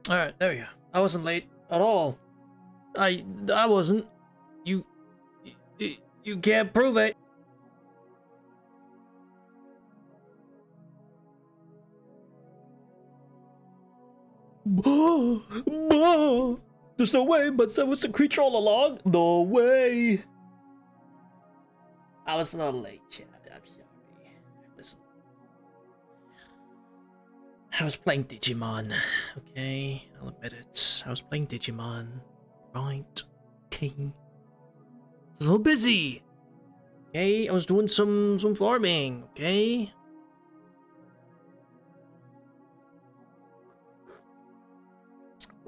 Alright, there we go. I wasn't late at all. I wasn't. You you can't prove it. There's no way, but that was the creature all along. No way. I was not late, Chad. I'm sorry. Listen. I was playing Digimon. Okay, I'll admit it. I was playing Digimon. Right. Okay. I was a little busy. Okay, I was doing some farming. Okay.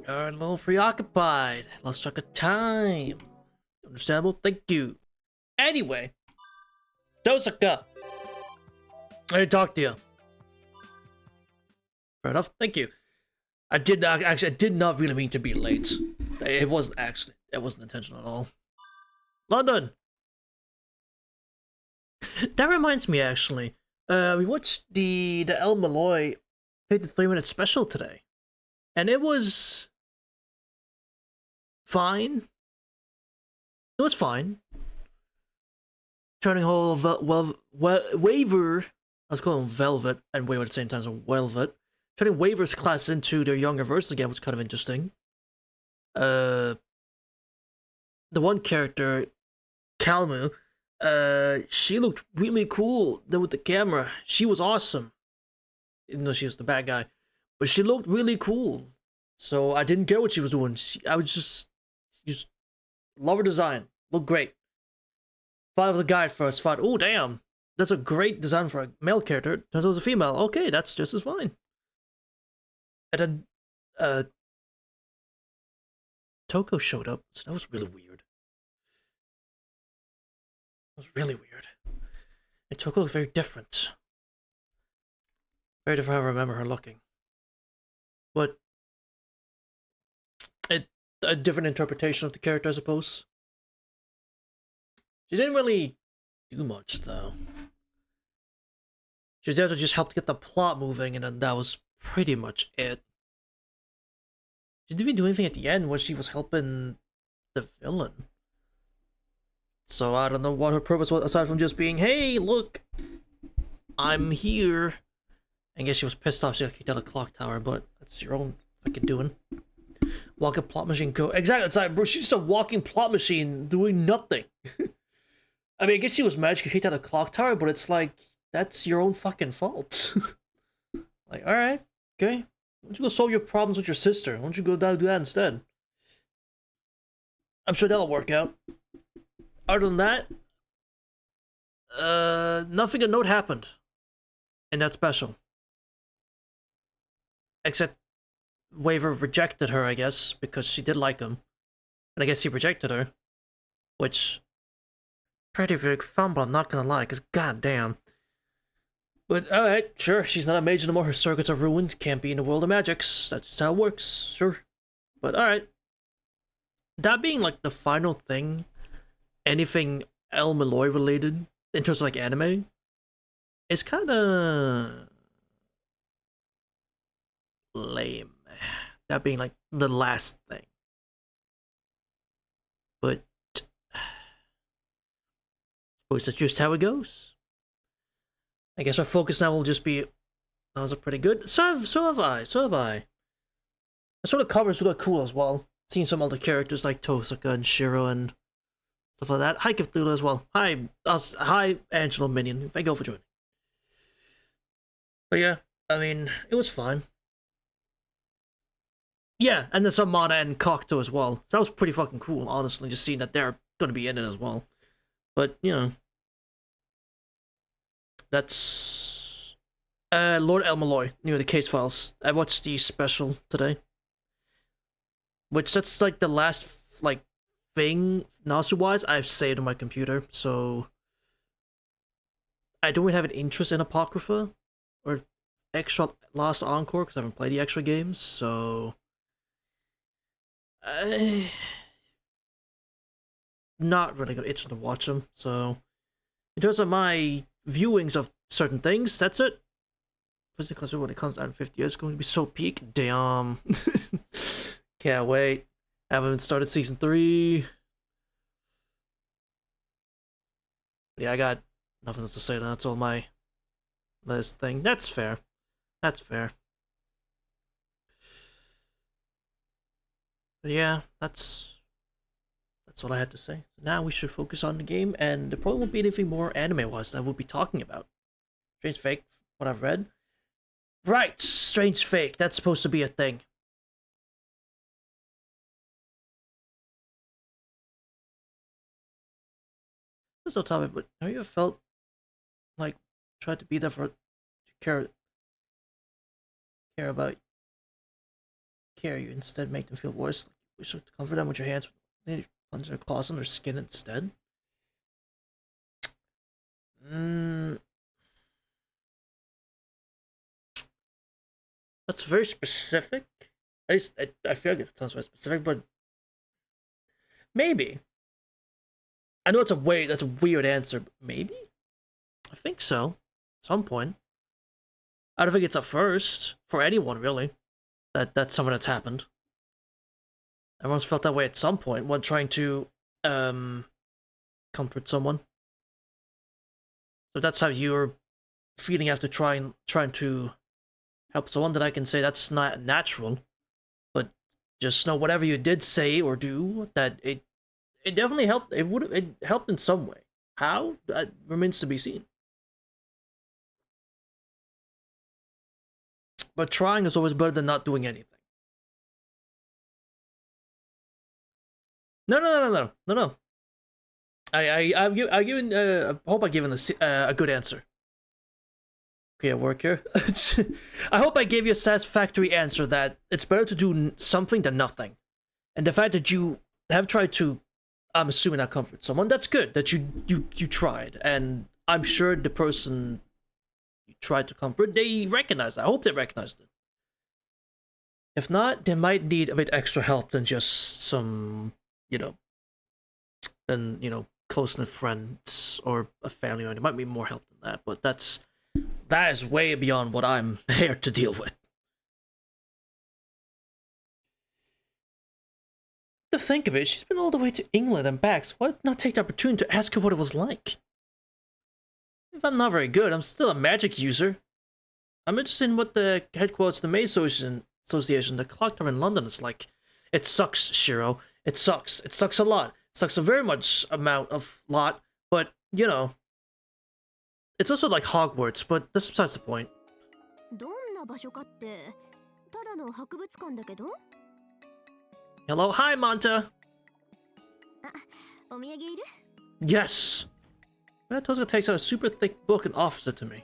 Got a little preoccupied. Lost track of time. Understandable. Thank you. Anyway, Dosaka. I talked to you. Fair enough. Thank you. I did not really mean to be late. It wasn't intentional at all. London. That reminds me, actually. We watched the El Malloy 53-minute special today, and it was fine. It was fine. Turning whole Waver. I was calling him Velvet and Waver at the same time, so Velvet. Turning Waver's class into their younger version again was kind of interesting. The one character, Kalmu, she looked really cool with the camera. She was awesome. Even though she was the bad guy. But she looked really cool. So I didn't care what she was doing. I was just love her design. Looked great. Thought it was a guy first. Thought, oh damn, that's a great design for a male character. Turns out it was a female. Okay, that's just as fine. And then, Toko showed up. So that was really weird. It was really weird. And Toko looked very different. Very different how I remember her looking. But a different interpretation of the character, I suppose. She didn't really do much, though. She was there to just help get the plot moving, and then that was pretty much it. She didn't even do anything at the end when she was helping the villain. So I don't know what her purpose was, aside from just being, hey, look, I'm here. I guess she was pissed off she got kicked out of the clock tower, but that's your own fucking doing. Walking plot machine go. Exactly, it's like, bro, she's just a walking plot machine doing nothing. I mean, I guess she was mad she got kicked out of the clock tower, but it's like, that's your own fucking fault. Like, alright, okay. Why don't you go solve your problems with your sister? Why don't you go down and do that instead? I'm sure that'll work out. Other than that, nothing of note happened in that special. Except Waver rejected her, I guess, because she did like him. And I guess he rejected her. Which, pretty big fumble, I'm not gonna lie, because goddamn. But alright, sure, she's not a mage anymore, her circuits are ruined, can't be in the world of magics. That's just how it works, sure. But alright. That being like the final thing, anything El Malloy related, in terms of like anime, is kinda lame. That being like the last thing. But I suppose that's just how it goes. I guess our focus now will just be, those are pretty good. So have I. The sort of covers look cool as well. Seeing some other characters like Tosaka and Shiro and stuff like that. Hi Cthulhu as well. Hi Angelo Minion. Thank you all for joining. But yeah, I mean, it was fine. Yeah, and then some Mana and Cocteau as well. So that was pretty fucking cool, honestly, just seeing that they're gonna be in it as well. But, you know. That's Lord El Malloy, new the case files. I watched the special today. Which that's like the last like thing Nasu-wise I've saved on my computer, so I don't really have an interest in Apocrypha or extra Last Encore because I haven't played the extra games, so I not really gonna itch to watch them. So in terms of my viewings of certain things, that's it. physical concert when it comes out in 50 years. It's going to be so peak. Damn. Can't wait. Haven't even started season 3. Yeah, I got nothing else to say. That's all my last thing. That's fair. That's fair. But yeah, that's all I had to say. Now we should focus on the game, and there probably won't be anything more anime-wise that we'll be talking about. Strange Fake, what I've read. Right, Strange Fake. That's supposed to be a thing. There's no topic, but have you ever felt like tried to be there for care about you instead make them feel worse? Like, you wish to comfort them with your hands, plunge their claws on their skin instead. That's very specific. At least I feel like it sounds very specific, but maybe. I know that's a weird answer, but maybe? I think so. At some point. I don't think it's a first for anyone really. That's something that's happened. Everyone's felt that way at some point when trying to comfort someone. So that's how you're feeling after trying to help someone, that I can say that's not natural. But just know whatever you did say or do, that it definitely helped. It helped in some way. How? That remains to be seen. But trying is always better than not doing anything. No. I've given. I hope I've given a good answer. Okay, I work here. I hope I gave you a satisfactory answer that it's better to do something than nothing. And the fact that you have tried to, I'm assuming, not comfort someone, that's good. That you tried, and I'm sure the person you tried to comfort, they recognize that. I hope they recognized it. If not, they might need a bit extra help than just some, close-knit friends or a family member. It might be more help than that, but that is way beyond what I'm here to deal with. To think of it, she's been all the way to England and back, so why not take the opportunity to ask her what it was like? If I'm not very good, I'm still a magic user. I'm interested in what the headquarters of the Maze Association, the clock tower in London, is like. It sucks, Shiro. It sucks. It sucks a lot. It sucks a very much amount of lot, but, it's also like Hogwarts, but that's besides the point. Hello, hi, Manta. Yes. Tozuka takes out a super thick book and offers it to me.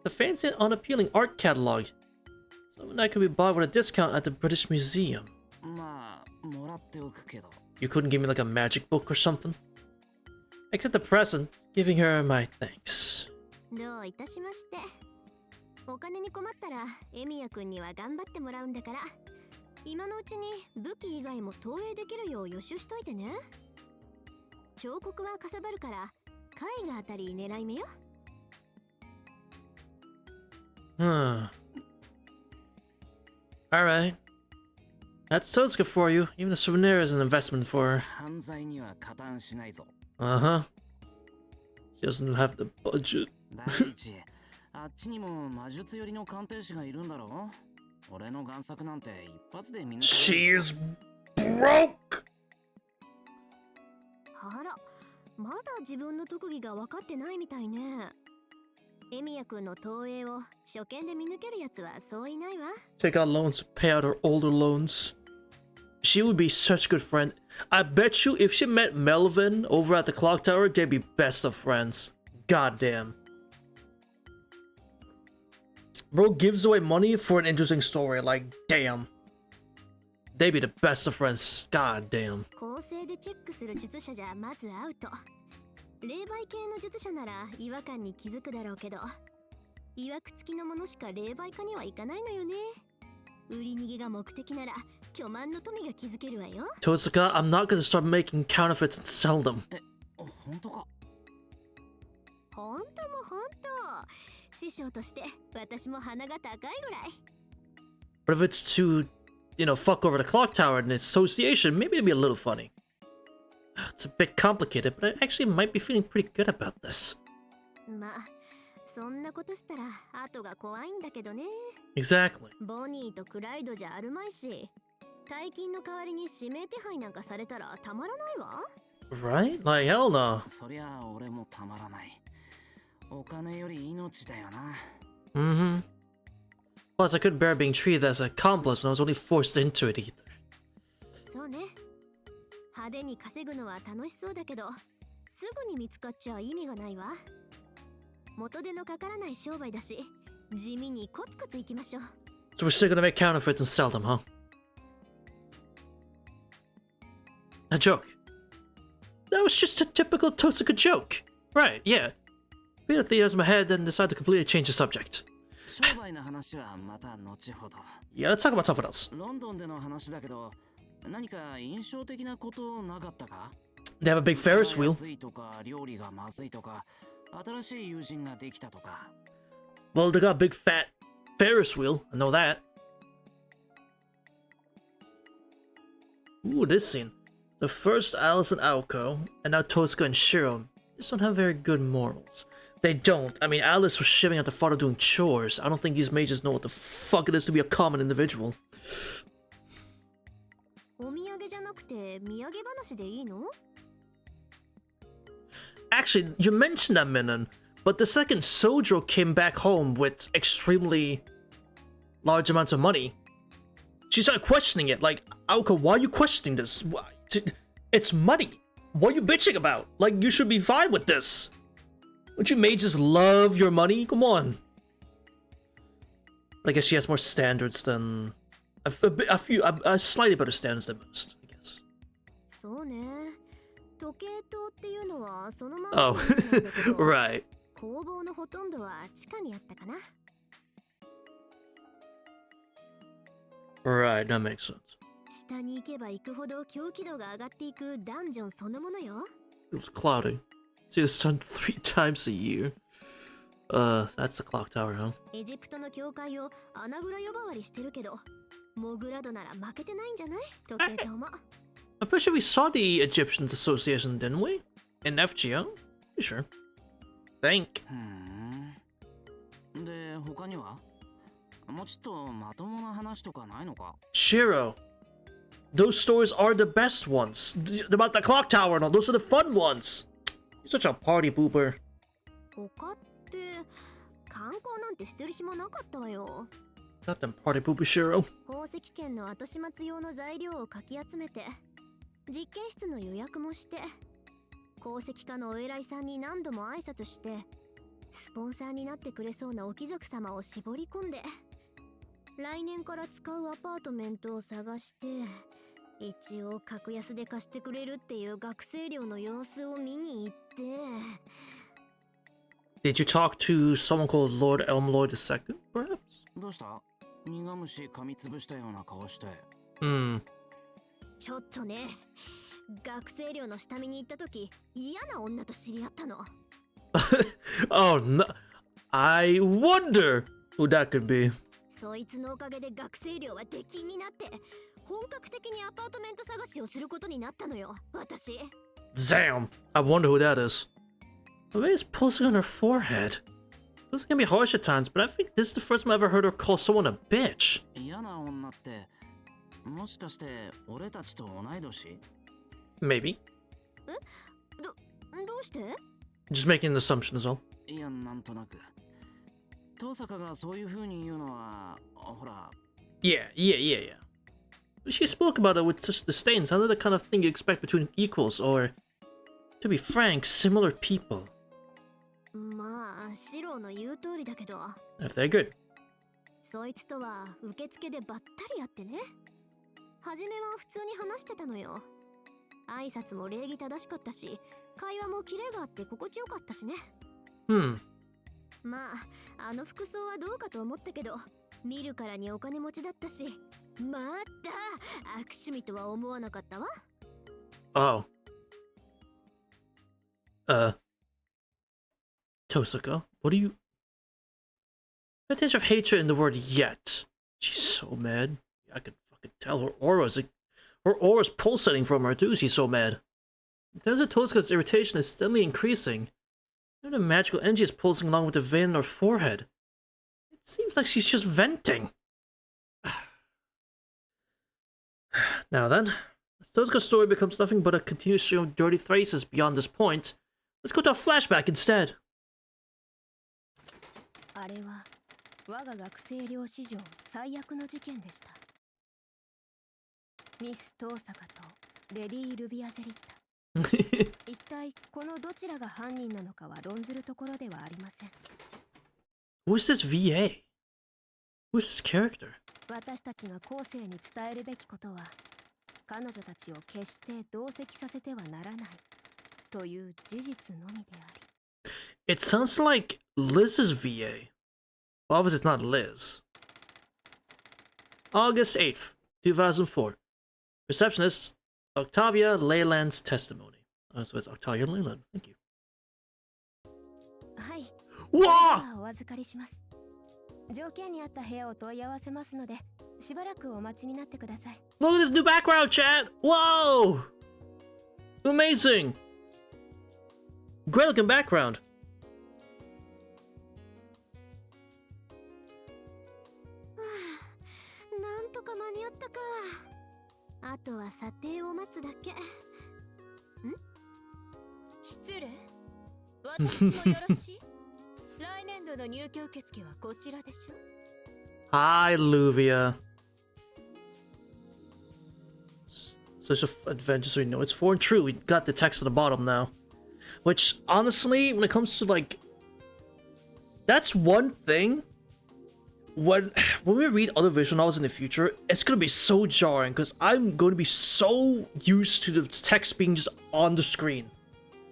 The fancy and unappealing art catalog. Something that could be bought with a discount at the British Museum. You couldn't give me like a magic book or something? Accept the present, giving her my thanks. Alright. That's Tozuka for you. Even a souvenir is an investment for her. Uh-huh. She doesn't have the budget. She is broke! Take out loans to pay out her older loans. She would be such a good friend. I bet you if she met Melvin over at the clock tower, they'd be best of friends. Goddamn. Bro gives away money for an interesting story. Like, damn. They'd be the best of friends. Goddamn. Tozuka, I'm not gonna start making counterfeits and sell them. But if it's to, fuck over the clock tower and its association, maybe it'd be a little funny. It's a bit complicated, but I actually might be feeling pretty good about this. Exactly. Right? Like, hell no. Mm-hmm. Plus, I couldn't bear being treated as an accomplice when I was only forced into it either. So we're still gonna make counterfeits and sell them, huh? A joke. That was just a typical Tosaka joke. Right, yeah. Peter Theo's in my head and decided to completely change the subject. Yeah, let's talk about something else. They have a big Ferris wheel. Well, they got a big fat Ferris wheel, I know that. Ooh, this scene. The first Alice and Aoko, and now Tosaka and Shiro, just don't have very good morals. They don't. I mean, Alice was shivering at the thought of doing chores. I don't think these mages know what the fuck it is to be a common individual. Actually, you mentioned that, Minon, but the second Sojo came back home with extremely large amounts of money, she started questioning it. Like, Aoko, why are you questioning this? It's money. What are you bitching about? Like, you should be fine with this. Don't you mages love your money? Come on. I guess she has more standards than... a slightly better standards than most, I guess. Oh, right. Right, that makes sense. It was cloudy. See the sun 3 times a year. That's the clock tower, huh? I'm pretty sure we saw the Egyptians Association, didn't we? In FGO? You sure? Think. Shiro, those stories are the best ones. About the clock tower and all, those are the fun ones. You're such a party pooper. Got them party pooper, Shiro. Did you talk to someone called Lord Elmlord II, perhaps? Oh no, I wonder who that could be. Damn, I wonder who that is. Maybe it's pulsing on her forehead. This can be harsh at times, but I think this is the first time I've ever heard her call someone a bitch. Maybe. Just making an assumption is all. Yeah. She spoke about it with such disdain. Sounded the kind of thing you expect between equals, or, to be frank, similar people. If they're good. Oh. Tosaka, what do you... No tinge of hatred in the word yet. She's so mad. I could fucking tell her aura's pulsating from her too. She's so mad. Desert Tosca's irritation is steadily increasing. Even the magical energy is pulsing along with the vein in her forehead. It seems like she's just venting. Now then, as Tosca's story becomes nothing but a continuous stream of dirty phrases beyond this point, let's go to a flashback instead. あれは我が学生寮史上最悪の事件でした。ミス・トーサカとレディ・ルビアゼリッタ。一体このどちらが犯人なのかは論ずるところではありません。Who's this VA? Who's this character? 私たちが後世に伝えるべきことは、彼女たちを決して同席させてはならないという事実のみであり。It sounds like Liz's VA. Well, obviously it's not Liz. August 8th, 2004. Receptionist Octavia Leyland's testimony. Oh, so it's Octavia Leyland. Thank you. はい。 Whoa! お預かりします。条件に合った部屋を問い合わせますので、しばらくお待ちになってください。 Look at this new background, chat! Whoa! Amazing! Great looking background. なんとか間に合ったか。あとは査定を待つだけ。ん？失礼。私もよろしい？来年度の入居受付はこちらでしょ。 Hi, Luvia. Social adventures we know it's for and true. We got the text at the bottom now. Which, honestly, when it comes to, like... That's one thing. When we read other visual novels in the future, it's gonna be so jarring, because I'm going to be so used to the text being just on the screen.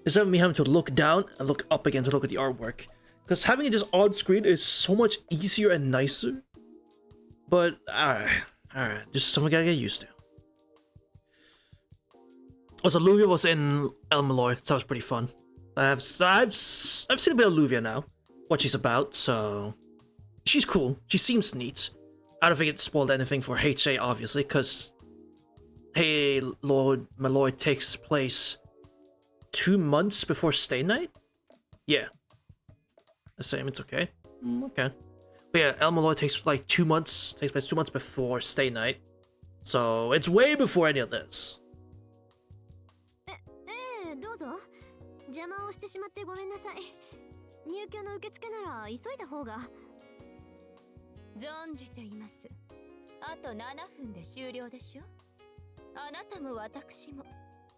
Instead of me having to look down and look up again to look at the artwork. Because having it just on screen is so much easier and nicer. But, alright, just something I gotta get used to. Also, Luvia was in El Malloy, so that was pretty fun. I've seen a bit of Luvia now, what she's about, so... She's cool, she seems neat. I don't think it spoiled anything for HA, obviously, because... Hey, Lord Malloy takes place 2 months before Stay Night? Yeah. The same, it's okay. Okay. But yeah, El Malloy takes place 2 months before Stay Night. So it's way before any of this. どうぞ。邪魔をしてしまってごめんなさい。入居の受付なら急いだ方が。存じています。あと7分で終了でしょ。あなたも私も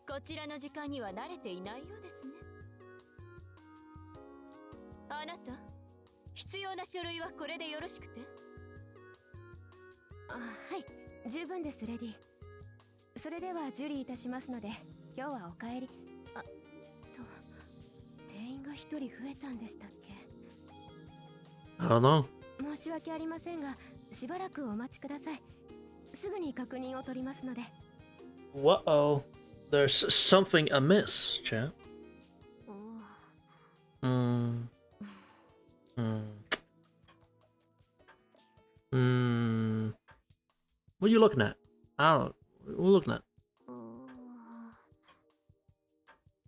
こちらの時間には慣れていないようですね。あなた、必要な書類はこれでよろしくて。あ、はい、十分です、レディ。それでは受理いたしますので、今日はお帰り。あ、店員が1人増えたんでしたっけ？ I don't know. 申し訳ありませんが、しばらくお待ちください。すぐに確認を取りますので。Whoa, there's something amiss, chat. What are you looking at? I don't know. What are you looking at?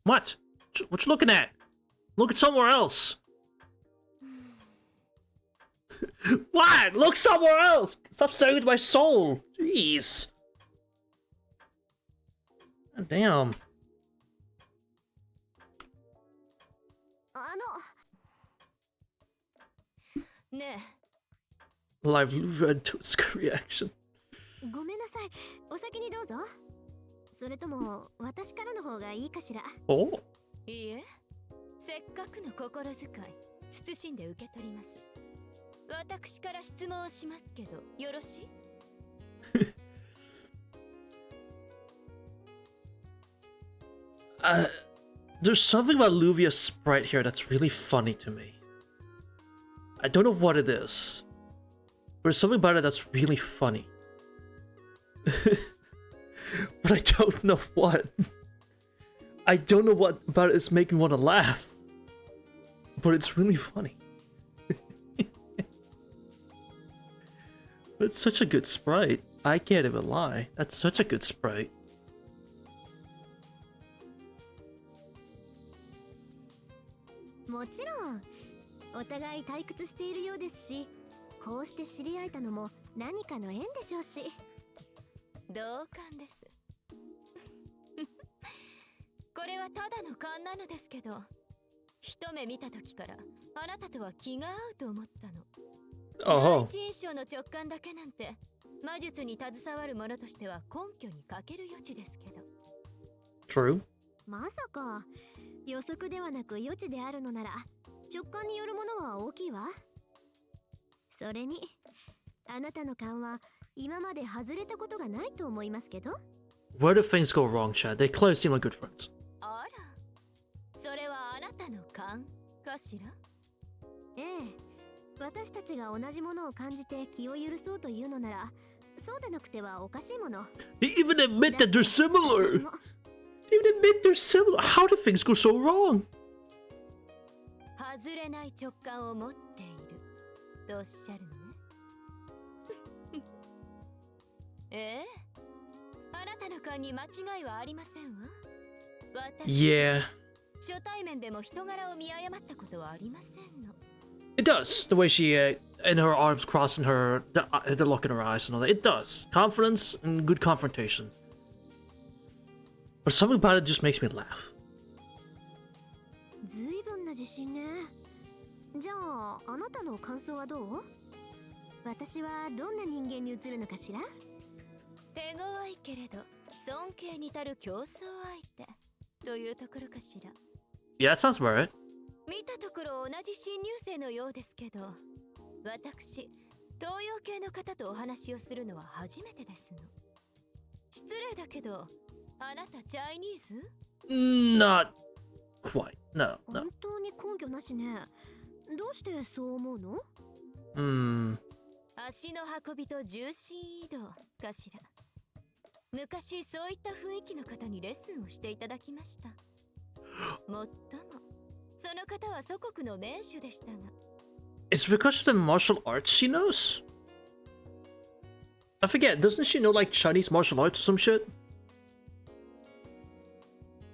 What? What you looking at? Look at somewhere else. What? Look somewhere else. Stop staring at my soul. Jeez. God damn. Live red Tusk reaction. ごめんなさい。お先にどうぞ。それとも私からの方がいいかしら。Oh. いいえ。せっかくの心遣い、慎んで受け取ります。私から質問をしますけど、よろしい？There's something about Luvia's sprite here that's really funny to me. I don't know what it is. There's something about it that's really funny. But I don't know what. I don't know what about it is making me want to laugh. But it's really funny. That's such a good sprite. I can't even lie. That's such a good sprite. もちろんお互い退屈しているようですし、こうして知り合えたのも何かの縁でしょうし。同感です。これはただの勘なのですけど、一目見た時からあなたとは気が合うと思ったの。第一印象の直感だけなんて魔術に携わる者としては根拠に欠ける余地ですけど。 True. まさか予測ではなく余地であるのなら直感によるものは大きいわ。それにあなたの勘は今まで外れたことがないと思いますけど。 Where do things go wrong, Chad? They clearly seem like good friends. あら、それはあなたの勘かしら。ええ、私たちが同じものを感じて気を許そうというのなら、そうでなくてはおかしいもの。 They even admit that they're similar! 私も They even admit they're similar! How do things go so wrong? 外れない直感を持っているとおっしゃるのね。ええ、あなたの勘に間違いはありませんわ。私、Yeah. 初対面でも人柄を見誤ったことはありませんの。 It does. The way she, in her arms crossing her, the look in her eyes and all that. It does. Confidence and good confrontation. But something about it just makes me laugh. ずいぶんな自信ね。じゃあ、あなたの感想はどう？私はどんな人間に映るのかしら？手強いけれど尊敬に足る競争相手というところかしら。 Yeah, that sounds about right. 見たところ同じ新入生のようですけど、私、東洋系の方とお話をするのは初めてですの。失礼だけど、あなたチャイニーズ？ Not quite. No, no. 本当に根拠なしね。どうしてそう思うの？足の運びと重心移動かしら。昔そういった雰囲気の方にレッスンをしていただきました。もっとも、その方は祖国の名手でしたが。 It's because of the martial arts she knows? I forget, doesn't she know like Chinese martial arts or some shit?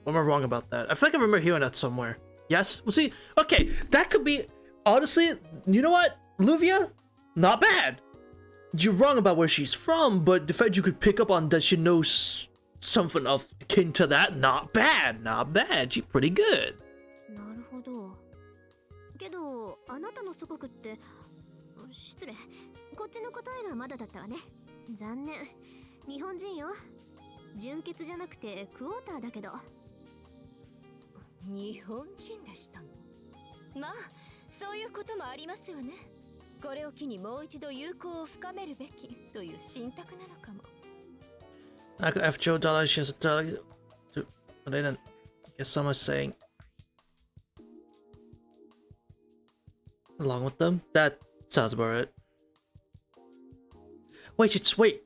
Or am I wrong about that? I feel like I remember hearing that somewhere. Yes? Well, see, okay, that could be, honestly, you know what? Luvia, not bad. You're wrong about where she's from, but the fact you could pick up on that she knows something of akin to that, not bad, not bad. She's pretty good. なるほど。けど、あなたの祖国って、失礼、こっちの答えがまだだったわね。残念。日本人よ。純血じゃなくてクォーターだけど。日本人でしたの。まあ、そういうこともありますよね。これを機にもう一度友好を深めるべきという信託なのかも。I could F Joe Dollar, she has a dollar to, but I didn't guess someone's saying along with them. That sounds about right. Wait, just wait.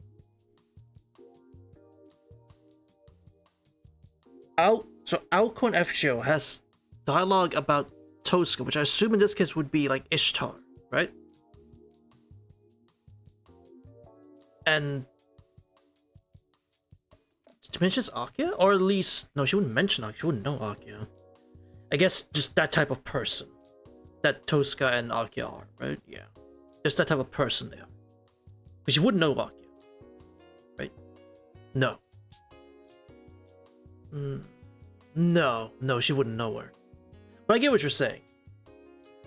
So Alco and FGO has dialogue about Tosca, which I assume in this case would be like Ishtar, right? And she mentions Akia? Or at least, no, she wouldn't mention Akia, she wouldn't know Akia. I guess just that type of person that Tosca and Akia are, right? Yeah. Just that type of person there. But she wouldn't know Akia. Right? No. No, she wouldn't know her. But I get what you're saying.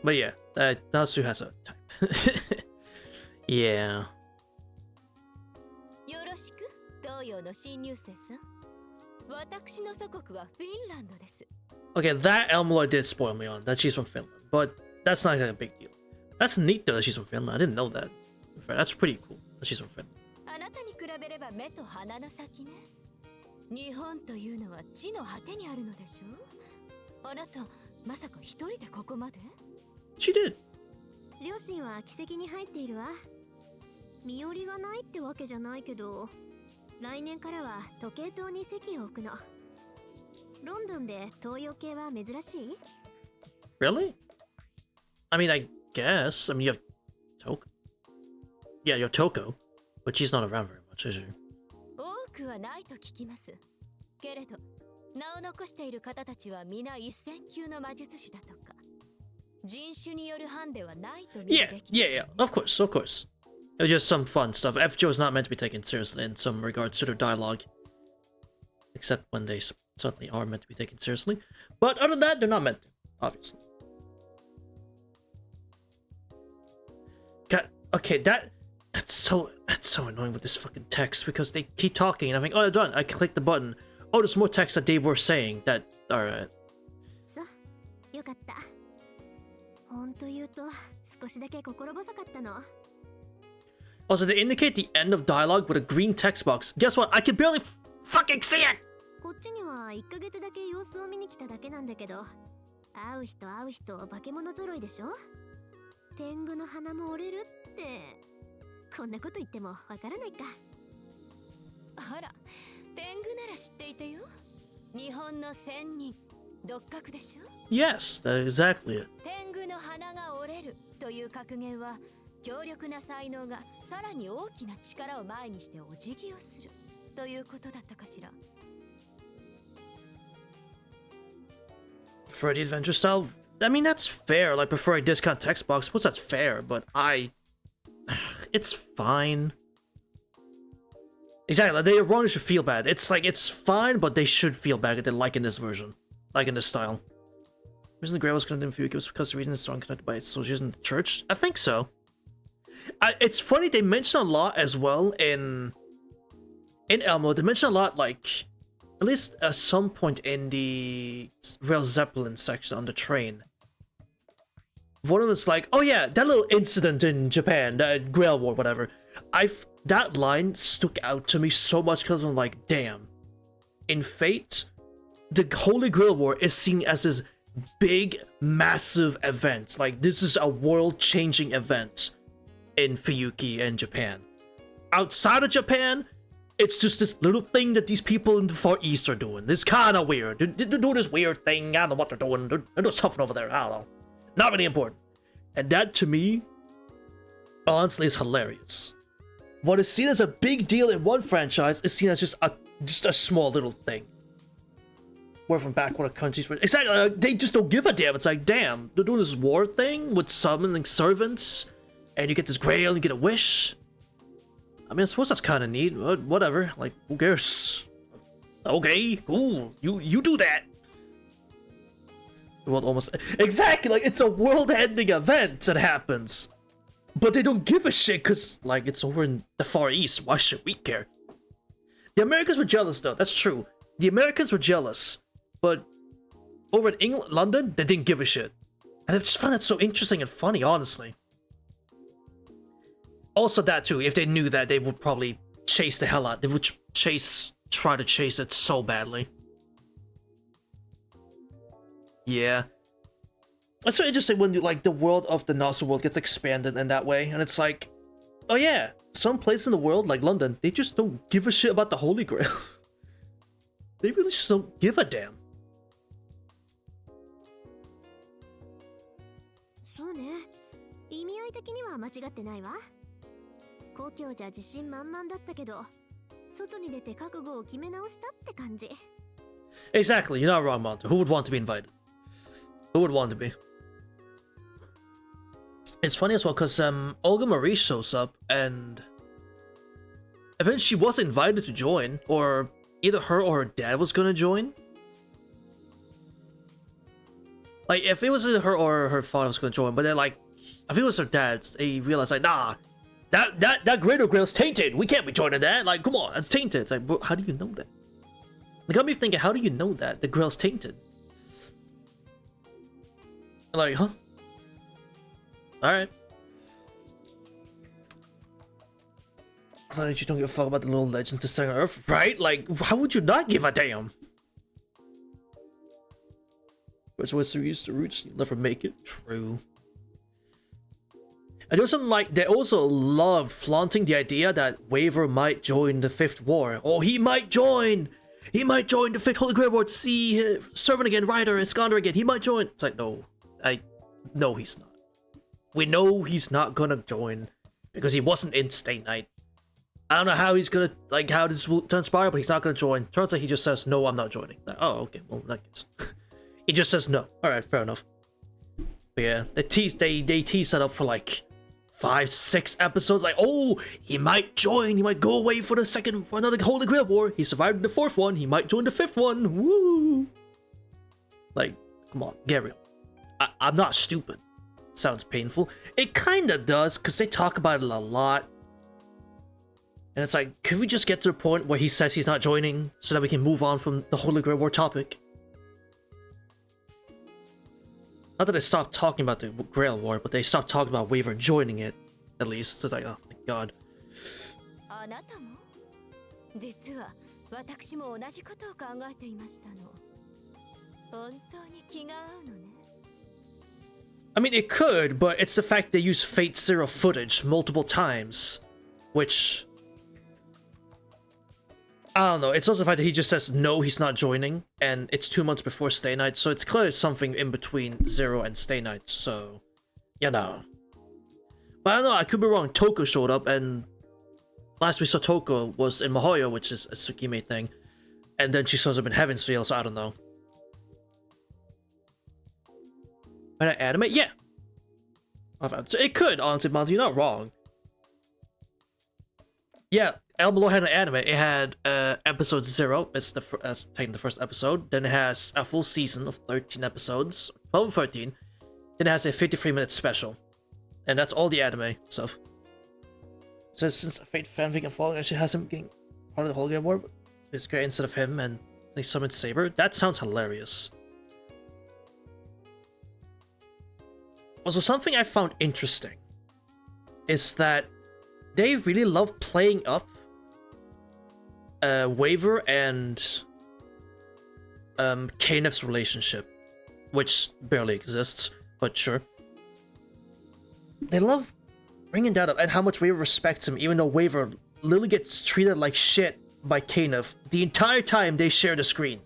But yeah, Nasu has a type. Yeah. よろしく、東洋の新入生さん。私の祖国はフィンランドです。 Okay, that Elmloy did spoil me on that she's from Finland, but that's not like a big deal. That's neat though that she's from Finland. I didn't know that. That's pretty cool that she's from Finland. あなたに比べれば目と鼻の先ね。日本というのは地の果てにあるのでしょ。あなた、まさか一人でここまで？ She did. 両親は奇跡に入っているわ。身寄りがないってわけじゃないけど、来年からは時計塔に席を置くの。ロンドンで東洋系は珍しい？ Really? I mean, I guess. I mean, you have Toko. Yeah, you have Toko. But she's not around very much, is she? 多くはないと聞きます。けれど、名を残している方たちは皆一線級の魔術師だとか。人種によるハンデはないと見るべき。Yeah. Of course. It was just some fun stuff. FGO is not meant to be taken seriously in some regards to their dialogue. Except when they certainly are meant to be taken seriously. But other than that, they're not meant to, obviously. God, okay, that's so annoying with this fucking text because they keep talking and I think, oh, they're done. I click the button. Oh, there's more text that they were saying. That alright. よかった。本当言うと少しだけ心細かったの。Also, they indicate the end of dialogue with a green text box. Guess what? I can barely fucking see it! こっちには1ヶ月だけ様子を見に来ただけなんだけど、会う人化け物揃いでしょ。天狗の鼻も折れるってこんなこと言ってもわからないか。あら、天狗なら知っていてよ。日本の仙人、独角でしょ。Yes, that's exactly it. 天狗の鼻が折れるという格言は強力な才能がさらに大きな力を前にしてお辞儀をするということだったかしら。For the adventure style, I mean, that's fair. Like, preferring discount text box, what's that's fair, but it's fine. Exactly, the Ironians should feel bad. It's like, it's fine, but they should feel bad if they like in this version. Like in this style. The reason the Grail was connected in Fuki was because the reason it's strong connected by its soldiers in the church? I think so. It's funny, they mention a lot as well in Elmo. They mention a lot, like, at least at some point in the Rail Zeppelin section on the train. One of them is like, oh yeah, that little incident in Japan, that Grail War, whatever. That line stuck out to me so much because I'm like, damn. In Fate, the Holy Grail War is seen as this big, massive event. Like, this is a world-changing event in Fuyuki and Japan. Outside of Japan, it's just this little thing that these people in the Far East are doing. It's kind of weird. They're doing this weird thing. I don't know what they're doing. They're doing something over there. I don't know. Not really important. And that, to me, honestly, is hilarious. What is seen as a big deal in one franchise is seen as just a small little thing. Where from backward countries, exactly, they just don't give a damn. It's like, damn, they're doing this war thing with summoning servants, and you get this grail and you get a wish. I mean, I suppose that's kind of neat. Whatever, like, who cares? Okay, cool. You do that. The world almost exactly like it's a world-ending event that happens, but they don't give a shit because like it's over in the Far East. Why should we care? The Americans were jealous, though. That's true. The Americans were jealous, but over in England, London, they didn't give a shit, and I just found that so interesting and funny, honestly. Also, that too. If they knew that, they would probably chase the hell out. They would try to chase it so badly. Yeah. It's so interesting when like the world of the Nazi world gets expanded in that way, and it's like, oh yeah, some place in the world like London, they just don't give a shit about the Holy Grail. They really just don't give a damn. そうね。意味合い的には間違ってないわ。故郷じゃ自信満々だったけど、外に出て覚悟を決め直したって感じ。Exactly, you're not wrong, Monte. Who would want to be invited? Who would want to be? It's funny as well because Olga Marie shows up and eventually she was invited to join, or either her or her dad was gonna join. Like if it was either her or her father was gonna join, but then like I think it was her dad's, they realized like nah, that Greater Grail's tainted. We can't be joining that. Like come on, that's tainted. It's like bro, how do you know that? It got me thinking, how do you know that the Grail's tainted? Like, huh? Alright. You don't give a fuck about the little legends to stay on Earth, right? Like, how would you not give a damn? Where's Western used to roots? You'll never make it. True. And there's something like, they also love flaunting the idea that Waver might join the Fifth War. Or he might join! He might join the Fifth Holy Grail War to see Servant again, Ryder, Iskander again. He might join. It's like, no. No, he's not. We know he's not gonna join because he wasn't in Stay Night. I don't know how he's gonna, like, how this will transpire, but he's not gonna join. Turns out he just says, no, I'm not joining. Like, oh, okay, well, in that case. He just says no. Alright, fair enough. But yeah, they tease that up for like 5-6 episodes. Like, oh, he might join, he might go away for another Holy Grail War. He survived the 4th one, he might join the 5th one. Woo! Like, come on, get real. I'm not stupid. Sounds painful. It kinda does, because they talk about it a lot. And it's like, could we just get to the point where he says he's not joining so that we can move on from the Holy Grail War topic? Not that they stopped talking about the Grail War, but they stopped talking about Waver joining it, at least. So it's like, oh my god. あなたも実は私も同じことを考えていましたの。本当に気が合うのね。I mean, it could, but it's the fact they use Fate Zero footage multiple times, which... I don't know, it's also the fact that he just says no, he's not joining, and it's 2 months before Stay Night, so it's clearly something in between Zero and Stay Night, so... You know. But I don't know, I could be wrong, Toko showed up, and... Last we saw Toko was in Mihoyo, which is a Tsukime thing, and then she shows up in Heaven's Feel, so I don't know. An anime? Yeah. So it could, honestly, Monty, you're not wrong. Yeah, El Below had an anime. It had episode 0, it's taking the first episode. Then it has a full season of 13 episodes, 12 or 13. Then it has a 53-minute special. And that's all the anime stuff. So since Fate fanfic and Falling actually has him being part of the Holy Game War, it's great instead of him and they summoned Saber. That sounds hilarious. Also, something I found interesting is that they really love playing up Waver and Kanef's relationship, which barely exists, but sure. They love bringing that up and how much Waver respects him, even though Waver literally gets treated like shit by Kanef the entire time they share the screen.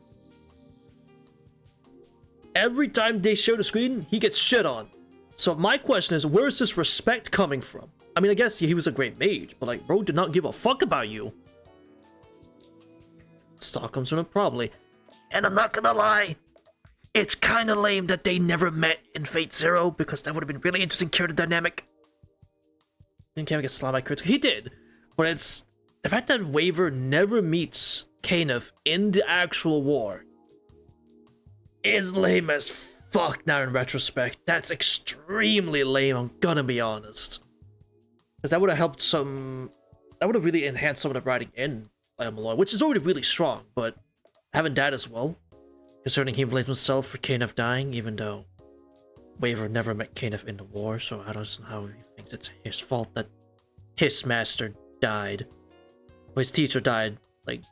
Every time they share the screen, he gets shit on. So my question is, where is this respect coming from? I mean, I guess he was a great mage, but like, bro did not give a fuck about you. Stockholm Syndrome, probably. And I'm not gonna lie, it's kinda lame that they never met in Fate Zero, because that would have been really interesting character dynamic. Didn't Kanef get slammed by crits? He did, but it's the fact that Waver never meets Kanef in the actual war is lame as fuck now in retrospect. That's extremely lame, I'm gonna be honest. Because that would have helped some... That would have really enhanced some of the writing in Malloy, which is already really strong, but having that as well, concerning he blames himself for Kanef dying, even though Waver never met Kanef in the war, so I don't know how he thinks it's his fault that his master died. Or his teacher died. Like,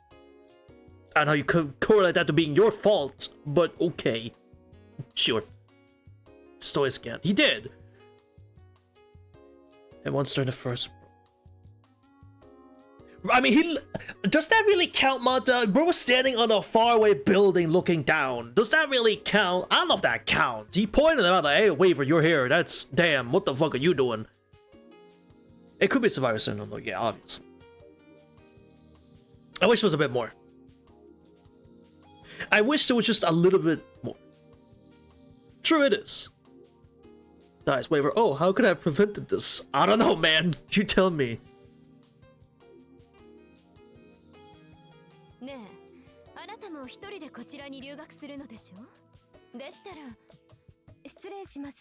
I don't know how you could correlate that to being your fault, but okay. Sure. Stoic scan. He did! And once during the first... I mean, does that really count, Mata? Bro was standing on a faraway building looking down. Does that really count? I don't know if that counts. He pointed them out like, hey, Waver, you're here. That's... Damn, what the fuck are you doing? It could be Survivor Syndrome, though. Yeah, obviously. I wish it was a bit more. I wish there was just a little bit more. True it is. Dies, Waver. Oh, how could I have prevented this? I don't know, man. You tell me. ねえ、あなたも一人でこちらに留学するのでしょ？でしたら失礼します。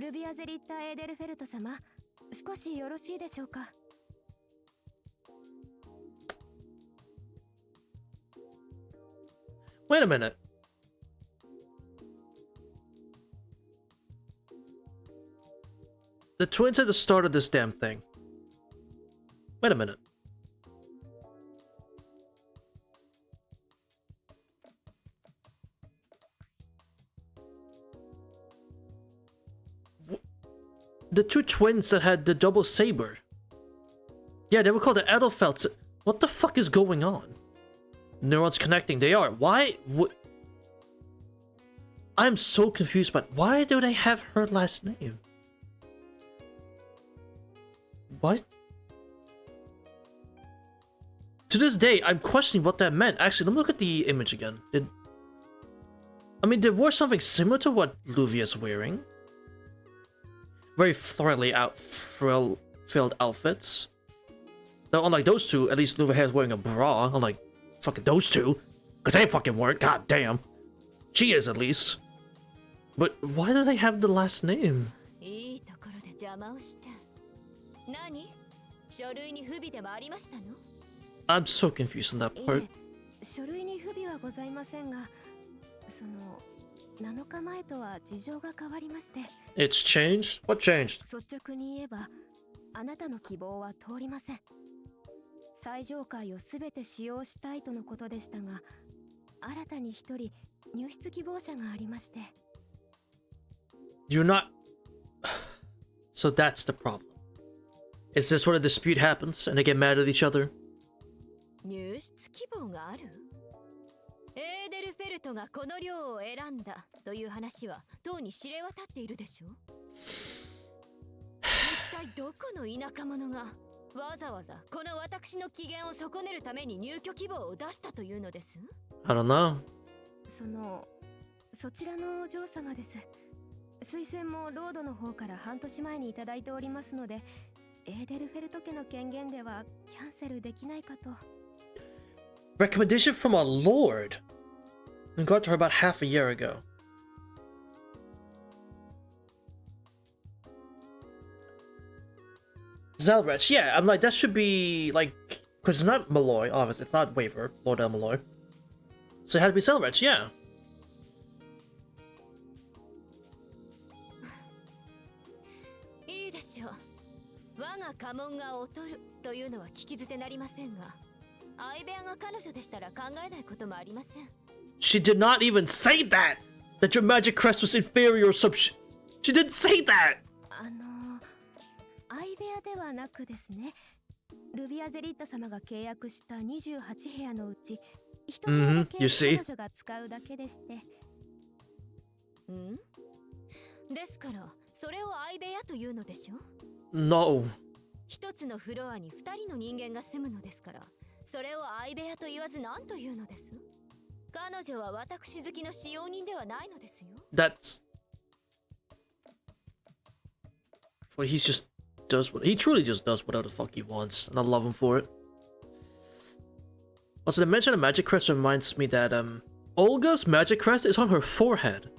ルビアゼリッタ・エーデルフェルト様、少しよろしいでしょうか。Wait a minute. The twins at the start of this damn thing. Wait a minute. The two twins that had the double saber. Yeah, they were called the Edelfelds. What the fuck is going on? Neurons connecting. They are. Why? I'm so confused, but why do they have her last name? What? To this day, I'm questioning what that meant. Actually, let me look at the image again. They wore something similar to what Luvia's wearing. Very filled outfits. Though unlike those two, at least Luvia is wearing a bra. Unlike fucking those two. Because they fucking weren't, god damn. She is at least. But why do they have the last name? I'm so confused on that part. 書類に不備はございませんが、その7日前とは事情が変わりまして。It's changed? What changed? 率直に言えば、あなたの希望は通りません。最上階をすべて使用したいとのことでしたが、新たに一人入室希望者がありまして。You're not. So that's the problem. Is this where a dispute happens and they get mad at each other? 入室希望がある？エーデルフェルトがこの寮を選んだという話はとうに知れ渡っているでしょ？一体どこの田舎者がわざわざこの私の機嫌を損ねるために入居希望を出したというのです？ I don't know. そちらのお嬢様です。推薦もロードの方から半年前にいただいておりますので、エーデルフェルト家の権限ではキャンセルできないかと。Recommendation from a lord. We got to her about half a year ago. Zelrech, yeah, I'm like, that should be like, because it's not Malloy, obviously, it's not Waver, Lord El Malloy. So it had to be Zelrech, yeah. いいでしょう。我が家紋が劣るというのは聞き捨てなりませんが、相部屋が彼女でしたら考えないこともありません。She did not even say that! That your magic crest was inferior or some shit. She didn't say that! 相部屋ではなくですね、ルビアゼリッタ様が契約した28部屋のうち、1部屋だけ彼女が使うだけでして。ですから、それを相部屋というのでしょ？ No. 一つのフロアに2人の人間が住むのですから、それを相部屋と言わず何というのです？彼女は私好きの使用人ではないのですよ。That's... Well, he truly just does whatever the fuck he wants, and I love him for it. Also, the mention of magic crest reminds me that, Olga's magic crest is on her forehead.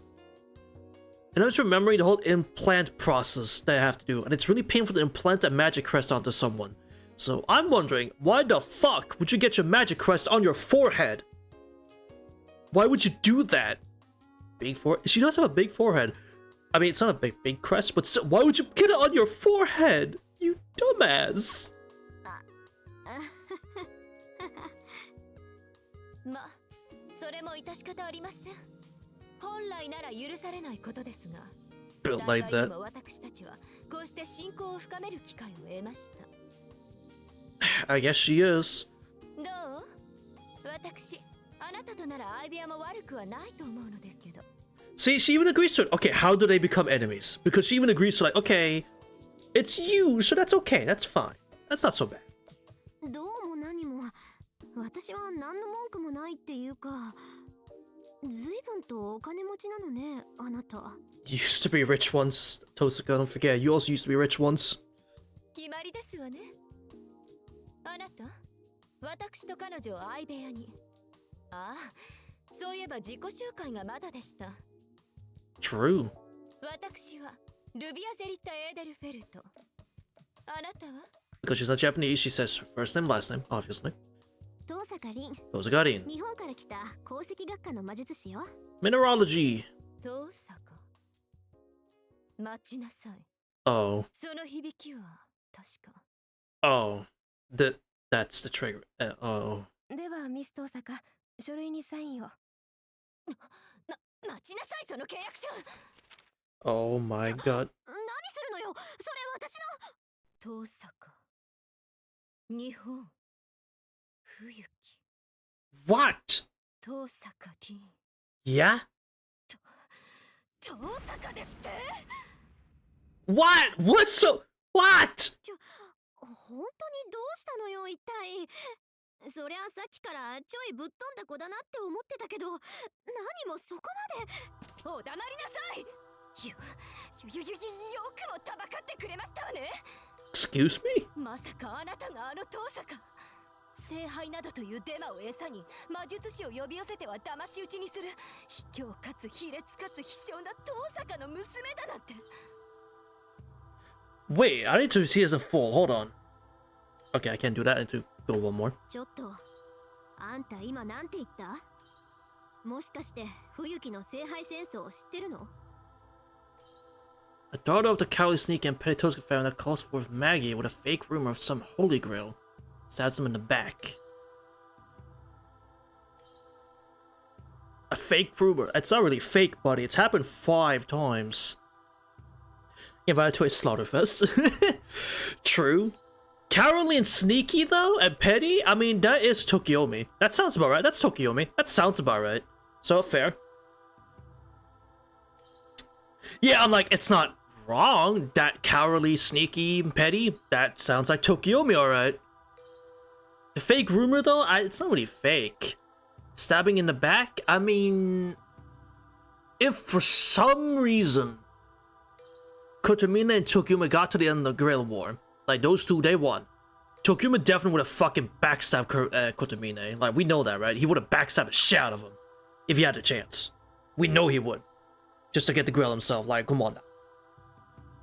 And I'm just remembering the whole implant process that I have to do, and it's really painful to implant a magic crest onto someone. So I'm wondering, why the fuck would you get your magic crest on your forehead? Why would you do that? Big forehead? She does have a big forehead. I mean, it's not a big crest, but still, why would you get it on your forehead? You dumbass. ま、それも致し方ありません。本来なら許されないことですが、 Built like that. 私たちはこうして信仰を深める機会を得ました。I guess she is. どう？私、あなたとなら相部屋も悪くはないと思うのですけど。 See, she even agrees to it. Okay, how do they become enemies? Because she even agrees to like, okay, it's you, so that's okay, that's fine. That's not so bad. どうも何も、私は何の文句もないっていうか、随分とお金持ちなのね、あなた。You used to be rich once, Tosaka, don't forget. You also used to be rich once. 決まりですわね。あなた、私と彼女を相部屋に。ああ、そういえば自己紹介がまだでした。True. 私はルビアゼリッタ・エーデルフェルト。あなたは Because she's not Japanese, she says first name, last name, obviously. 遠坂凛。Tosaka Rin. 日本から来た鉱石学科の魔術師よ。Mineralogy. 遠坂。待ちなさい。Oh. その響きは確か。Oh. That's the trigger. Oh. ではミス遠坂、書類にサインを。待ちなさい、その契約書。 Oh my god. 何するのよ、それ私の。遠坂。日本。冬木。 What? 遠坂凛。 Yeah? 遠坂ですって。 What? What's so... What? 本当にどうしたのよ、一体。そりゃさっきからちょいぶっ飛んだ子だなって思ってたけど、何もそこまで。お黙りなさい。よくもたばかってくれましたわね。 Excuse me? まさかあなたがあの遠さか。聖杯などというデマを餌に魔術師を呼び寄せては騙し討ちにする卑怯かつ卑劣かつ卑小な遠坂の娘だなんて。 Wait, I need to see as a full. Hold on. Okay, I can't do that. I need to go one more. ちょっとあんた今なんて言った？もしかして冬木の聖杯戦争を知ってるの？ A daughter of the cowardly sneak and petty Tosca family that calls forth Maggie with a fake rumor of some holy grail. Stabs him in the back. A fake rumor. It's not really fake, buddy. It's happened 5 times. Invited to a slaughterfest. True. Cowardly and sneaky, though, and petty? I mean, that is Tokiomi. That sounds about right. That's Tokiomi. That sounds about right. So, fair. Yeah, I'm like, it's not wrong. That cowardly, sneaky, and petty, that sounds like Tokiomi, alright. The fake rumor, though, it's not really fake. Stabbing in the back? I mean, if for some reason Kotomine and Tokiyuma got to the end of the Grail War, like those two, they won. Tokiyuma definitely would have fucking backstabbed Kotomine. Like, we know that, right? He would have backstabbed the shit out of him if he had the chance. We know he would. Just to get the Grail himself. Like, come on now.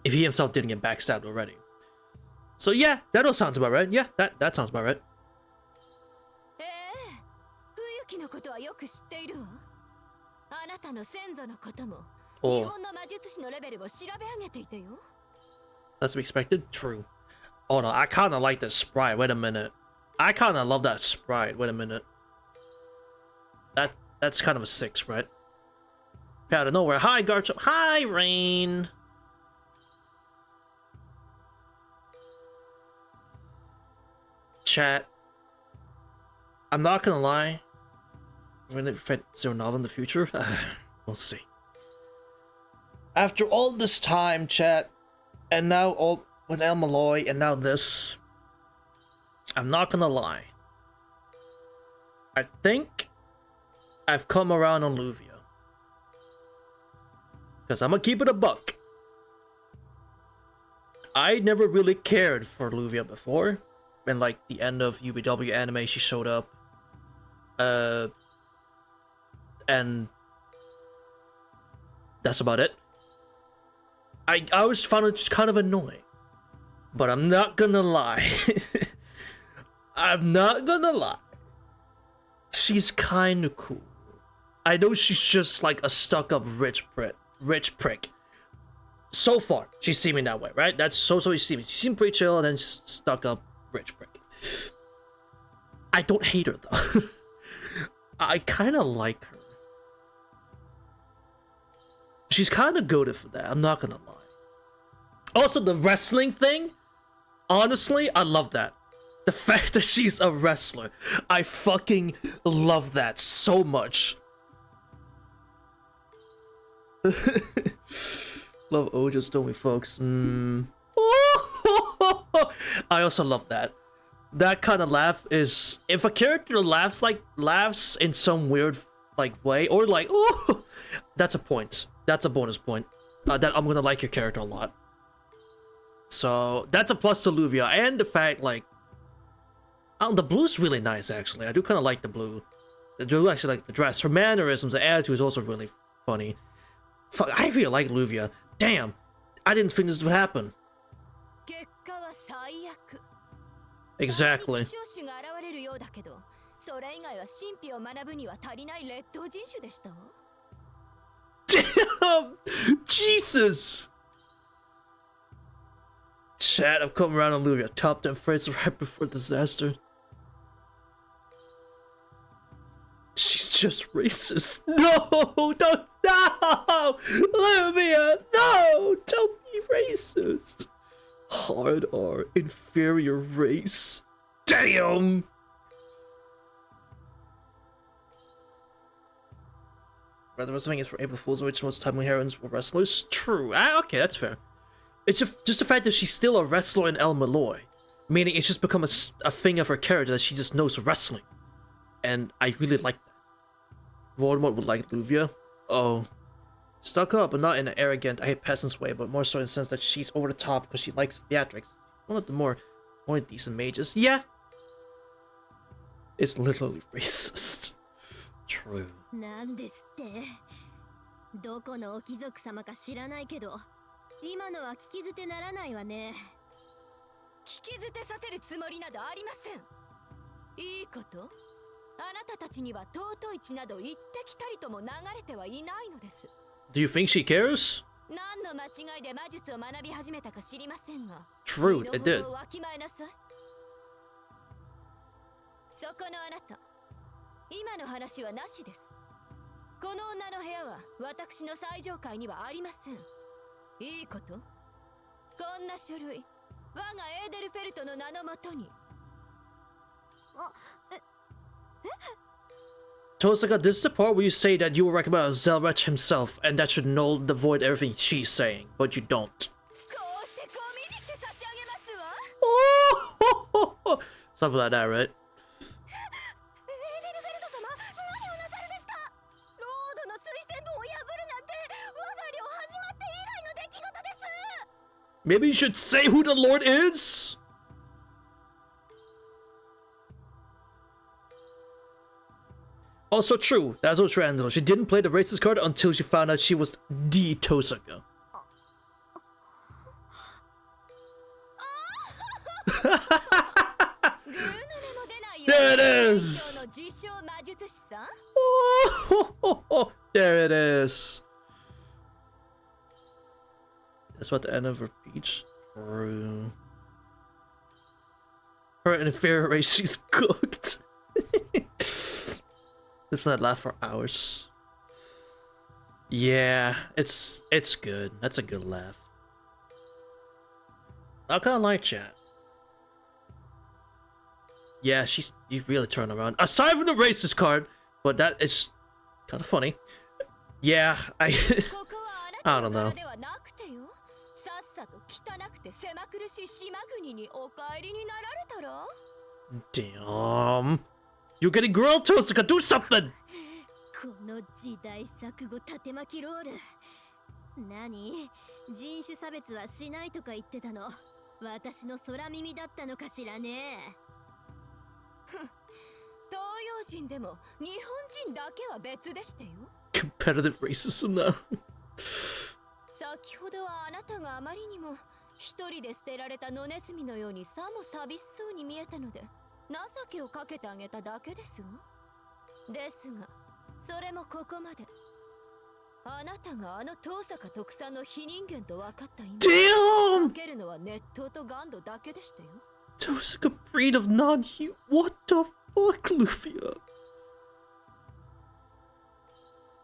If he himself didn't get backstabbed already. So yeah, that all sounds about right. Yeah, that sounds about right. 冬木のことはよく知っているわ。あなたの先祖のことも、Oh. 日本の魔術師のレベルを調べ上げていたよ。That's to be expected? True. Oh no, I kinda like that sprite. Wait a minute. I kinda love that sprite. Wait a minute. That's kind of a 6, right? Out of nowhere. Hi, Garchomp. Hi, Rain. Chat. I'm not gonna lie. I'm gonna fight Zero Nova in the future. We'll see. After all this time, chat, and now all with El Malloy, and now this, I'm not gonna lie. I think I've come around on Luvia. Because I'm gonna keep it a buck. I never really cared for Luvia before. And like the end of UBW anime, she showed up. And that's about it. I always found it just kind of annoying. But I'm not gonna lie. I'm not gonna lie. She's kinda cool. I know she's just like a stuck-up rich prick. So far, she's seeming that way, right? That's so she seems. She seemed pretty chill and then stuck-up rich prick. I don't hate her though. I kinda like her. She's kinda goated for that, I'm not gonna lie. Also, the wrestling thing, honestly, I love that. The fact that she's a wrestler, I fucking love that so much. Love Ojo Stormy, folks. I also love that. That kind of laugh is, if a character laughs in some weird like way, or like, oh, that's a point. That's a bonus point. That I'm gonna like your character a lot. So that's a plus to Luvia, and the fact like, the blue's really nice actually. I do kind of like the blue. I do actually like the dress. Her mannerisms, the attitude is also really funny. Fuck, I really like Luvia. Damn, I didn't think this would happen. Exactly. Damn! Jesus! Chat, I've come around on Luvia. Top 10 phrases right before disaster. She's just racist. No! Don't! No! Luvia! No! Don't be racist! Hard R, inferior race. Damn! Rather, wrestling is for April Fools, which most timely heroines were wrestlers. True. Okay, that's fair. It's just the fact that she's still a wrestler in El Malloy. Meaning it's just become a thing of her character that she just knows wrestling. And I really like that. Voldemort would like Luvia. Oh. Stuck up, but not in an arrogant, I hate peasants way, but more so in the sense that she's over the top because she likes theatrics. One of the more decent mages. Yeah. It's literally racist. True. なんですって。どこの貴族様か知らないけど、今のは聞き捨てならないわね。聞き捨てさせるつもりなどありません。いいこと。あなたたちには尊い血など一滴たりとも流れてはいないのです。Do you think she cares? 何の間違いで魔術を学び始めたか知りませんが。True, it did. わきまえなさい。そこのあなた、今の話はなしです。この女の部屋は私の最上階にはありません。いいこと。こんな書類、我がエーデルフェルトの名のもとに。Tosaka, this is the part where you say that you will recommend Zelrach himself, and that should null the void everything she's saying, but you don't. Oh, something like that, right? Maybe you should say who the Lord is? Also true, that's also true, Angelo. She didn't play the racist card until she found out she was the Tosaka. There it is! Oh, there it is. That's what the end of her speech. True. Her inferior race, she's cooked. Let's not laugh for hours. Yeah, it's good. That's a good laugh. I kinda like chat. Yeah, you really turn around. Aside from the racist card, but that is kind of funny. Yeah, I don't know. Damn. You're getting grilled, Tosaka, do something! この時代錯誤縦巻きロール。何？人種差別はしないとか言ってたの。私の空耳だったのかしらね。東洋人でも日本人だけは別でしたよ。Competitive racism now. 先ほどはあなたがあまりにも一人で捨てられた野ネズミのようにさも寂しそうに見えたので。情けをかけてあげただけですわ。ですが、それもここまで。あなたがあの遠坂特産の非人間と分かった今。Damn! かけるのは熱湯とガンドだけでしたよ。Tosaka breed of non-human. What the fuck, Lufia?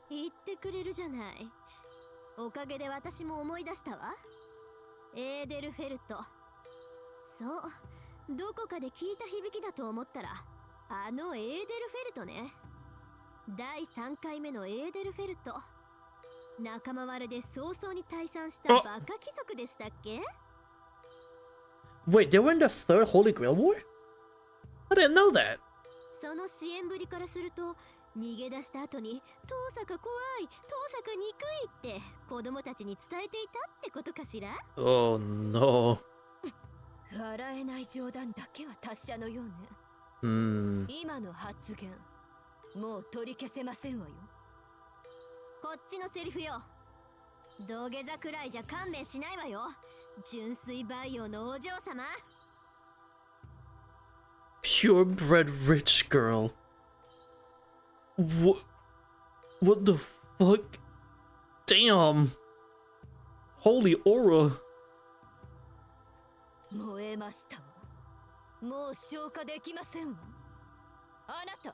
言ってくれるじゃない。おかげで私も思い出したわ。エーデルフェルト。そう。どこかで聞いた響きだと思ったら、あのエーデルフェルトね。第3回目のエーデルフェルト。仲間割れで早々に退散したバカ貴族でしたっけ？ Wait, they were in the third Holy Grail War? I didn't know that. その支援ぶりからすると、逃げ出した後に、遠坂怖い、遠坂憎いって子供たちに伝えていたってことかしら？ Oh no. 笑えない冗談だけは達者のようね。今の発言、もう取り消せませんわよ。こっちのセリフよ。土下座くらいじゃ勘弁しないわよ。純粋培養のお嬢様。Purebred rich girl. What the fuck? Damn. Holy aura. 燃えましたわ。もう消化できませんわ。あなた、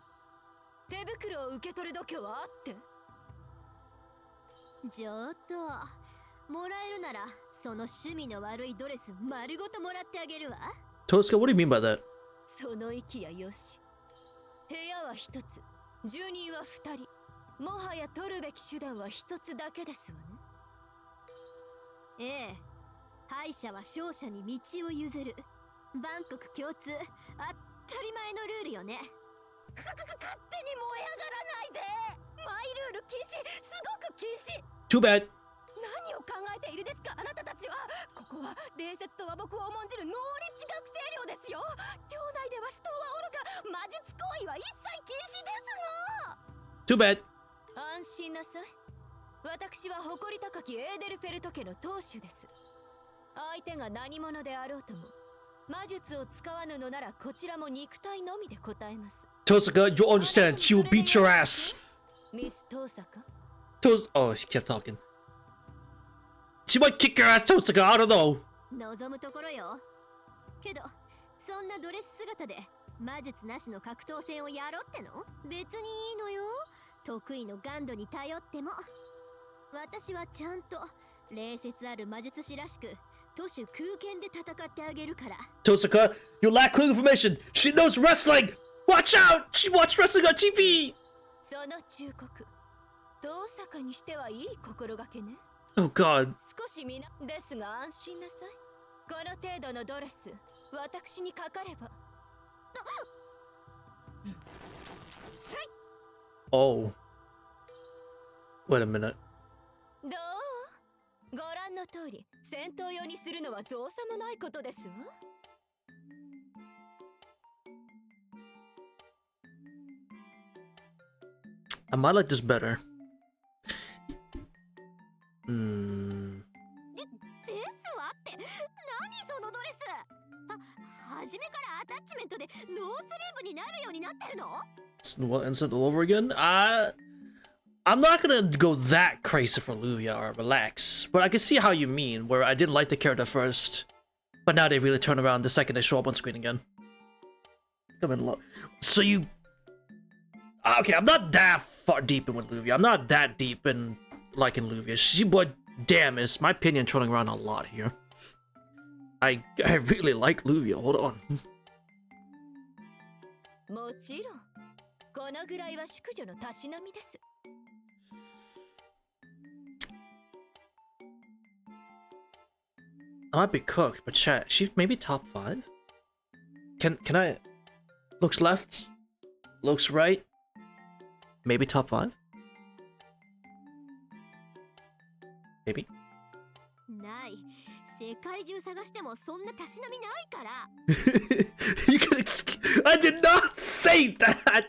手袋を受け取る度胸はあって。ちょっと、もらえるなら、その趣味の悪いドレス丸ごともらってあげるわ。Tosaka, what do you mean by that? その息やよし。部屋は一つ、住人は二人。もはや取るべき手段は一つだけですわね。ええ。敗者は勝者に道を譲る。バンコク共通当たり前のルールよね。勝手に燃え上がらないで。マイルール禁止、すごく禁止。 Too bad. 何を考えているですかあなたたちは。ここは礼節と和睦を重んじるノーリッジ学生寮ですよ。寮内では死闘はおろか魔術行為は一切禁止ですの。 Too bad. 安心なさい。私は誇り高きエーデルフェルト家の当主です。相手が何者であろうとも魔術を使わぬのならこちらも肉体のみで答えます。 Tosaka, you'll understand. She will beat your ass. ミストーサカ。 Oh, she kept talking. She might kick your ass, Tosaka. I don't know. 望むところよ。けどそんなドレス姿で魔術なしの格闘戦をやろうっての？別にいいのよ。得意のガンドに頼っても。私はちゃんと礼節ある魔術師らしく都市空間で戦ってあげるから。 Tosaka, you lack clear information. She knows wrestling. Watch out. She watched wrestling on TV. その忠告、遠坂にしてはいい心がけね。 Oh God. 少しですが安心なさい。この程度のドレス、私にかかれば。Oh. Wait a minute. どう？ご覧の通り、戦闘用にするのは造作もないことですわ。I might like this better. ですわって、何そのドレス。初めからアタッチメントでノースリーブになるようになってるの？ What, insert all over again? I'm not gonna go that crazy for Luvia or relax, but I can see how you mean, where I didn't like the character first, but now they really turn around the second they show up on screen again. Come in, look. So you... Okay, I'm not that far deep in with Luvia. I'm not that deep in liking Luvia. But damn, is my opinion turning around a lot here. I really like Luvia. Hold on. もちろん、このぐらいは淑女のたしなみです。I might be cooked, but chat, she's maybe top 5? Can I... Looks left, looks right, maybe top 5? Maybe? ない。世界中探してもそんなたしなみないから。You can I did not say that!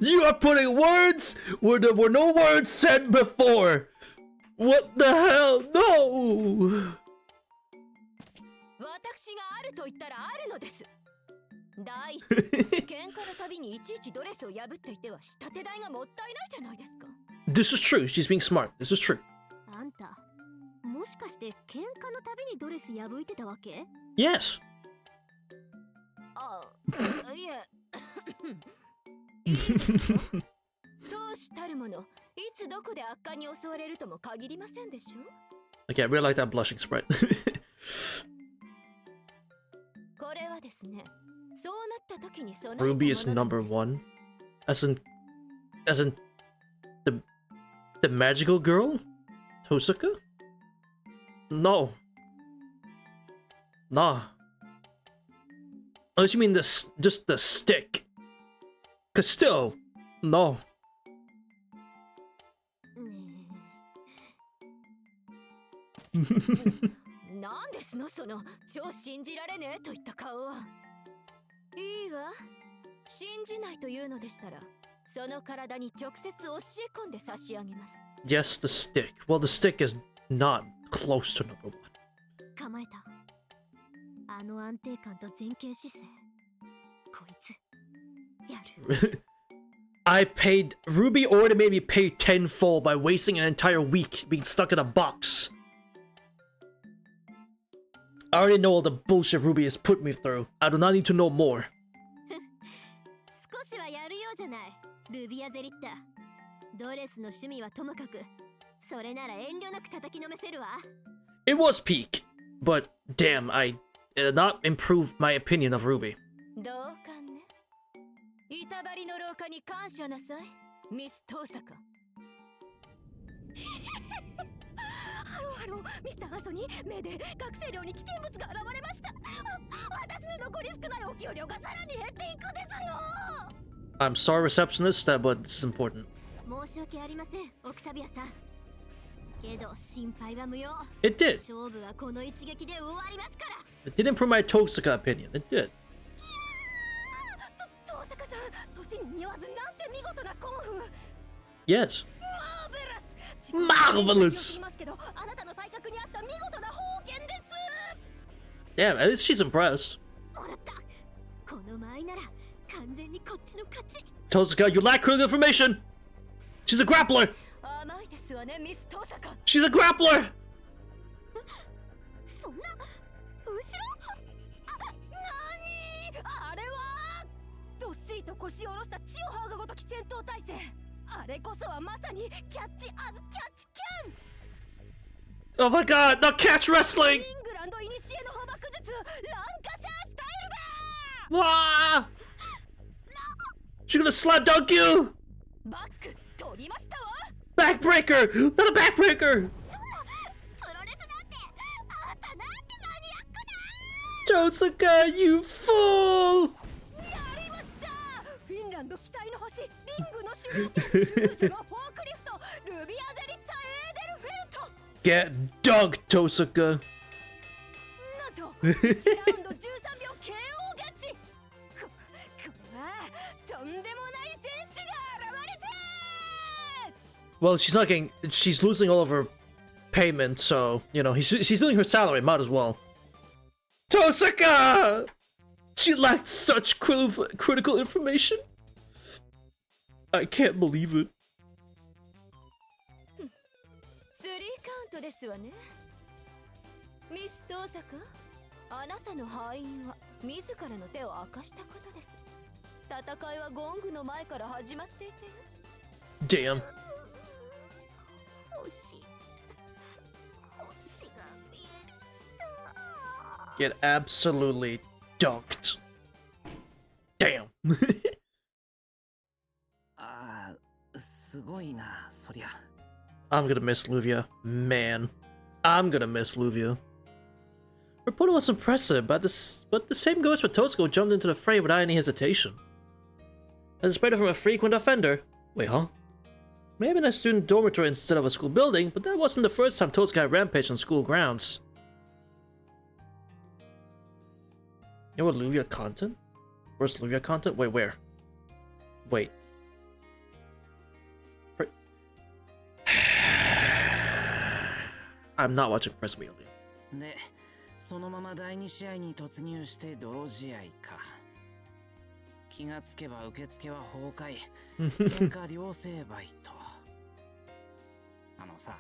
You are putting words where there were no words said before! What the hell? No! 私があると言ったらあるのです。第一、喧嘩のたびにいちいちドレスを破っていては仕立て代がもったいないじゃないですか。 This is true. She's being smart. This is true. あんた、もしかして喧嘩のたびにドレス破いてたわけ？ Yes. あ、いえ。いいですよ。闘志たるもの、いつどこで悪漢に襲われるとも限りませんでしょ。 Okay, I really like that blushing spread. これはですね、そうなった時に備えた Ruby is ものなんです。 number 1. As in the magical girl? Tosaka? No. Nah. Unless you mean this, just the stick. Cause still, no. なんですのその超信じられねえといった顔は。いいわ。信じないというのでしたら、その体に直接教え込んで差し上げます。Yes, the stick. Well, the stick is not close to number 1. 構えた。あの安定感と前傾姿勢。こいつ、やる。I paid... Ruby already made me pay tenfold by wasting an entire week being stuck in a box. I already know all the bullshit Ruby has put me through. I do not need to know more. 少しはやるようじゃない、ルビアゼリッタ。ドレスの趣味はともかく、それなら遠慮なく叩きのめせるわ。It was peak, but damn, I did not improve my opinion of Ruby. 同感ね。板張りの廊下に感謝なさい、ミストーサカ。ハローハロー、ミスター・アソニー、目で学生寮に危険物が現れました。私の残り少ないお給料がさらに減っていくですの。 I'm sorry, receptionist, but this is important. 申し訳ありません、オクタビアさん。けど心配は無用。 It did. 勝負はこの一撃で終わりますから。 It didn't improve my Tosaka opinion. It did. 遠坂さん、年に似合わずなんて見事なコンフ。 Yes. マーベラス。 Marvelous. ますけど、あなたの体格に合った見事な宝剣です。 Damn, at least she's impressed. もらった。この舞なら完全にこっちの勝ち。 Tosaka, you lack critical information. She's a grappler. 甘いですわね、ミス遠坂。 She's a grappler. そんな後ろ、あれはどっしりと腰を下ろした血を這うがごとき戦闘態勢。あれこそはまさにキャッチアズキャッチキャン。 Oh my god, not catch wrestling. イングランドいにしえの捕獲術、ランカシャースタイルだ。 Ah! She's gonna slap dunk you. バック取りましたわ。 Backbreaker, not a backbreaker. そんなプロレスなんて、あんたなんてマニアックな。 Tosaka, you fool. やりました。フィンランド期待の星、リングの主導権、修女のフォークリフト、ルビアゼリッタ・エーデルフェルト。 Get dunked, Tosaka. なんと1ラウンド13秒 KO 勝ち。これはとんでもない選手が現れて。 Well, she's not getting. She's losing all of her payment, so you know she's losing her salary. Might as well. Tosaka! She lacked such critical information. I can't believe it. 3カウントですわね。ミス遠坂、あなたの敗因は自らの手を明かしたことです。戦いはゴングの前から始まっていてよ。 Damn. 星が見えるスター。 Get absolutely dunked. Damn. ああ、すごいな、そりゃ。I'm gonna miss Luvia. Man. I'm gonna miss Luvia. Her opponent was impressive, but the same goes for Tosco, who jumped into the fray without any hesitation. And despite from a frequent offender. Wait, huh? Maybe in a student dormitory instead of a school building, but that wasn't the first time Tosco had rampaged on school grounds. You know what Luvia content? Where's Luvia content? Wait, where? Wait. I'm not watching Press Wheeling. で、そのまま第2試合に突入して泥試合か。気がつけば受付は崩壊、喧嘩両成敗と。あのさ、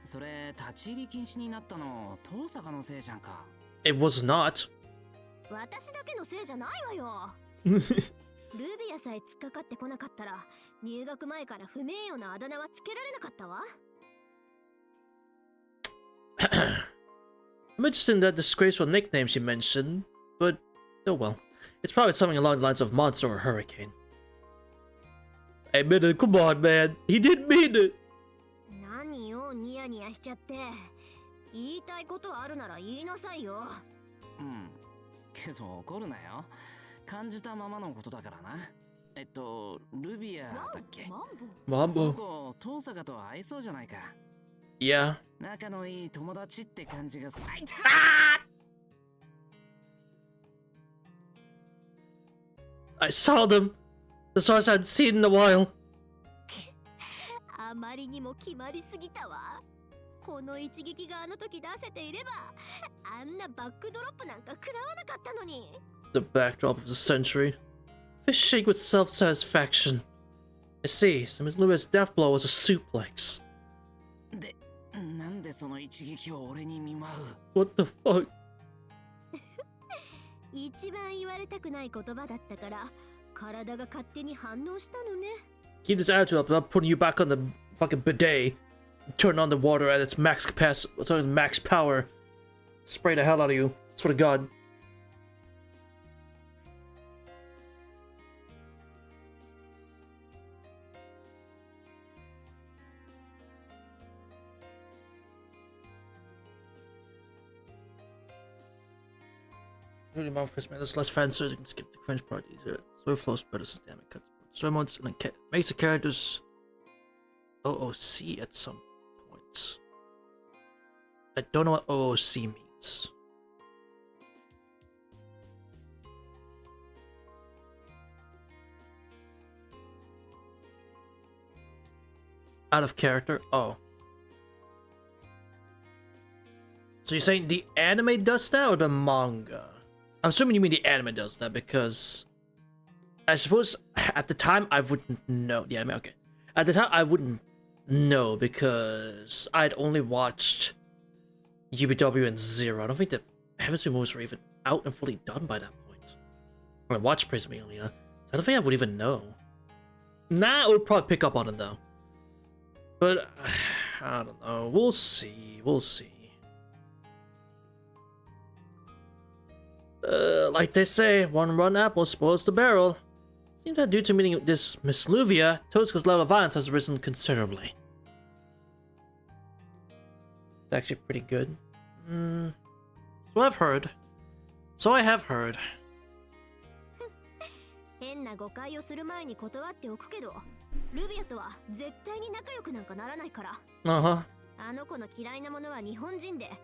それ立ち入り禁止になったの遠坂のせいじゃんか。It was not. 私だけのせいじゃないわよ。ルビアさえ突っかかってこなかったら、入学前から不名誉なあだ名はつけられなかったわ。 I'm interested in that disgraceful nickname she mentioned, but oh well. It's probably something along the lines of monster or hurricane. Hey, Minna, come on, man. He didn't mean it. 何よ、ニヤニヤしちゃって。言いたいことあるなら言いなさいよ。うん。けど怒るなよ。感じたままのことだからな。ルビアだっけ？そ Mambo. こ遠坂と合いそうじゃないか。 Yeah. 仲のいい友達って感じがする。I saw them. The stars I hadn't seen in a while. あまりにも決まりすぎたわ。この一撃があの時出せていれば、あんなバックドロップなんか食らわなかったのに。 The backdrop of the century. Fish shake with self-satisfaction. I see. So Miss Lua's death blow was a suplex. で、なんでその一撃を俺に見舞う？ What the fuck? 一番言われたくない言葉だったから、体が勝手に反応したのね。 Keep this attitude up without putting you back on the fucking bidet. Turn on the water at its max capacity, max power. Spray the hell out of you. Swear to God. Really, my first man. There's less fan service. You can skip the cringe part easier. Story flows better, systemic cuts. Story modes and then makes the characters OOC at some points. I don't know what OOC means. Out of character? Oh. So you're saying the anime does that or the manga? I'm assuming you mean the anime does that because I suppose at the time I wouldn't know. The anime, okay. At the time I wouldn't know because I'd only watched UBW and Zero. I don't think the Heaven's movies were even out and fully done by that point. I watched Prismalia. So I don't think I would even know. Nah, I would probably pick up on it though. But I don't know. We'll see. We'll see. Like they say, one rotten apple spoils the barrel. Seems that due to meeting this Miss Luvia, Tozuka's level of violence has risen considerably. It's actually pretty good. So I've heard. So I have heard. 変な誤解をする前に断っておくけど、ルビアとは絶対に仲良くなんかならないから。Uh-huh. あの子の嫌いなものは日本人で、好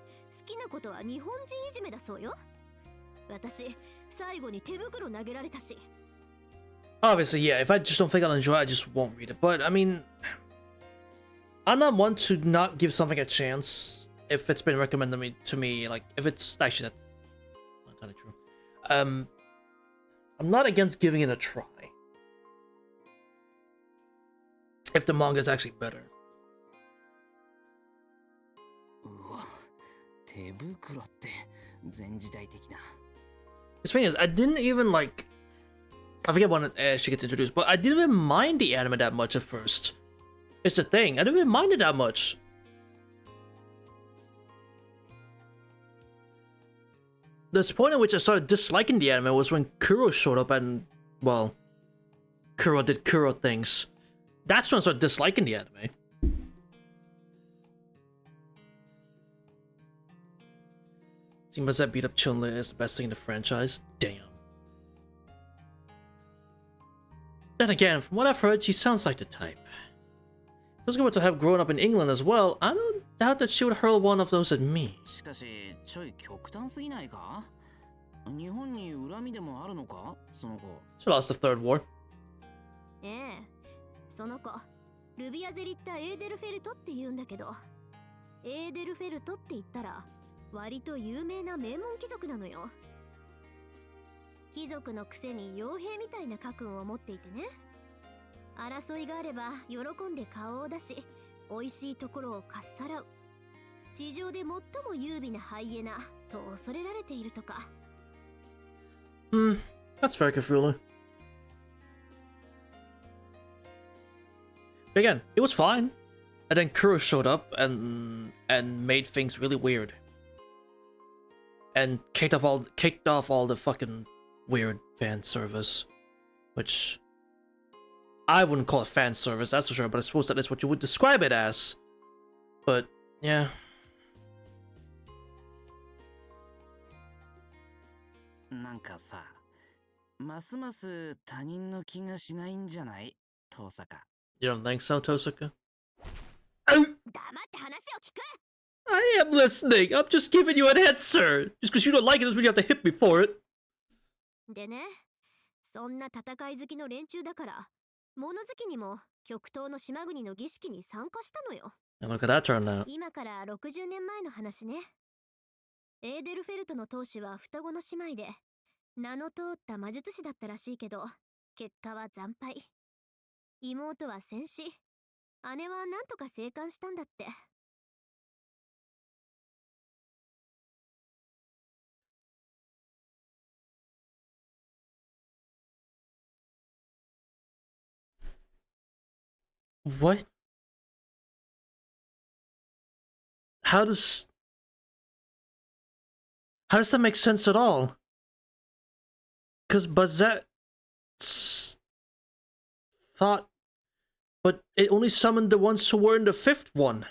きなことは日本人いじめだそうよ。私、最後に手袋投げられたし。Obviously, yeah, if I just don't think I'll enjoy it, I just won't read it. But, I mean, I'm not one to not give something a chance if it's been recommended to me, like, if it's, actually, that's not entirely true. I'm not against giving it a try. If the manga is actually better. うわ、手袋って前時代的な。The thing is, I didn't even, like, I forget when she gets introduced, but I didn't even mind the anime that much at first. It's the thing, I didn't even mind it that much. The point at which I started disliking the anime was when Kuro showed up and, well, Kuro did Kuro things. That's when I started disliking the anime. Seeing Bazett beat up Chun-Li is the best thing in the franchise? Damn. Then again, from what I've heard, she sounds like the type. If I was to have grown up in England as well, I don't doubt that she would hurl one of those at me. しかし、ちょい極端すぎないか？日本に恨みでもあるのか？その子。She lost the Third War. ええ、その子、ルビアゼリッタ・エーデルフェルトって言うんだけど、エーデルフェルトって言ったら、割と有名な名門貴族なのよ。貴族のくせに傭兵みたいな家訓を持っていてね。争いがあれば喜んで顔を出し、美味しいところをかっさらう。地上で最も優美なハイエナと恐れられているとか。That's very confusing. Again, it was fine. And then Kuro showed up and made things really weird. And kicked off all the fucking weird fan service. Which I wouldn't call it fan service, that's for sure, but I suppose that is what you would describe it as. But yeah. なんかさ、ますます他人の気がしないんじゃない？遠坂。You don't think so, Tosuka? 黙って話を聞く。 I am listening. I'm just giving you an answer. Just because you don't like it doesn't mean you have to hit me for it. でね、そんな戦い好きの連中だから、物好きにも極東の島国の儀式に参加したのよ。And look at that turn now. 今から60年前の話ね。エーデルフェルトの当主は双子の姉妹で、名の通った魔術師だったらしいけど、結果は惨敗。妹は戦死。姉はなんとか生還したんだって。What? How does that make sense at all? Because Bazett thought, but it only summoned the ones who were in the fifth one.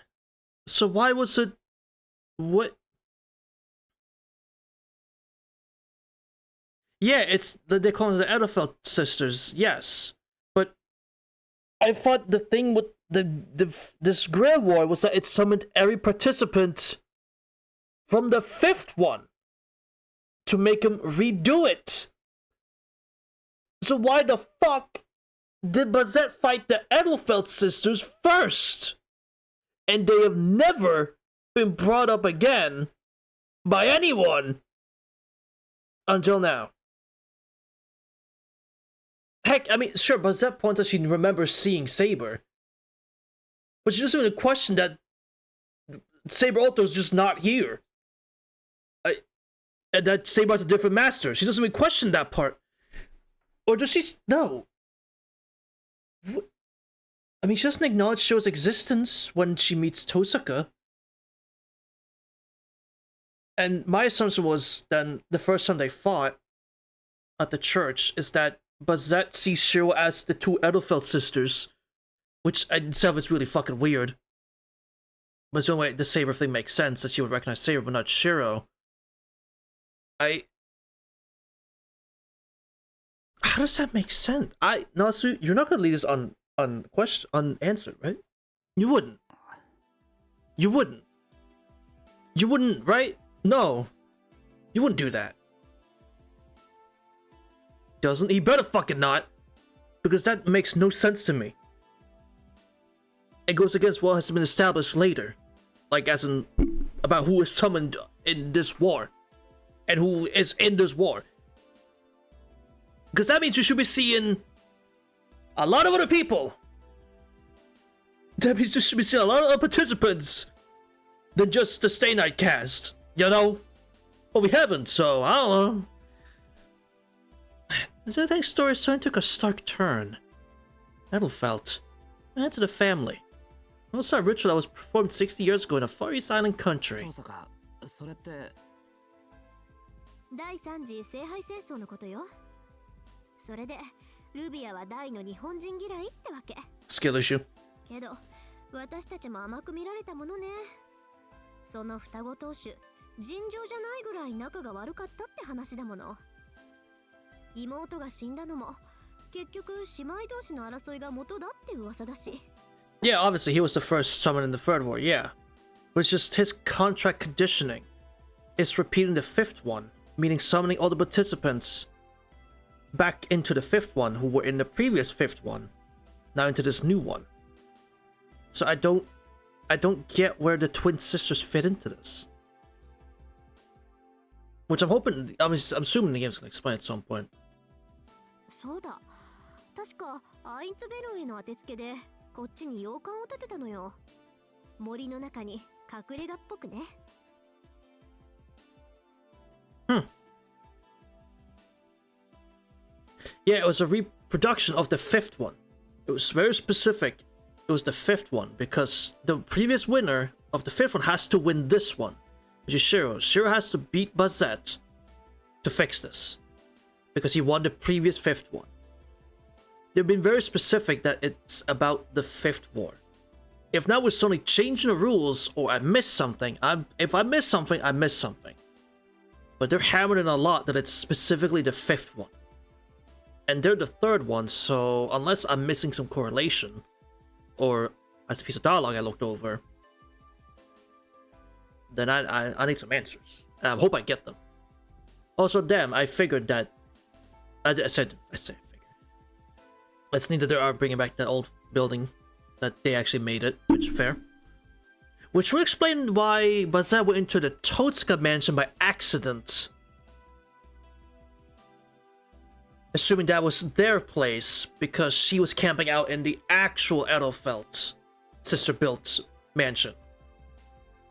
So why was it? What? Yeah, it's they call them the Edelfelt sisters, yes. But I thought the thing with this Grail War was that it summoned every participant from the fifth one to make him redo it. So why the fuck did Bazett fight the Edelfelt sisters first? And they have never been brought up again by anyone until now. Heck, I mean, sure, Bazett points out she remembers seeing Saber, but she doesn't even question that Saber Ultra's just not here. And that Saber has a different master. She doesn't even question that part. Or does she? No. I mean, she doesn't acknowledge Shio's existence when she meets Tosaka. And my assumption was then the first time they fought at the church is that Bazett sees Shiro as the two Edelfelt sisters, which in itself is really fucking weird. But it's the only way the Saber thing makes sense, that she would recognize Saber but not Shiro. How does that make sense? Nasu, you're not gonna leave this unanswered, right? You wouldn't. You wouldn't. You wouldn't, right? No. You wouldn't do that. Doesn't he? Better fucking not. Because that makes no sense to me. It goes against what has been established later. Like, as in, about who is summoned in this war. And who is in this war. Because that means we should be seeing a lot of other people. That means we should be seeing a lot of other participants than just the Stay Night cast, you know? But we haven't, so I don't know. I think story starting took a stark turn. Edelfelt. And to the family. Also a ritual that was performed 60 years ago in a Far East Island country. それって 第三次聖杯戦争のことよ。それでルビアは大の日本人嫌いってわけ。 Skill issue. けど私たちも甘く見られたものね。その双子当主尋常じゃないぐらい仲が悪かったって話だもの。妹が死んだのも結局姉妹同士の争いが元だって噂だし。 Yeah, obviously he was the first summoned in the third war, yeah. But it's just his contract conditioning. It's repeating the fifth one, meaning summoning all the participants back into the fifth one who were in the previous fifth one, now into this new one. So I don't get where the twin sisters fit into this. Which I'm hoping, I'm assuming the game's gonna explain at some point. そうだ。確かアインツベルンへの当てつけでこっちに洋館を建てたのよ。森の中に隠れ家っぽくね。Yeah, it was a reproduction of the fifth one. It was very specific. It was the fifth one because the previous winner of the fifth one has to win this one, which is Shiro. Shiro has to beat Bazett to fix this because he won the previous fifth one. They've been very specific that it's about the fifth war. If now we're suddenly changing the rules or I missed something, if I missed something, I missed something. But they're hammering a lot that it's specifically the fifth one. And they're the third one, so unless I'm missing some correlation, or that's a piece of dialogue I looked over, then I need some answers. And I hope I get them. Also, damn, I figured that... I said I figured. It's neat that they are bringing back that old building, that they actually made it, which is fair. Which will explain why Bazett went into the Totsuka mansion by accident. Assuming that was their place, because she was camping out in the actual Edelfelt sister-built mansion.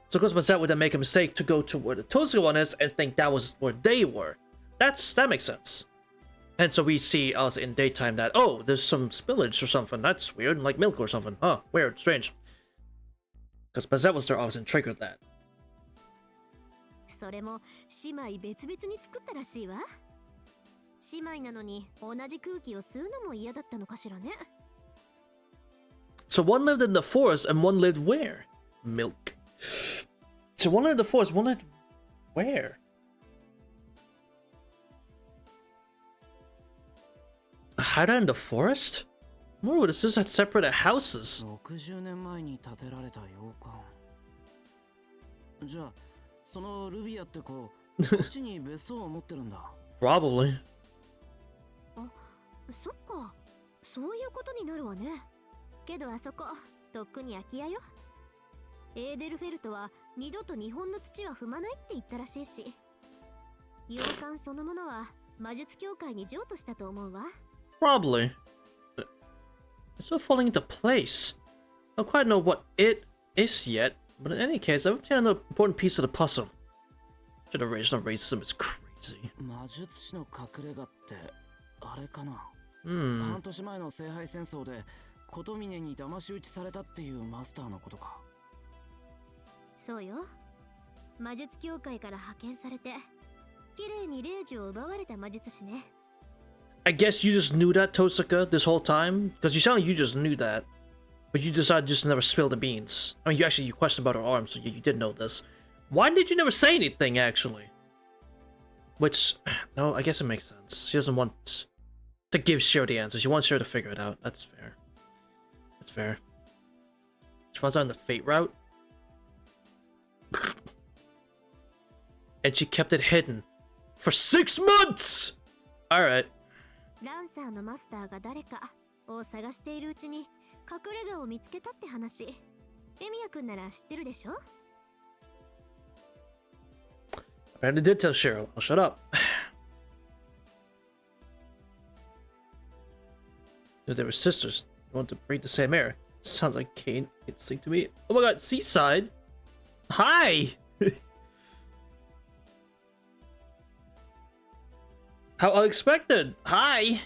So of course Bazett would then make a mistake to go to where the Totsuka one is and think that was where they were. That makes sense. And so we see us in daytime that, oh, there's some spillage or something. That's weird, like milk or something. Huh, weird, strange. Because Bazett was there, obviously, and triggered that. それも姉妹別々に作ったらしいわ。姉妹なのに同じ空気を吸うのも嫌だったのかしらね。So one lived in the forest and one lived where? Milk. So one lived in the forest, one lived where? hide out in the forest? Whoa, this is at separate houses. 60年前に建てられた洋館。じゃあ、そのルビアって子、こっちに別荘を持ってるんだ。Probably. そっか、そういうことになるわね。けどあそこ、とっくに空き家よ。エーデルフェルトは二度と日本の土は踏まないって言ったらしいし、洋館そのものは魔術協会に譲渡したと思うわ。Probably. It's all falling into place. I don't quite know what it is yet, but in any case, I've found an important piece of the puzzle. Generational racism is crazy. 魔術師の隠れ家ってあれかな。Hmm. 半年前の聖杯戦争で琴峰に騙し討ちされたっていうマスターのことか。そうよ。魔術協会から派遣されて、綺麗に霊樹を奪われた魔術師ね。I guess you just knew that, Tosaka, this whole time? Because you sound like you just knew that. But you decided just to never spill the beans. I mean, you questioned about her arm, so yeah, you did know this. Why did you never say anything, actually? Which, no, I guess it makes sense. She doesn't want to give Shiro the answer. She wants Shiro to figure it out. That's fair. That's fair. She finds out on the fate route. And she kept it hidden. For 6 months! Alright. ランサーのマスターが誰かを探しているうちに隠れ家を見つけたって話。エミヤくんなら知ってるでしょ? Apparently did tell Shiro. I'll shut up. They were sisters. They wanted to breathe the same air. Sounds like Kane instinct to me. Oh my god, Seaside! Hi! How unexpected! Hi!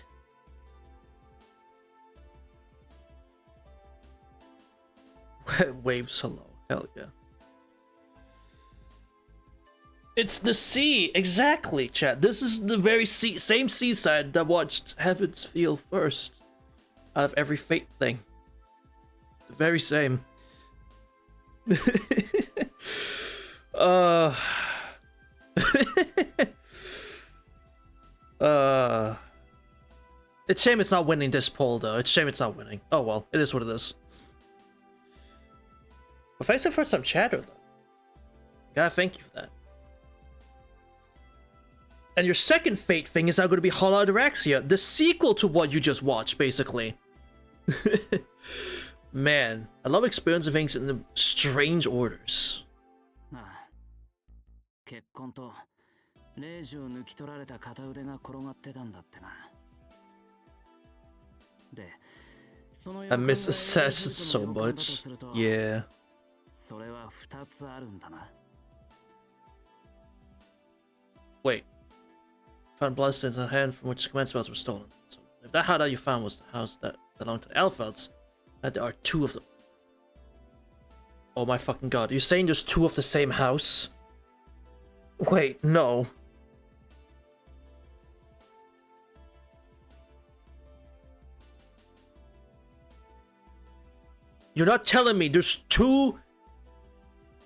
Waves hello. Hell yeah. It's the sea! Exactly, chat. This is the very same Seaside that watched Heaven's Feel first. Out of every Fate thing. The very same. It's a shame it's not winning this poll, though. It's a shame it's not winning. Oh well, it is what it is. But thanks for some chatter, though. Gotta thank you for that. And your second Fate thing is now going to be Hollow Ataraxia, the sequel to what you just watched, basically. Man, I love experiencing things in the strange orders. 結婚と霊樹を抜き取られた片腕が転がってたんだってな。で、その I miss Assassin so much. Yeah. それは2つあるんだな。Wait. Found bloodstains in a hand from which command spells were stolen. So if that hideout you found was the house that belonged to the Alphels, then there are 2 of them. Oh my fucking god. You're saying there's 2 of the same house? Wait, no. You're not telling me there's 2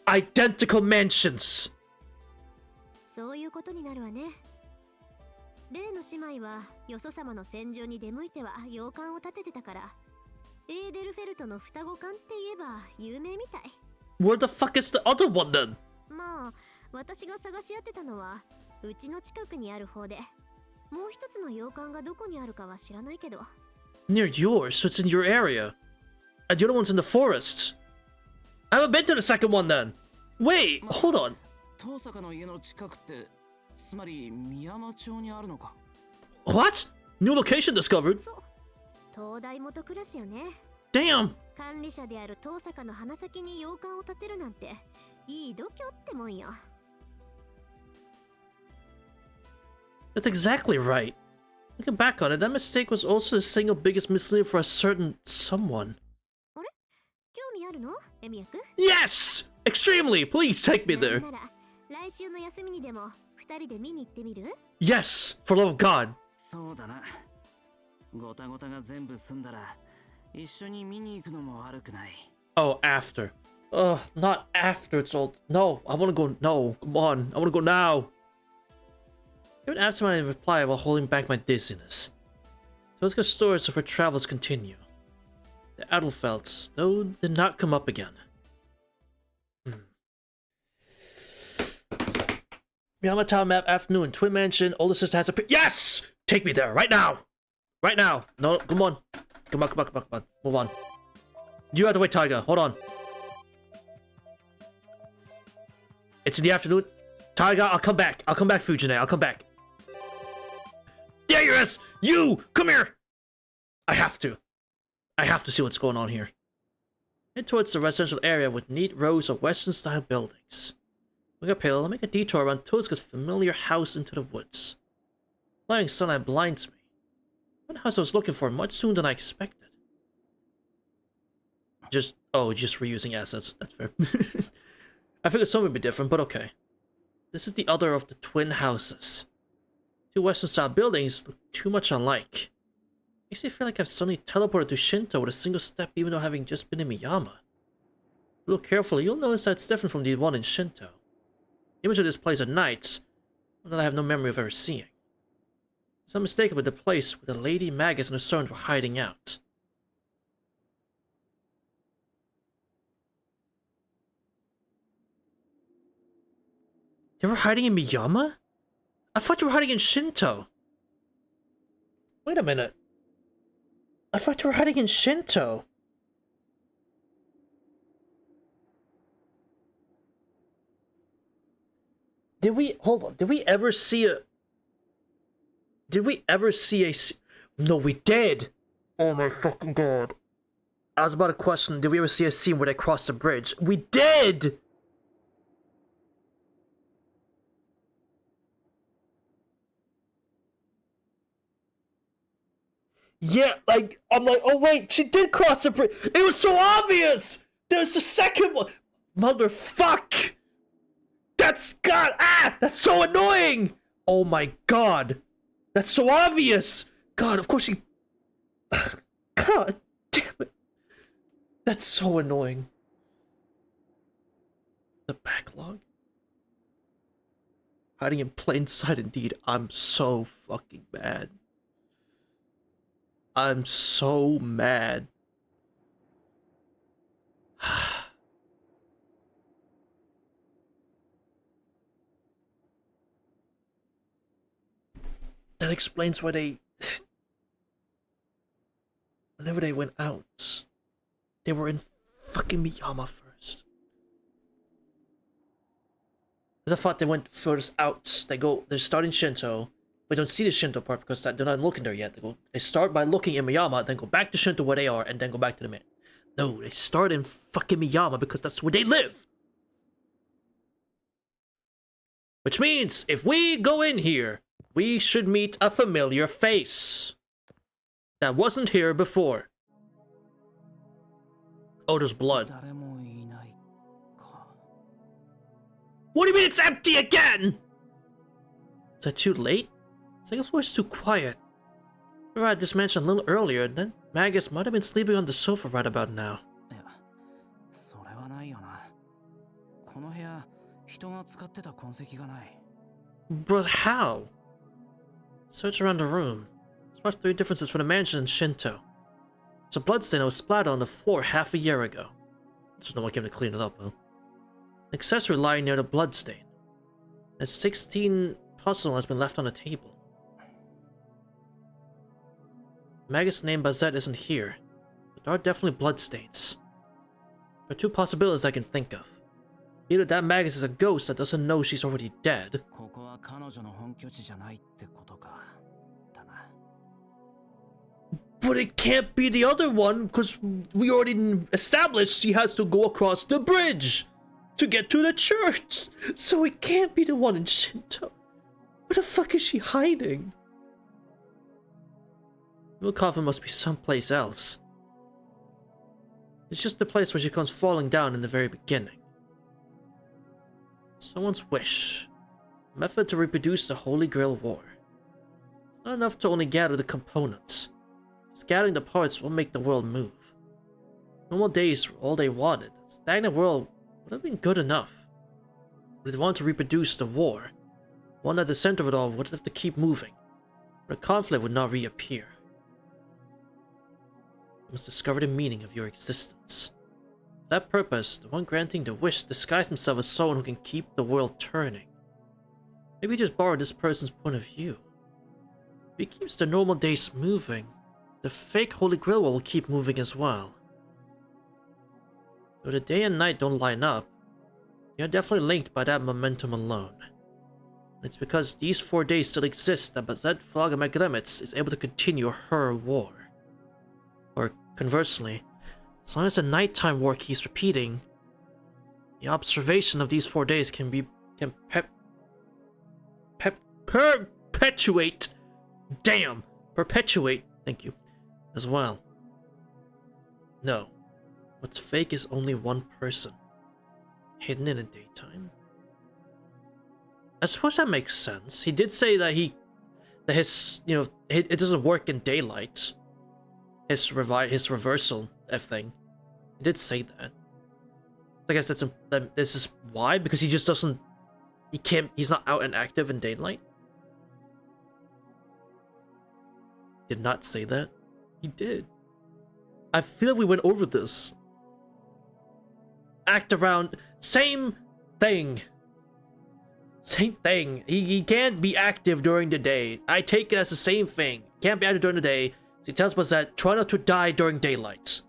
identical mansions? そういうことになるわね。例の姉妹はよそ様の戦場に出向いては洋館を建ててたから、エーデルフェルトの双子館って言えば有名みたい。Where the fuck is the other one then? まあ、私が探し当てたのはうちの近くにある方で、もう一つの洋館がどこにあるかは知らないけど。Near yours, so it's in your area. And the other one's in the forest. I haven't been to the second one then. Wait, hold on. 遠坂の家の近くって、つまり宮山町にあるのか。What? New location discovered? そう。東大元暮らしよね。Damn. 管理者である遠坂の鼻先に洋館を建てるなんて、いい度胸ってもんよ。That's exactly right. Looking back on it, that mistake was also the single biggest mislead for a certain someone. あれ？興味あるの？エミヤくん？ Yes! Extremely! Please take me な there. んなら来週の休みにでも二人で見に行ってみる？ Yes! For love of God. そうだな。ごたごたが全部済んだら、一緒に見に行くのも悪くない。Oh, after. Ugh, not after it's all. No, I wanna go. No, come on. I wanna go now. Even after my reply while holding back my dizziness. Toska's stories of her travels continue. The Adelfelds, though, did not come up again. Miyama Town map, afternoon, Twin Mansion, older sister has a yes! Take me there, right now! Right now! No, come on. Come on. Move on. You have to wait, Taiga. Hold on. It's in the afternoon. Taiga, I'll come back. Fujine. I'll come back. Darius! You! Come here! I have to see what's going on here. Head towards the residential area with neat rows of Western-style buildings. Look uphill, I'll make a detour around Toska's familiar house into the woods. Flying sunlight blinds me. One house I was looking for much sooner than I expected. Just reusing assets. That's fair. I figured some would be different, but okay. This is the other of the twin houses. Two Western-style buildings look too much alike. Makes me feel like I've suddenly teleported to Shinto with a single step, even though having just been in Miyama. If you look carefully, you'll notice that it's different from the one in Shinto. The image of this place at night, one that I have no memory of ever seeing. It's unmistakable the place where the Lady Magus and her servant were hiding out. They were hiding in Miyama? I thought you were hiding in Shinto. Wait a minute. I thought you were hiding in Shinto. Did we ever see a... No, we did! Oh my fucking god. I was about to question, did we ever see a scene where they crossed the bridge? We did! Yeah, I'm like, oh wait, she did cross the bridge! It was so obvious! There's the second one! Motherfuck! That's so annoying! Oh my god. That's so obvious! God, of course she... God damn it. That's so annoying. The backlog? Hiding in plain sight indeed. I'm so fucking mad. I'm so mad. That explains why they... Whenever they went out, they were in fucking Miyama first. Because I thought they went furthest out. They start in Shinto. We don't see the Shinto part because they're not looking there yet. They start by looking in Miyama, then go back to Shinto where they are, and then go back to the main. No, they start in fucking Miyama because that's where they live. Which means, if we go in here, we should meet a familiar face that wasn't here before. Oh, there's blood. What do you mean it's empty again? Is that too late? It's like it was too quiet. We were at this mansion a little earlier, and then Magus might have been sleeping on the sofa right about now. But how? Search around the room. Spot 3 differences for the mansion and Shinto. There's a bloodstain that was splattered on the floor half a year ago. Just no one came to clean it up, huh? An accessory lying near the bloodstain. A 16 puzzle has been left on the table. Magus named Bazett isn't here, but there are definitely bloodstains. There are 2 possibilities I can think of. Either that Magus is a ghost that doesn't know she's already dead, but it can't be the other one because we already established she has to go across the bridge to get to the church. So it can't be the one in Shinto. Where the fuck is she hiding? The coffin must be someplace else. It's just the place where she comes falling down in the very beginning. Someone's wish. A method to reproduce the Holy Grail War. It's not enough to only gather the components. Just gathering the parts won't make the world move. Normal days were all they wanted. A stagnant world would have been good enough. But they wanted to reproduce the war. One at the center of it all would have to keep moving. But the conflict would not reappear. must discover the meaning of your existence. For that purpose, the one granting the wish disguised himself as someone who can keep the world turning. Maybe just borrow this person's point of view. If he keeps the normal days moving, the fake Holy Grail will keep moving as well. Though the day and night don't line up, they are definitely linked by that momentum alone. And it's because these 4 days still exist that Bazett Flogamagremets is able to continue her war. Or conversely, as long as the nighttime war keeps repeating, the observation of these 4 days can perpetuate. Damn! Perpetuate, thank you, as well. No. What's fake is only one person. Hidden in the daytime? I suppose that makes sense. He did say that it doesn't work in daylight. His reversal thing. He did say that. I guess this is why, because he just doesn't. He's not out and active in daylight. Did not say that. He did. I feel like we went over this. Act around. Same thing. Same thing. He can't be active during the day. I take it as the same thing. Can't be active during the day. So he tells us that try not to die during daylight.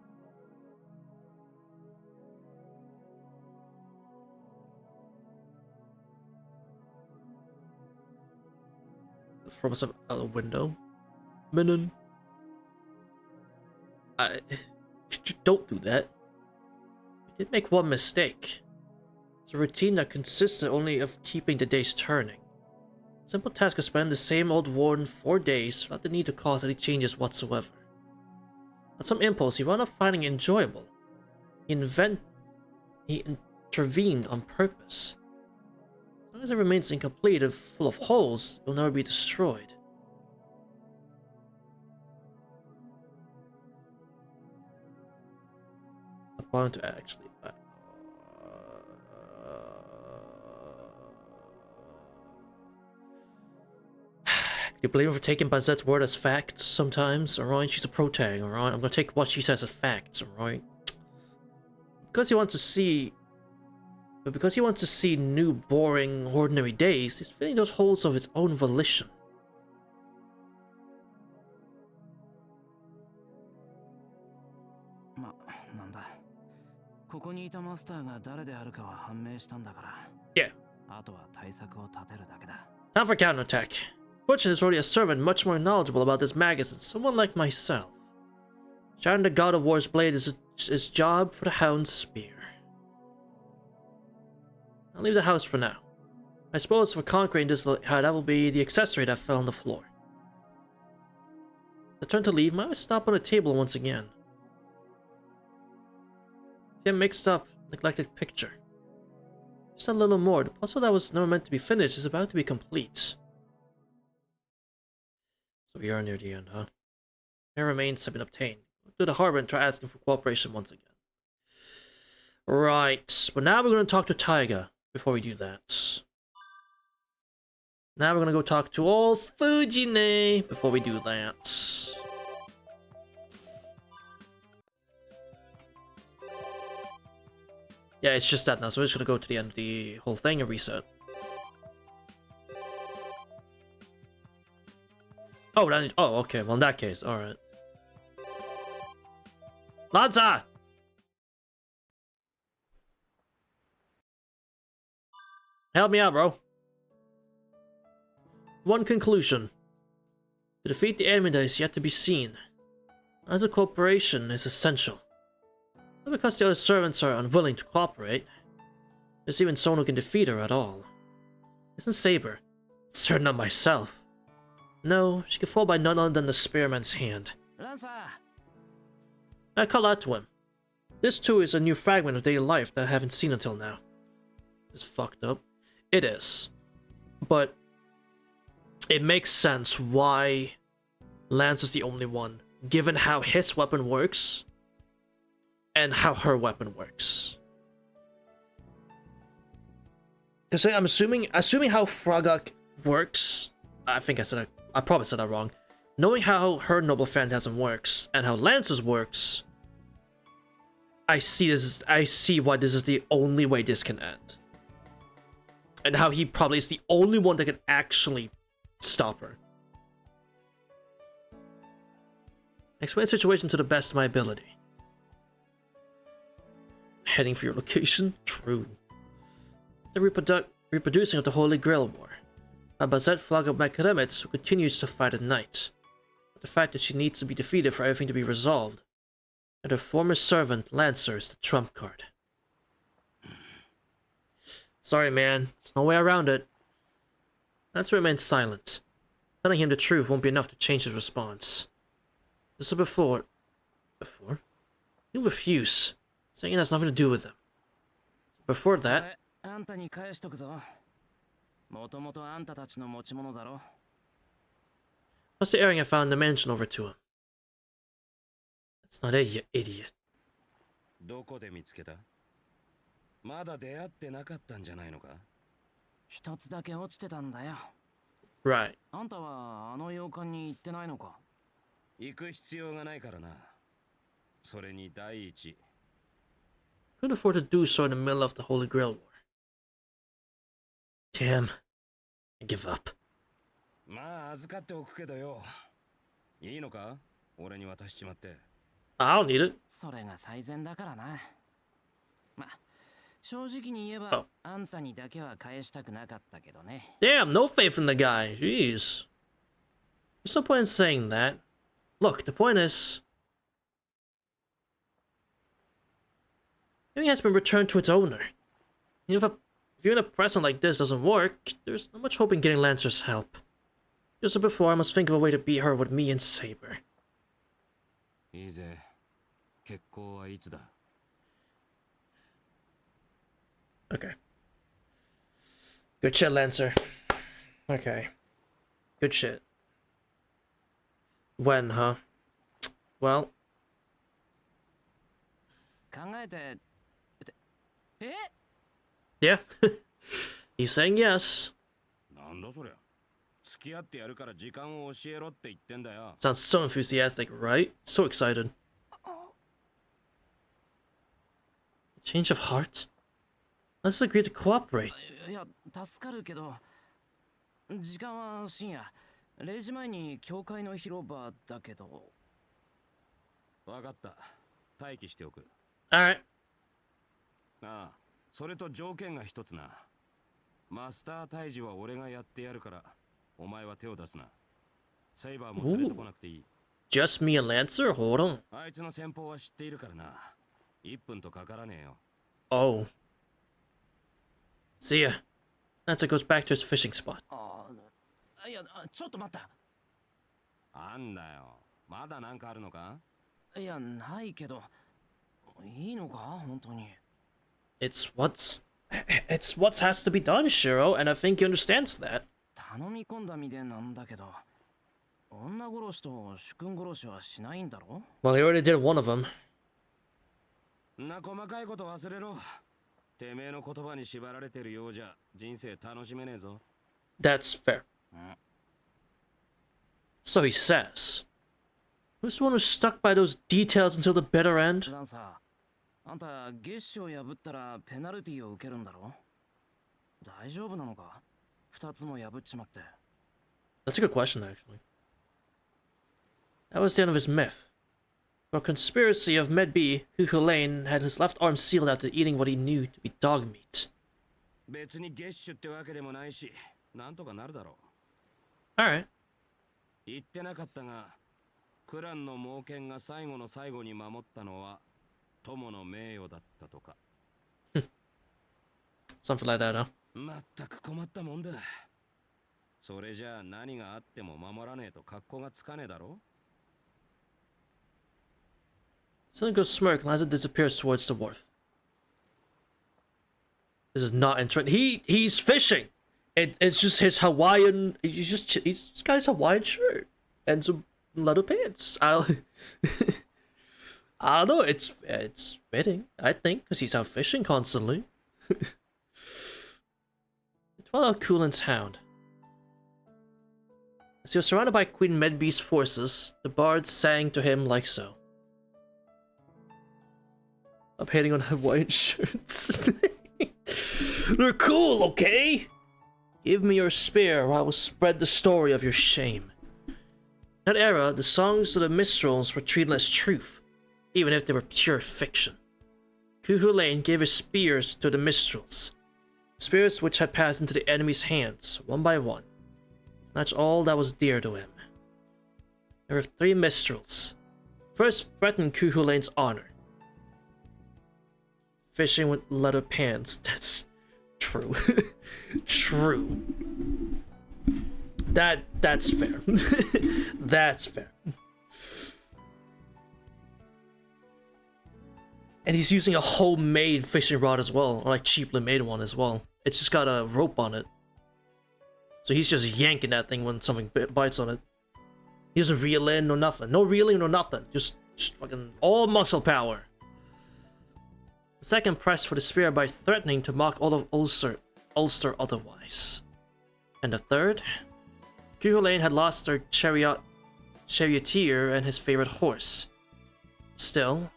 From us out a window. Minin. Don't do that. We did make one mistake. It's a routine that consisted only of keeping the days turning. Simple task of spend the same old warden 4 days without the need to cause any changes whatsoever. On some impulse, he wound up finding it enjoyable. He intervened on purpose. As long as it remains incomplete and full of holes, it will never be destroyed. I'm going to actually. You believe her for taking Bazett's word as fact sometimes, alright? She's a protag, alright? I'm gonna take what she says as facts, alright? Because he wants to see new, boring, ordinary days, he's filling those holes of its own volition. Yeah. Time for counterattack. Fortunately, there's already a servant much more knowledgeable about this magazine, someone like myself. Shattering the God of War's blade is his job for the Hound's spear. I'll leave the house for now. I suppose for conquering this that will be the accessory that fell on the floor. The turn to leave, might stop on the table once again. See a mixed up, neglected picture. Just a little more, the puzzle that was never meant to be finished is about to be complete. So we are near the end, huh? Their remains have been obtained. Go to the harbor and try asking for cooperation once again. Right, but now we're going to talk to Taiga before we do that. Now we're going to go talk to old Fujine before we do that. Yeah, it's just that now, so we're just going to go to the end of the whole thing and reset. Oh, okay. Well, in that case, all right. Lanza! Help me out, bro. One conclusion. To defeat the enemy that is yet to be seen, as a cooperation is essential. Not because the other servants are unwilling to cooperate. There's even someone who can defeat her at all. Isn't Saber? Certain of myself. No, she could fall by none other than the spearman's hand. I call out to him. This too is a new fragment of daily life that I haven't seen until now. It's fucked up. It is. But it makes sense why Lance is the only one, given how his weapon works and how her weapon works. Because I'm assuming how Frogok works. I think I probably said that wrong. knowing how her noble phantasm works and how Lance's works, I see why this is the only way this can end. And how he probably is the only one that can actually stop her. Explain the situation to the best of my ability. Heading for your location? True. The reproducing of the Holy Grail War. A Bazett flag of Macadamits who continues to fight at night. But the fact that she needs to be defeated for everything to be resolved. And her former servant, Lancer, is the trump card. Sorry, man. There's no way around it. Lancer remains silent. Telling him the truth won't be enough to change his response. Just so before... Before? He'll refuse, saying it has nothing to do with him. Before that... What's the earring I found in the mansion over to him? That's not it, you idiot. どこで見つけた? まだ出会ってなかったんじゃないのか? 一つだけ落ちてたんだよ。 Right. あんたはあの洋館に行ってないのか? 行く必要がないからな。それに第一。 Couldn't afford to do so in the middle of the Holy Grail War. Damn. I give up. まあ預かっておくけどよ。いいのか? 俺に渡しちまって。 I don't need it. それが最善だからな。まあ、正直に言えば、あんたにだけは返したくなかったけどね。Damn, no faith in the guy. Jeez. There's no point in saying that. Look, the point is... Everything has been returned to its owner. If even a present like this doesn't work, there's not much hope in getting Lancer's help. Just as before, I must think of a way to beat her with me and Saber. いいぜ。決行はいつだ? Okay. Good shit, Lancer. Okay. Good shit. When, huh? Well... 考えて... Yeah. He's saying yes. なんだそりゃ。付き合ってやるから時間を教えろって言ってんだよ。 Sounds so enthusiastic, right? So excited. Change of heart? Let's agree to cooperate. いや、助かるけど、時間は深夜。0時前に教会の広場だけど。わかった。待機しておく。Alright. ああ、それと条件が一つな。マスター退治は俺がやってやるから、お前は手を出すな。セイバーも連れてこなくていい。Just me and Lancer? Hold on. あいつの戦法は知っているからな。1分とかからねえよ。Oh. See ya. Lancer goes back to his fishing spot. いや、ちょっと待った。あんだよ。まだなんかあるのか? いや、ないけど。いいのか本当に。It's what has to be done, Shiro, and I think he understands that. 頼み込んだ身でなんだけど、女殺しと主君殺しはしないんだろ? Well, he already did one of them. な細かいこと忘れろ。てめえの言葉に縛られてるようじゃ人生楽しめねえぞ。 That's fair. So he says. Who's the one who's stuck by those details until the bitter end? ランサー、あんた月賞破ったらペナルティを受けるんだろ? 大丈夫なのか? 二つも破っちまって。 That's a good question, actually. That was the end of his myth. For a conspiracy of Medb, Cuchulainn had his left arm sealed after eating what he knew to be dog meat. 別に月収ってわけでもないし、なんとかなるだろう。Alright. 言ってなかったが、クランの猛犬が最後の最後に守ったのは友の名誉だったとか。Something like that, huh? まったく困ったもんだ。それじゃあ何があっても守らねえと格好がつかねえだろ? Cynical smirk, Lancer disappears towards the wharf. This is not interesting. He's fishing. It's just his Hawaiian. He's got his Hawaiian shirt and some leather pants. I don't know. It's fitting, I think, because he's out fishing constantly. It's Cuchulainn's hound. As he was surrounded by Queen Medbe's forces, the bard sang to him like so. I'm hating on Hawaiian shirts. They're cool, okay? Give me your spear, or I will spread the story of your shame. In that era, the songs of the minstrels were treated as truth, even if they were pure fiction. Cuchulainn gave his spears to the minstrels, spears which had passed into the enemy's hands, one by one. Snatched all that was dear to him. There were 3 minstrels. First threatened Cuchulainn's honor. Fishing with leather pans. That's true. True. That's fair. That's fair. And he's using a homemade fishing rod as well, or like cheaply made one as well. It's just got a rope on it. So he's just yanking that thing when something bites on it. He doesn't reel in or nothing. No reeling or nothing. Just fucking all muscle power. The second pressed for the spear by threatening to mock all of Ulster otherwise. And the third? Cuchulainn had lost their charioteer and his favorite horse. Still,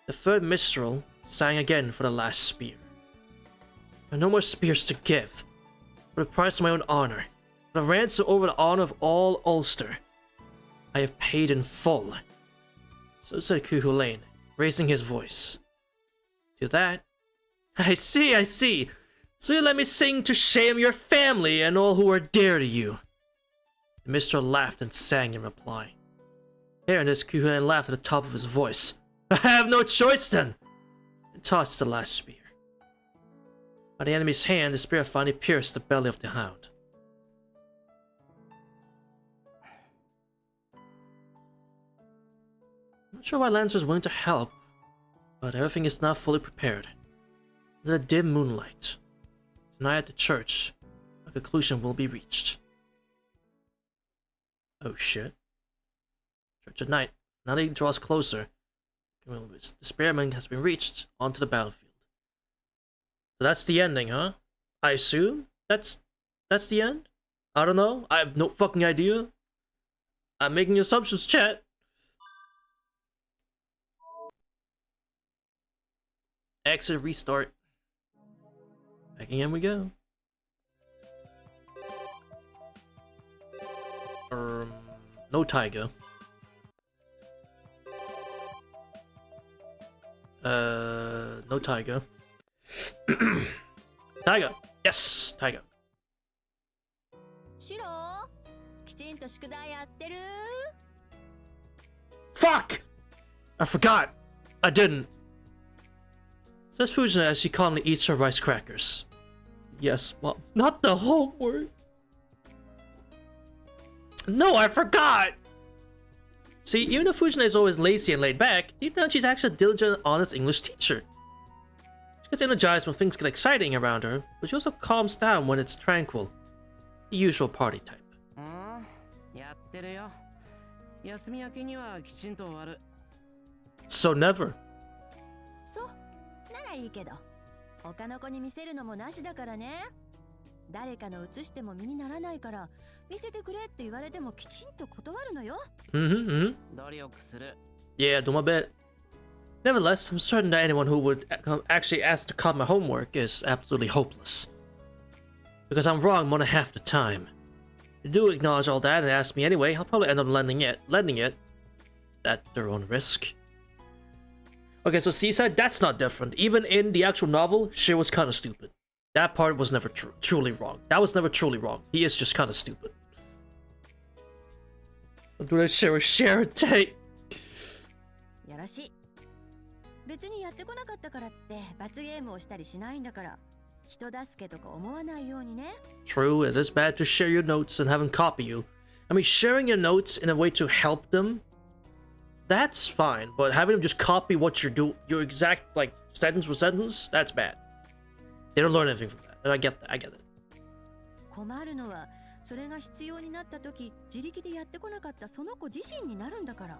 the third minstrel sang again for the last spear. There are no more spears to give. For the price of my own honor, for the ransom over the honor of all Ulster, I have paid in full. So said Cuchulainn, raising his voice. To that, I see. So you let me sing to shame your family and all who are dear to you. The minstrel laughed and sang in reply. Hearing this, Cuchulainn laughed at the top of his voice. I have no choice then! And tossed the last spear. By the enemy's hand, the spear finally pierced the belly of the hound. I'm not sure why Lancer is willing to help, but everything is now fully prepared. Under the dim moonlight, tonight at the church, a conclusion will be reached. Oh shit. Church at night. Now that he draws closer, the spearman has been reached onto the battlefield. So that's the ending, huh? I assume that's the end? I don't know. I have no fucking idea. I'm making assumptions, chat. Exit, restart. Back again we go. No tiger. No tiger. Tiger! Yes! Tiger. シロきちんと宿題やってる Fuck! I forgot! I didn't. Says Fujina as she calmly eats her rice crackers. Yes, well, not the homework. No, I forgot! See, even though Fujina is always lazy and laid back, deep down she's actually a diligent, honest English teacher. She gets energized when things get exciting around her, but she also calms down when it's tranquil. The usual party type. So never. そうならいいけど他の子に見せるのもなしだからね誰かの写しても身にならないから見せてくれって言われてもきちんと断るのよ Yeah, do my bit. Nevertheless, I'm certain that anyone who would actually ask to copy my homework is absolutely hopeless. Because I'm wrong more than half the time. If they do acknowledge all that and ask me anyway, I'll probably end up lending it at their own risk. Okay, so Seaside, that's not different. Even in the actual novel, shit was kind of stupid. That part was never truly wrong. That was never truly wrong. He is just kind of stupid. I'll do that shit with Sharon Tate. よろしい別にやってこなかったからって罰ゲームをしたりしないんだから人助けとか思わないようにね True, it is bad to share your notes and have them copy you. I mean, sharing your notes in a way to help them, that's fine, but having them just copy what you're doing, your exact, like, sentence for sentence, that's bad. They don't learn anything from that. I get that, I get it. 困るのはそれが必要になった時自力でやってこなかったその子自身になるんだから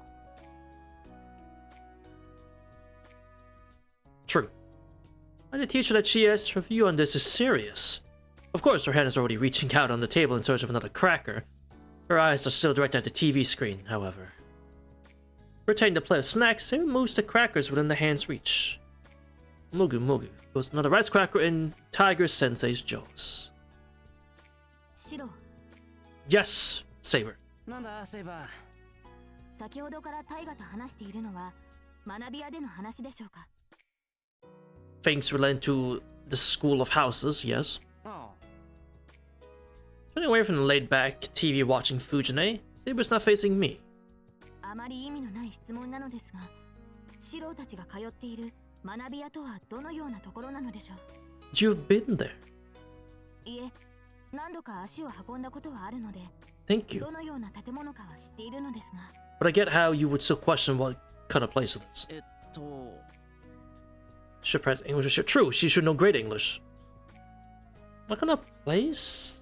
True. And the teacher that she is, her view on this is serious. Of course, her hand is already reaching out on the table in search of another cracker. Her eyes are still directed at the TV screen, however. Rotating the plate of snacks, Saber moves the crackers within the hand's reach. Mugu Mugu goes another rice cracker in Tiger Sensei's jaws. シロ、 Yes, Saber. なんだセイバー。先ほどからタイガと話しているのは学び屋での話でしょうか。 Things relating to the school of houses, yes. ああ、 Turning away from the laid-back TV watching Fujine, Saber's not facing me. あまり意味のない質問なのですが、シロたちが通っている学び屋とはどのようなところなのでしょう。 You've been there. いえ、何度か足を運んだことはあるので、 Thank you. どのような建物かは知っているのですが。 But I get how you would still question what kind of place it is. と Should press English. True, she should know great English. What kind of place?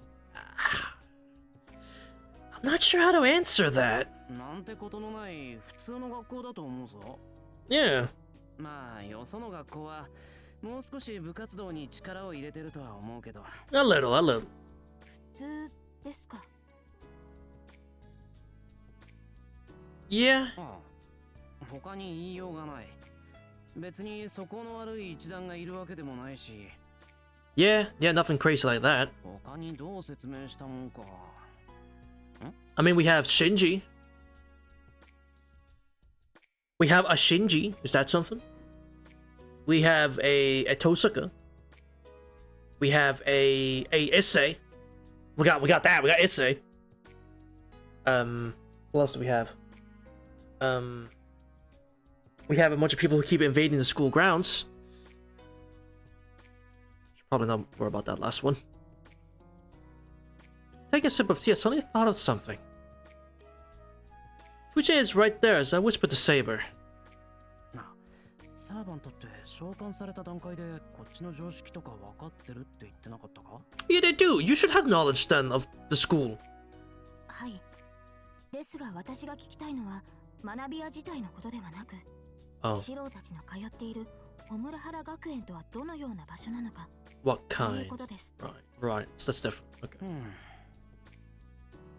I'm not sure how to answer that. なんてことのない普通の学校だと思うぞ。 Yeah. まあよその学校はもう少し部活動に力を入れてるとは思うけど。 A little, a little. 普通ですか。 Yeah. ああ、他に言いようがない。別に素行の悪い一団がいるわけでもないし。 Yeah, nothing crazy like that. 他にどう説明したもんか。 I mean, we have Shinji. We have a Shinji. Is that something? We have a Tosaka. We have a Issei. We got that. We got Issei. What else do we have? We have a bunch of people who keep invading the school grounds. Should probably not worry about that last one. Take a sip of tea. I suddenly thought of something. Fujie is right there as I whispered to Saber. なあ、サーバントって召喚された段階でこっちの常識とか分かってるって言ってなかったか？ Yeah, they do. You should have knowledge then of the school. はい。ですが私が聞きたいのは学び屋自体のことではなく、 Oh, シロたちの通っているオムラハラ学園とはどのような場所なのか what という kind? ことです。 Right. So that's different. Okay. うん。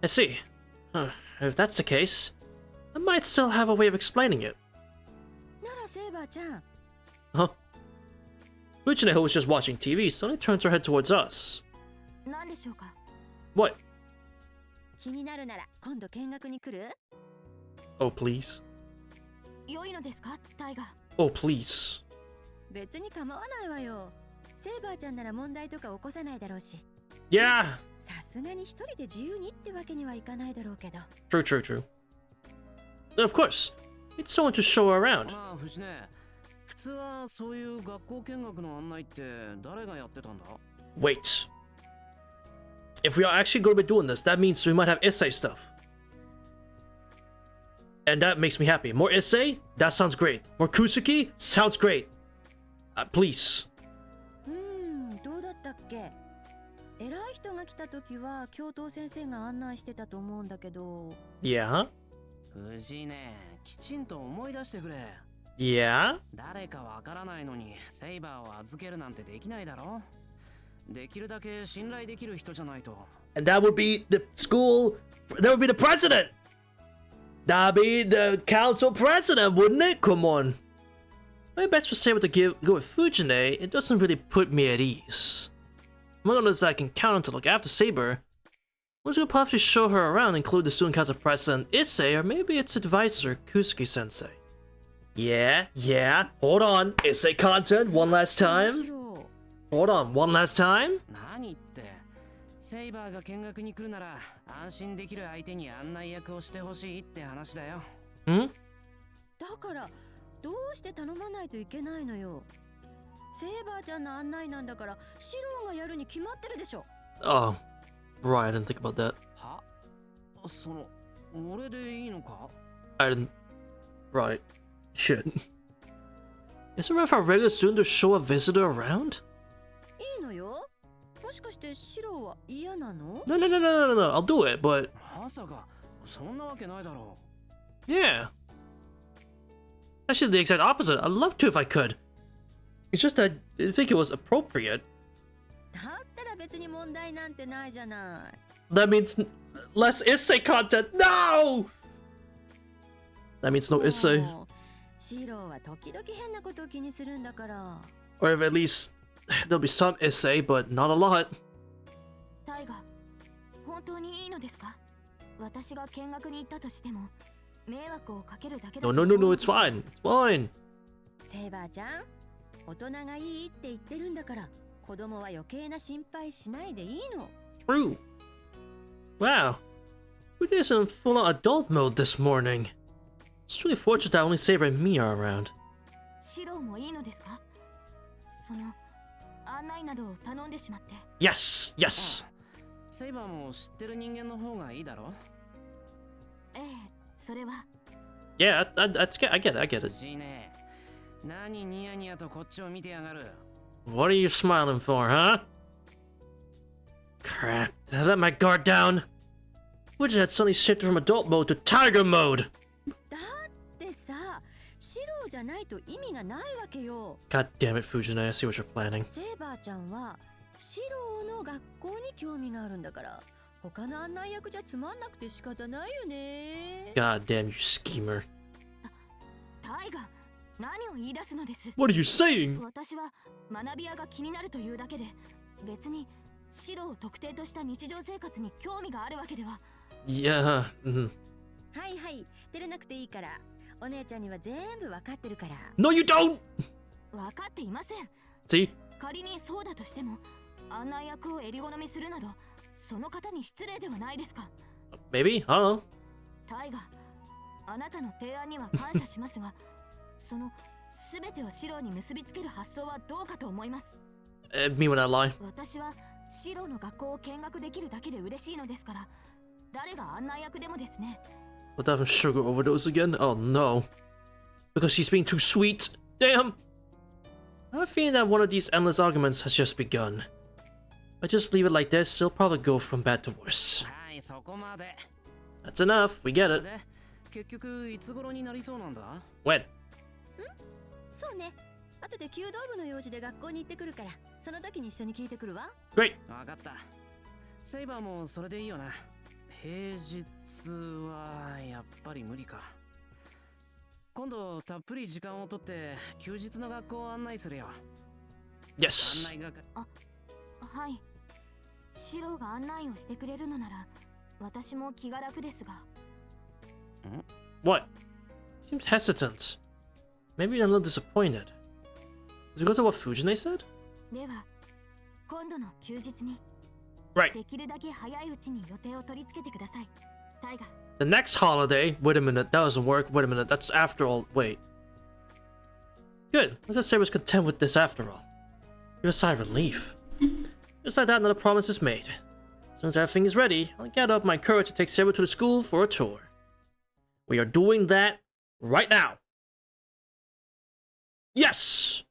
I see. If that's the case, I might still have a way of explaining it. ならセイバーちゃん、 Huh? Fujine, who was just watching TV, suddenly turns her head towards us. 何でしょうか。 What? 気になるなら今度見学に来る？ Oh, please. 良いのですか、タイガ。 Oh, please. 別に構わないわよ。セイバーちゃんなら問題とか起こさないだろうし。 Yeah. さすがに一人で自由にってわけにはいかないだろうけど。 True. Of course. It's someone to show her around. まあ藤根、普通はそういう学校見学の案内って誰がやってたんだ？ Wait. If we are actually going to be doing this, that means we might have Issei stuff. And that makes me happy. More Issei? That sounds great. More Kusuki? Sounds great. Please. どうだったっけ？偉い人が来た時は教頭先生が案内してたと思うんだけど。 Yeah, huh? 藤根、きちんと思い出してくれ。 Yeah? 誰かわからないのにセイバーを預けるなんてできないだろ？できるだけ信頼できる人じゃないと。 And that would be the school. That would be the president. That'd be the council president, wouldn't it? Come on. Maybe best for Saber to go with Fujine. It doesn't really put me at ease. Among others I can count on to look after Saber. One's gonna possibly show her around, include the student council president Issei, or maybe its advisor Kusuke-sensei. Yeah. Hold on. Issei content one last む time. しろ Hold on, one last time. 何ってセイバーが見学に来るなら安心できる相手に案内役をしてほしいって話だよ。 Hmm? だからどうして頼まないといけないのよ。セイバーちゃんの案内なんだからシローがやるに決まってるでしょ。 Oh, right. I didn't think about that. は？その俺でいいのか？ I didn't. Right. Shit. Is it right for a regular student to show a visitor around? いいのよ。もしかしてシローは嫌なの？ No. I'll do it, but まさかそんなわけないだろ yeah. Actually, the exact opposite. I'd love to if I could. It's just that I think it was appropriate. だったら別に問題なんてないじゃない。 That means, less essay content. No! That means no essay. もうシロは時々変なことを気にするんだから。 Or if at least there'll be some essay, but not a lot. タイガ、本当にいいのですか？私が見学に行ったとしても迷惑をかけるだけだと No, 思 no, う no, ん no, で it's す。 fine. It's fine. セイバーちゃん、大人がいいって言ってるんだから、子供は余計な心配しないでいいの。 True. Wow. We did some full-on adult mode this morning. It's really fortunate that only Saber and me are around. シロもいいのですか？その案内などを頼んでしまって。 Yes, yes. セイバーも知ってる人間の方がいいだろ。ええ、それは。Yeah, I get it, I get う it. じね。何ニヤニヤとこっちを見てやがる。 What are you smiling for, huh? Crap, did I let my guard down? Which had suddenly shifted from adult mode to tiger mode. だってさ、シロじゃないと意味がないわけよ。 God damn it, Fujine, I see what you're planning. セイバーちゃんはシロの学校に興味があるんだから、他の案内役じゃつまんなくて仕方ないよね。 God damn you schemer. タイガ、何を言い出すのです。 What are you saying? 私は学び屋が気になるというだけで、別にシロを特定とした日常生活に興味があるわけでは。Yeah, はいはい、照れなくていいから。お姉ちゃんには全部わかってるから。 No, you don't! 分かっていません。 See? 仮にそうだとしても、案内役を襟好みするなど、その方に失礼ではないですか。 Maybe? I don't know. タイガ、あなたの提案には感謝しますが、その全てをシロに結びつける発想はどうかと思います。 Me when I lie. 私はシロの学校を見学できるだけで嬉しいのですから、誰が案内役でもですね。 What the sugar overdose again? Oh no. Because she's being too sweet. Damn! I have a feeling that one of these endless arguments has just begun. If I just leave it like this, it'll probably go from bad to worse. はい、そこまで。 That's enough, we get それ it. で結局いつ頃になりそうなんだ？ When? そうね。後で弓道部の用事で学校に行ってくるから、その時に一緒に聞いてくるわ。 Great. わかった。セイバーもそれでいいよな。平日はやっぱり無理か。今度たっぷり時間をとって休日の学校を案内するよ。 Yes. 案内係。はい。シロが案内をしてくれるのなら、私も気が楽ですが。What? Seems hesitant. Maybe I'm a little disappointed. Is it because of what Fujine said? では、今度の休日に Right. できるだけ早いうちに予定を取り付けてください。タイガ。 The next holiday. Wait a minute, that doesn't work. Wait a minute, that's after all. Wait. Good. Let's just say I was content with this after all. Give a sigh of relief. Just like that, another promise is made. As soon as everything is ready, I'll get up my courage to take Saber to the school for a tour. We are doing that right now. Yes!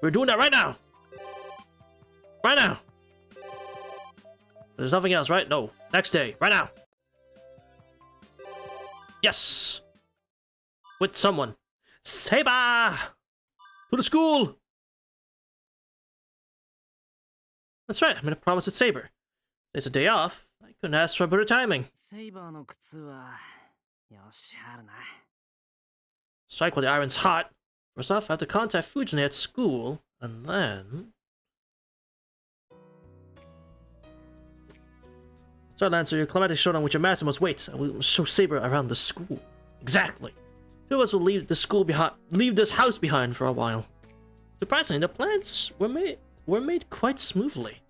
We're doing that right now! Right now! There's nothing else, right? No. Next day. Right now. Yes! With someone. Saber! To the school! That's right, I made a promise with Saber. It's a day off. I couldn't ask for better timing. セイバーの靴はよしあるな。 Strike while the iron's hot. First off, I have to contact Fujine at school, and then... Sorry, Lancer, your climatic showdown with your master must wait. I will show Saber around the school. Exactly. Two of us will leave this house behind for a while. Surprisingly, the plans were made quite smoothly.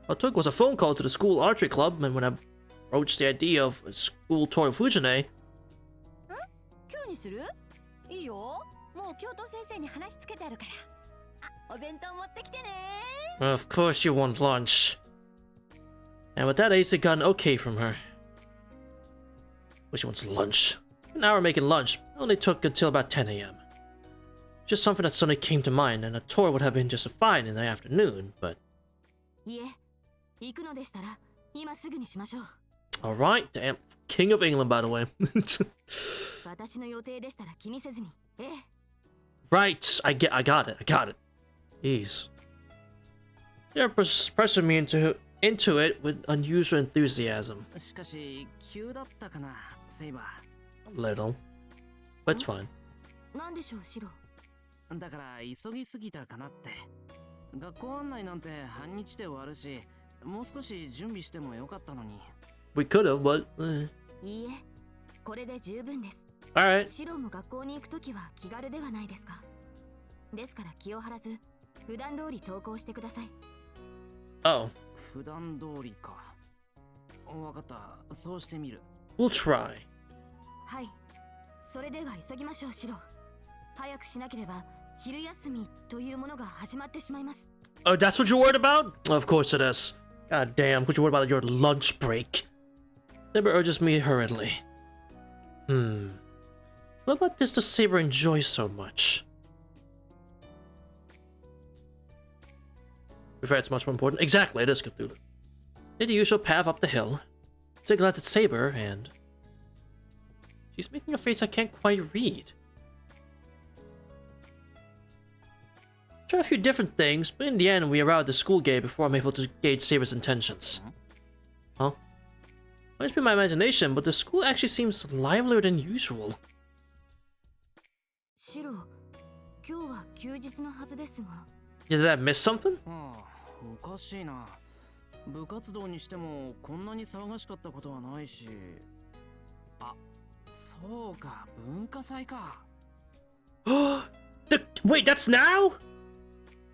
All it took was a phone call to the school archery club, and when I broached the idea of a school tour of Fujine... 今日にする？いいよ。もう教頭先生に話つけてあるから。あ、お弁当持ってきてね。 Of course you want lunch. And with that, Ace got an okay from her. But she wants lunch. An hour making lunch only took until about 10 a.m. Just something that suddenly came to mind, and a tour would have been just fine in the afternoon, but... いえ、行くのでしたら今すぐにしましょう。 Alright, damn. King of England, by the way. 私の予定でしたら気にせずに。ええ。 Right, I got it. Jeez. They're pressuring me into into it with unusual enthusiasm. しかし急だったかな、セイバ A little. But it's fine. なんでしょうシロ。ー。だから急ぎすぎたかなって。学校案内なんて半日で終わるし、もう少し準備してもよかったのに。We could have, but... いいえ、これで十分です。Alright. シロも学校に行くときは気軽ではないですか。ですから気を張らず、普段通り登校してください。Oh. 普段通りか。わかった、そうしてみる。We'll try. はい。それでは急ぎましょうシロ。早くしなければ昼休みというものが始まってしまいます。Oh, that's what you're worried about? Of course it is. God damn, what you worried about your lunch break? Saber urges me hurriedly. What about this does Saber enjoy so much? In fact, it's much more important. Exactly, it is Cthulhu. Did the usual path up the hill. Signal at Saber, and... she's making a face I can't quite read. Try a few different things, but in the end, we arrive at the school gate before I'm able to gauge Saber's intentions. Huh? Might be my imagination, but the school actually seems livelier than usual. シロ、今日は休日のはずですが。Did I miss something? ああ、おかしいな。部活動にしてもこんなに騒がしかったことはないし。あ、そうか、文化祭か。Wait, that's now?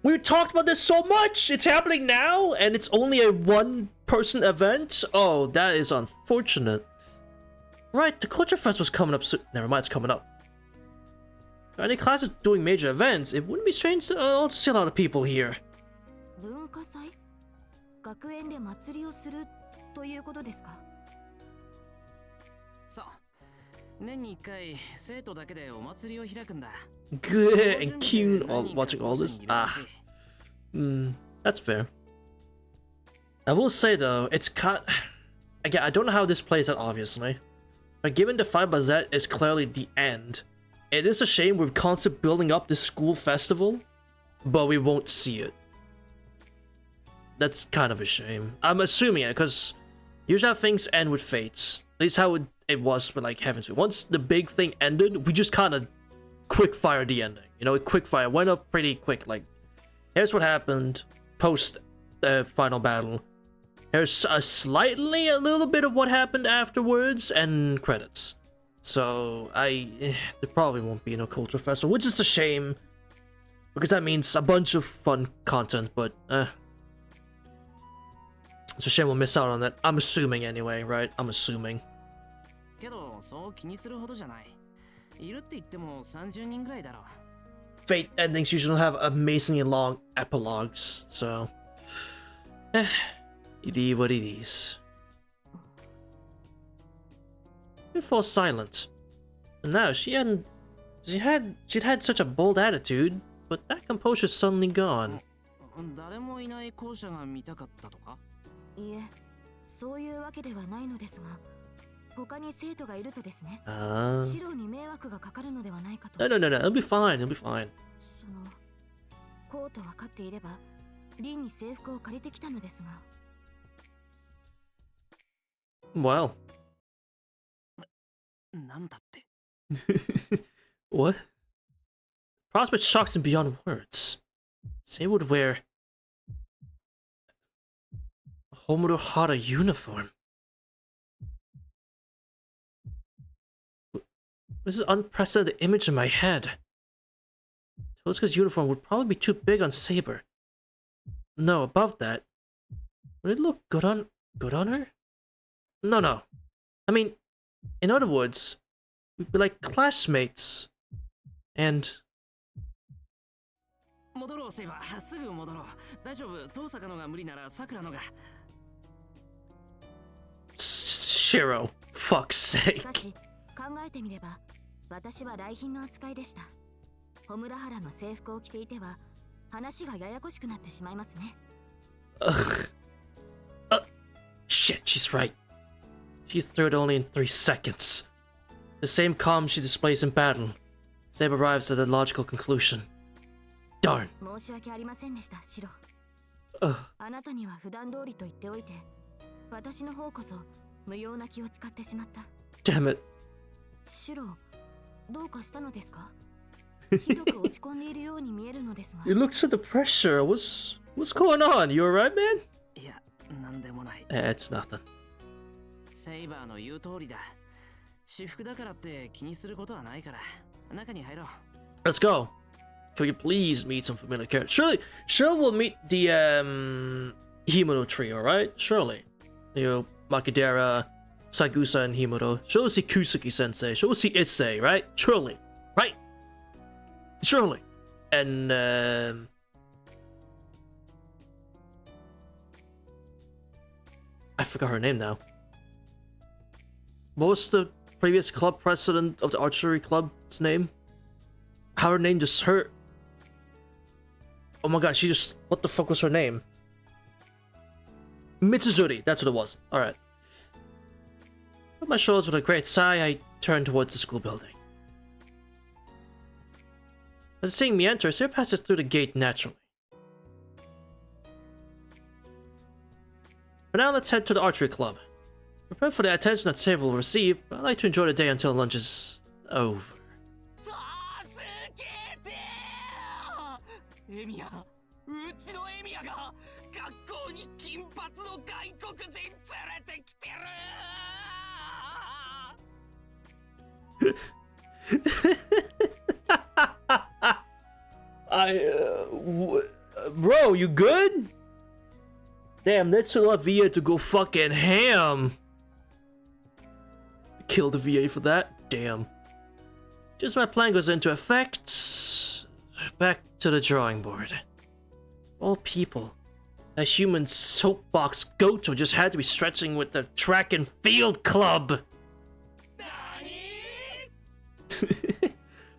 We talked about this so much! It's happening now? And it's only a one-person event? Oh, that is unfortunate. Right, the Culture Fest was coming up soon. Never mind, it's coming up. Any classes doing major events, it wouldn't be strange to see a lot of people here. 文化祭？学園で祭りをするということですか？そう。年に一回生徒だけでお祭りを開くんだ。Good and cute watching all this. That's fair. I will say though, it's cut. Again, I don't know how this plays out, obviously, but given the fight Bazett is clearly the end, it is a shame we're constantly building up this school festival, but we won't see it. That's kind of a shame. I'm assuming it because usually how things end with fates. At least how it was with like Heaven's Fate. Once the big thing ended, we just kind of quick fire the ending. You know, quick fire went up pretty quick. Like, here's what happened post the final battle. Here's a little bit of what happened afterwards and credits. So there probably won't be no Culture Festival, which is a shame because that means a bunch of fun content. But it's a shame we'll miss out on that. I'm assuming anyway, right? I'm assuming. けど、そう気にするほどじゃない。いるって言っても30人ぐらいだろう。Fate endings usually have amazingly long epilogues, so it is what it is. It falls silent. And now she'd had such a bold attitude, but that composure's suddenly gone. 誰もいない校舎が見たかったとか？いえ、そういうわけではないのですが、他に生徒がいるとですね。シロに迷惑がかかるのではないかと。No, it'll be fine, it'll be fine. その、こうと分かっていれば、リンに制服を借りてきたのですが。Well. なんだって。What? Prospect shocks him beyond words. Say would wear a Homurohara uniform. This is an unprecedented image in my head. Tosca's uniform would probably be too big on Saber. No, above that. Would it look good on her? No. I mean, in other words, we'd be like classmates. And 戻ろうセイバー、すぐ戻ろう。大丈夫、遠坂のが無理なら桜のが。Shiro, fuck's し sake. かし、考えてみれば、私は来賓の扱いでした。ホムラハラの制服を着ていては、話がややこしくなってしまいますね。Shit, she's right. She's third only in 3 seconds. The same calm she displays in battle. Saber arrives at a logical conclusion. Darn. 申し訳ありませんでした、シロ。あなたには普段通りと言っておいて、私の方こそ無用な気を使ってしまった。 Damn it. シロ、どうかしたのですか？ひどく落ち込んでいるように見えるのですが。 You look so depressed. What's going on? You alright, man? いや、なんでもない。 It's nothing. セイバーの言う通りだ。私服だからって気にすることはないから、中に入ろう。 Let's go. Can we please meet some familiar characters? Surely we'll meet the Himuro trio, right? Surely. You know, Makidera, Sagusa, and Himuro. Surely we'll see Kusuki Sensei. Surely we'll see Issei, right? Surely. Right? Surely. And I forgot her name now. What was the previous club president of the archery club's name? How her name just hurt. Oh my god, she just... What the fuck was her name? Mitsuzuri, that's what it was. Alright. On my shoulders with a great sigh, I turned towards the school building. But seeing me enter, Sarah passes through the gate naturally. For now, let's head to the archery club. Prepare for the attention that Saber will receive, but I'd like to enjoy the day until lunch is over. エミヤ、うちのエミヤが学校に金髪の外国人連れてきてる。Bro, you good? Damn, let's allow VA to go fucking ham. Kill the VA for that? Damn. Just my plan goes into effect. Back to the drawing board. All people. That human soapbox gocho just had to be stretching with the track and field club.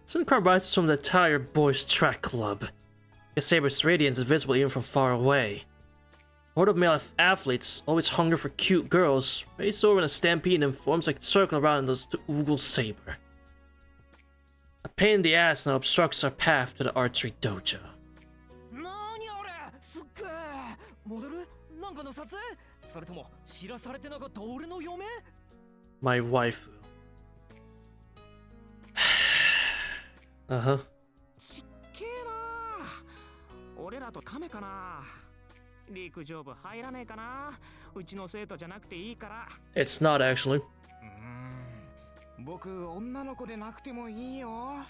Some crowd rises from the tired boys track club. Saber's radiance is visible even from far away. A horde of male athletes, always hunger for cute girls, race over in a stampede and forms like a circle around us to oogle Saber. A pain in the ass now obstructs our path to the archery dojo. My waifu. Uh-huh. 俺らとカメかな。陸上部入らねえかな。うちの生徒じゃなくていいから。It's not actually. 僕女の子でなくてもいいよ。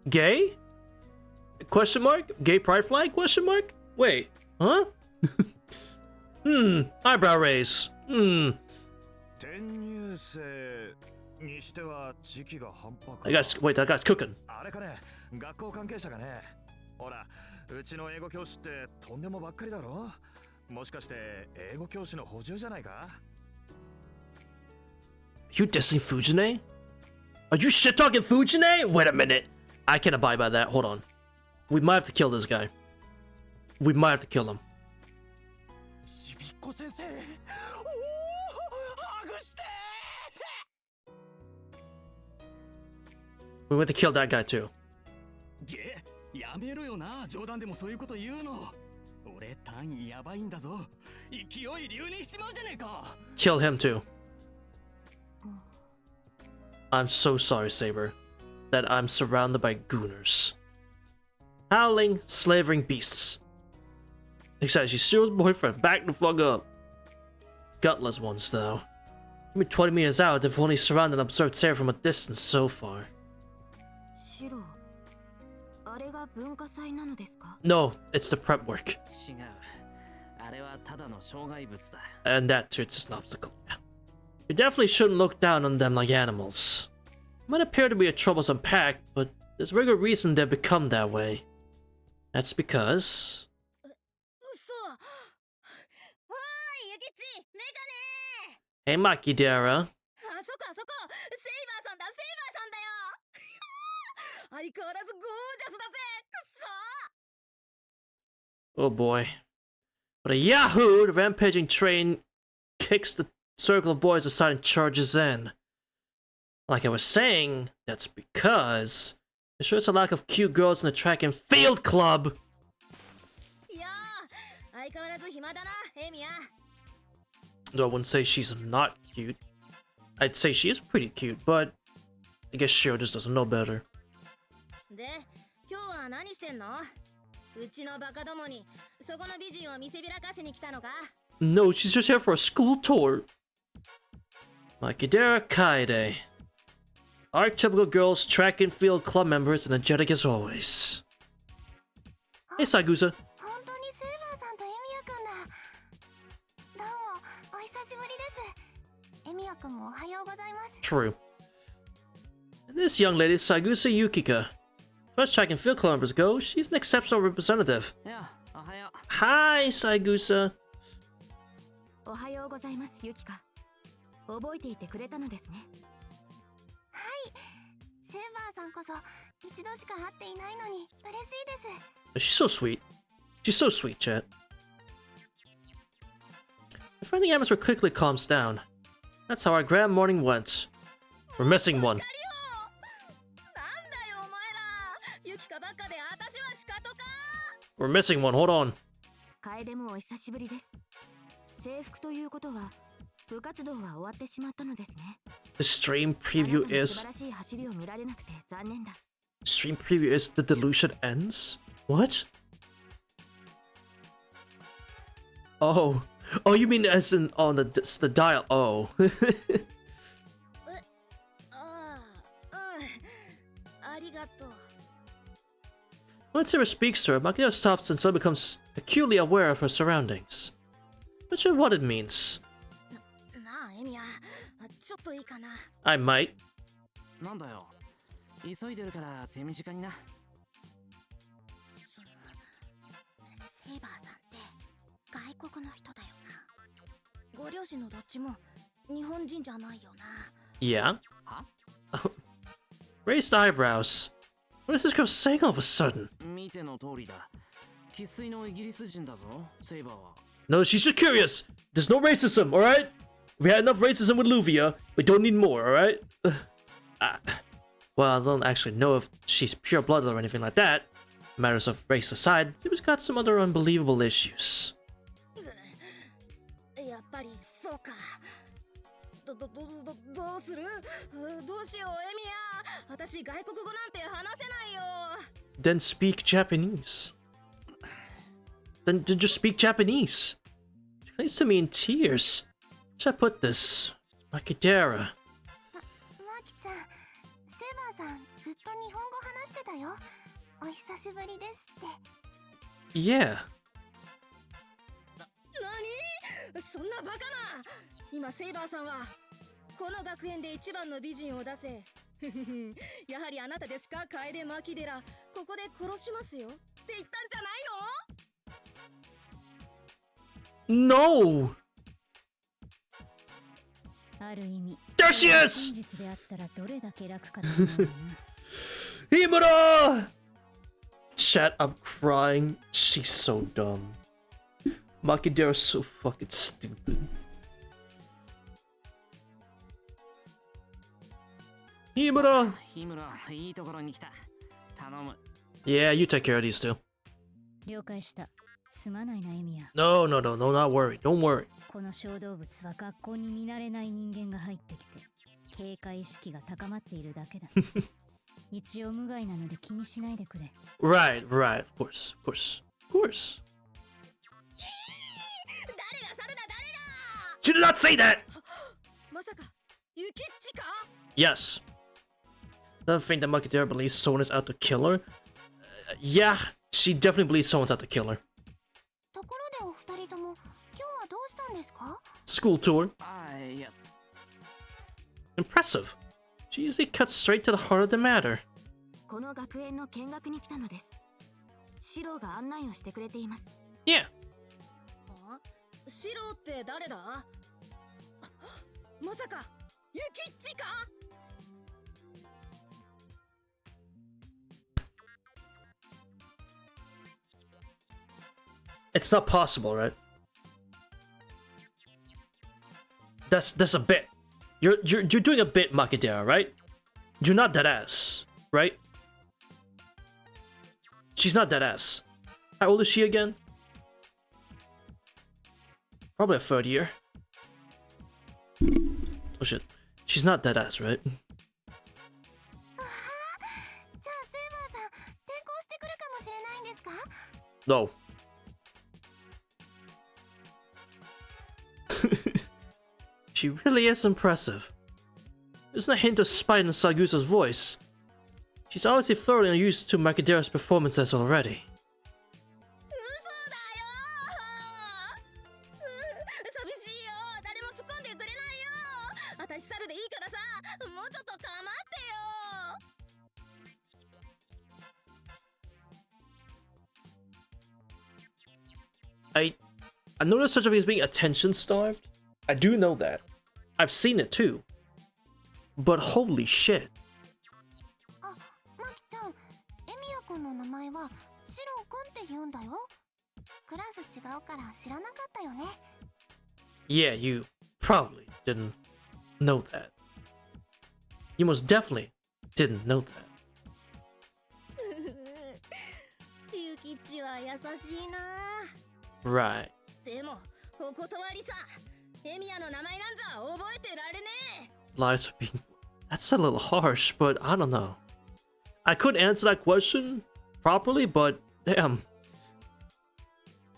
Gay? Question mark? Gay pride flag? Question mark? Wait, huh? Eyebrow raise. 転入生にしては時期が半端か。Wait, that guy's cooking. あれかね、学校関係者がね。ほら、うちの英語教師ってとんでもばっかりだろ。もしかして英語教師の補充じゃないか？ You dissing Fujine? Are you shit talking Fujine? Wait a minute. I can't abide by that. Hold on. We might have to kill this guy. We might have to kill him. We went to kill that guy too. やめろよな、冗談でもそういうこと言うの。俺単位やばいんだぞ。勢い流入しまうじゃねえか。Kill him too. I'm so sorry, Saber, that I'm surrounded by gooners. Howling, slavering beasts. Except she's Shiro's boyfriend. Back the fuck up. Gutless ones, though. Give me 20 meters out, they've only surrounded and observed Sarah from a distance so far. シロ、あれが文化祭なのですか? No, it's the prep work. 違う。あれはただの障害物だ。And that too, it's just an obstacle. You definitely shouldn't look down on them like animals. Might appear to be a troublesome pack, but there's a very good reason they've become that way. That's because... 嘘。おーい、ユキチ、メガネ。 Hey, Makidera. あそこあそこ、セイバーさんだ、セイバーさんだよ。相変わらずゴージャスだぜ、くっそ。 Oh boy. But a Yahoo! The rampaging train kicks the circle of boys aside and charges in. Like I was saying, that's because there sure is a lack of cute girls in the track and field club. Though I wouldn't say she's not cute. I'd say she is pretty cute, but I guess Shiro just doesn't know better. で、今日は何してんの？うちのバカどもにそこの美人を見せびらかしに来たのか？ No, she's just here for a school tour. Makidera Kaede. Our typical girls, track and field club members, and energetic as always. Hey, Saigusa. 本当にセーバーさんとエミヤくんだ。どうも、お久しぶりです。エミヤくんもおはようございます。 True. And this young lady is Saigusa Yukika. As far as track and field club members go, she's an exceptional representative. いや、おはよ Hi, Saigusa. おはようございます、ユキカ。覚えていてくれたのですね。はい。セーバーさんこそ一度しか会っていないのに嬉しいです。 She's so sweet. She's so sweet, chat. The friendly atmosphere quickly calms down. That's how our grand morning went. We're missing one. なんだよお前ら。ユキカばっかで私は仕方か。 We're missing one. Hold on. 楓もお久しぶりです。制服ということは部活動は終わってしまったのですね。 The stream preview あなたの is... 素晴らしい走りを見られなくて残念だ。 Stream preview is the delusion ends? What? Oh. Oh, you mean as in on the dial? Oh. ああ、ありがとう。 When Sarah speaks to her, Makino stops and suddenly becomes acutely aware of her surroundings. Not sure what it means. なあエミヤ、ちょっといいかな。 I might. う。なんだよ。急いでるから手短にな。セイバーさんって外国の人だよな。ご両親のどっちも日本人じゃないよな。 Yeah? は Raised eyebrows. What is this girl saying all of a sudden? 見ての通りだ。生粋のイギリス人だぞ、セイバーは。No, she's just curious. There's no racism, alright? We had enough racism with Luvia. We don't need more, alright? Well, I don't actually know if she's pure blood or anything like that. Matters of race aside, she's got some other unbelievable issues. やっぱりそうか。どうする？どうしようエミヤ。私外国語なんて話せないよ。 Then speak Japanese. Then just speak Japanese. She claims to me in tears. How should I put this? Makidera. マキちゃん、セイバーさんずっと日本語話してたよ。お久しぶりですって。 Yeah. 何？そんなバカな。今セイバーさんはこの学園で一番の美人を出せ。やはりあなたですか、楓マキデラ。ここで殺しますよって言ったんじゃないの？ No! ある意味 There she is! 真実であったらどれだけ楽かと思うな。 Himura! Chat, I'm crying. She's so dumb. Makidera's so fucking stupid. Himura! 日村、いいところに来た。頼む。 Yeah, you take care of these two. 了解した。すまないなエミヤ。 No, not worry. Don't worry. この小動物は学校に見慣れない人間が入ってきて警戒意識が高まっているだけだ。一応無害なので気にしないでくれ。 Right. Of course. 誰が猿だ誰だ。 She did not say that! まさかユキッチか？ Yes. Doesn't think that Makidera believes someone is out to kill her? Yeah, she definitely believes someone's out to kill her. ところでお二人とも今日はどうしたんですか？ School tour. ああ、いや、 Impressive. She usually cuts straight to the heart of the matter. この学園の見学に来たのです。シロが案内をしてくれています。 Yeah. シロって誰だ？まさかユキッチか？ It's not possible, right? That's a bit. You're doing a bit, Makidera, right? You're not that ass, right? She's not that ass. How old is she again? Probably a third year. Oh shit. She's not dead ass, right? じゃあセイバーさん転校してくるかもしれないんですか？ No. She really is impressive. There's no hint of spite in Sagusa's voice. She's obviously thoroughly used to Macadera's performances already. 嘘だよ寂しいよ。誰も突っ込んでくれないよ。私猿でいいからさ、もうちょっと構ってよ。 I know there's such a thing as being attention starved. I do know that. I've seen it too. But holy shit. あ、マキちゃん、エミヤ君の名前はシロ君って言うんだよ。クラス違うから知らなかったよね。Yeah, you probably didn't know that. You most definitely didn't know that. ゆきちは優しいな。 Right. でもお断りさ。エミヤの名前なんざ覚えてられねえ。 Lies would be... That's a little harsh, but I don't know. I could answer that question properly, but damn.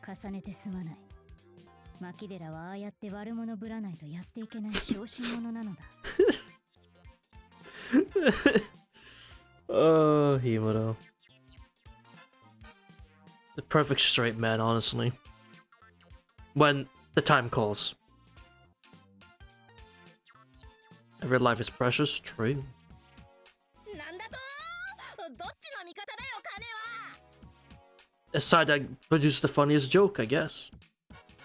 重ねてすまない。マキデラはああやって悪者ぶらないとやっていけない小心者なのだ。Oh, Himuro. The perfect straight man, honestly. When the time calls. Every life is precious, true. なんだと？どっちの味方だよ、金は。 A side that produced the funniest joke, I guess.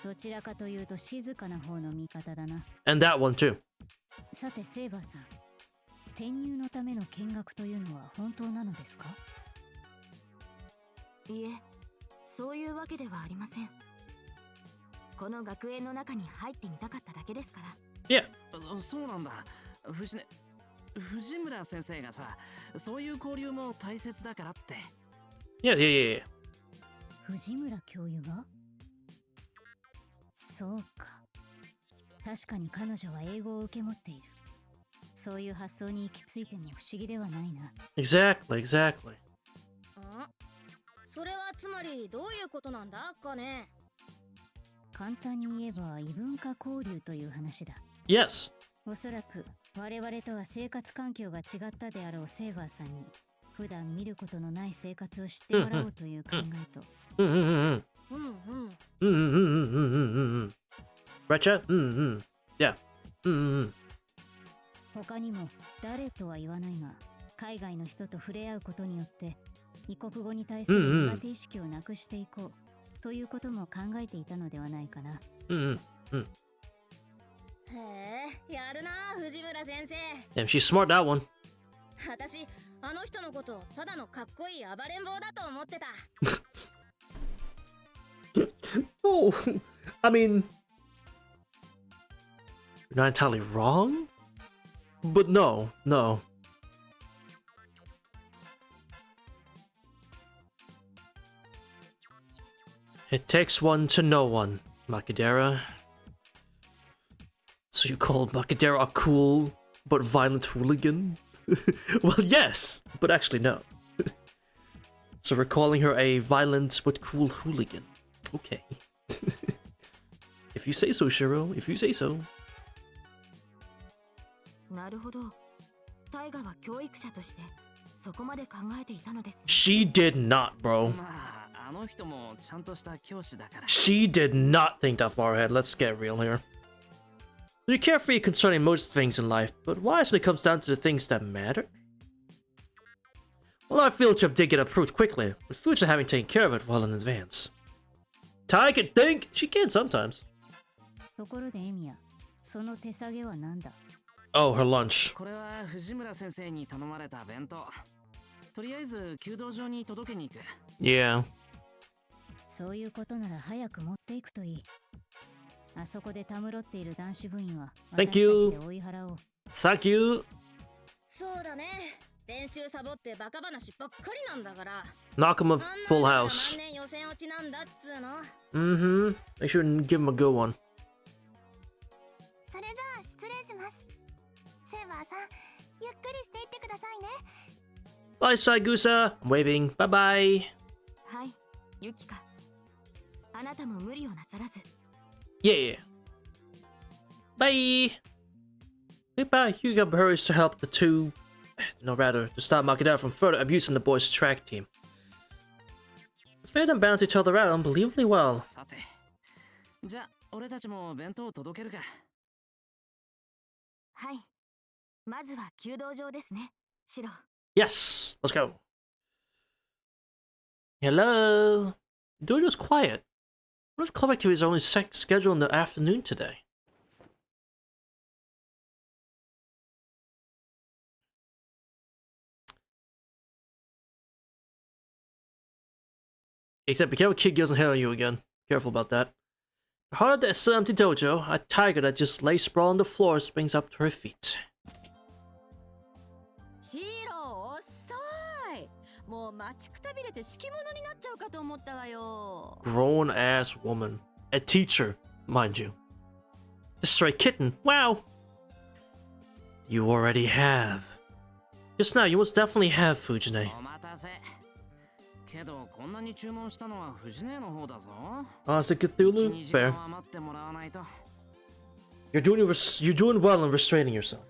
どちらかというと静かな方の味方だな。 And that one too. さてセイバーさん、転入のための見学というのは本当なのですか？いえ、そういうわけではありません。この学園の中に入ってみたかっただけですから。 Yeah. そうなんだ。藤村先生がさ、そういう交流も大切だからって。 Yeah. 藤村教諭が？そうか。確かに彼女は英語を受け持っている。そういう発想に行き着いても不思議ではないな。 Exactly. あ、それはつまりどういうことなんだ、かね。簡単に言えば異文化交流という話だ。 Yes. おそらく我々とは生活環境が違ったであろうセイバーさんに普段見ることのない生活を知ってもらおうという考えと、Retcha? Yeah. 他にも誰とは言わないが海外の人と触れ合うことによって異国語に対する苦手意識をなくしていこうということも考えていたのではないかな。へえ、やるな、藤村先生。 Damn, she's smart, that one. 私、あの人のことただのかっこいい暴れん坊だと思ってた。Oh, I mean, you're not entirely wrong, but no. It takes one to know one, Macadera. So you called Macadera a cool but violent hooligan? Well, yes, but actually no. So we're calling her a violent but cool hooligan. Okay. If you say so, Shiro. If you say so. なるほど。タイガは教育者としてそこまで考えていたのですね。 She did not, bro. まあ、あの人もちゃんとした教師だから。 She did not think that far ahead. Let's get real here. You're carefree concerning most things in life, but wise when it comes down to the things that matter? Well, our field trip did get approved quickly, with Fuji having taken care of it well in advance. Tai can think! She can sometimes. ところでエミヤ、その手下げは何だ？ Oh, her lunch. これは藤村先生に頼まれた弁当。とりあえず弓道場に届けに行く。Yeah. そういうことなら早く持っていくといい。あそこでたむろっている男子部員は私た Thank ち you. で追い払おう。 Thank you. そうだね。練習サボってバカ話ばっかりなんだから。 Knock him a あん full なのが house. 万年予選落ちなんだっつうの。 Mm-hmm. Make sure to give him a good one. それじゃあ失礼します。セイバーさん、ゆっくりしていってくださいね。Bye, Saigusa. I'm waving. Bye bye. はい、ユキカ。あなたも無理をなさらず。Yeah. Bye. Goodbye. Yuga hurries to help the two. No, rather, to stop Makida from further abusing the boys' track team. The three of them balance each other out unbelievably well. さて、じゃあ俺たちも弁当を届けるか。はい。まずは弓道場ですね、シロ。Yes, let's go. Hello. Dojo's quiet. What if club activities are only scheduled in the afternoon today? Except be careful, kid doesn't hit on you again. Careful about that. The heart of the still empty dojo, a tiger that just lays sprawled on the floor springs up to her feet. シロ遅い。もう待ちくたびれて敷物になっちゃうかと思ったわよ。 Grown ass woman. A teacher, mind you. The stray kitten, wow! You already have. Just now, you most definitely have, Fujine. お待たせ。けどこんなに注文したのは藤姉の方だぞ。Honestly, Cthulhu? 1、2時間 Fair. は待ってもらわないと。You're doing well in restraining yourself.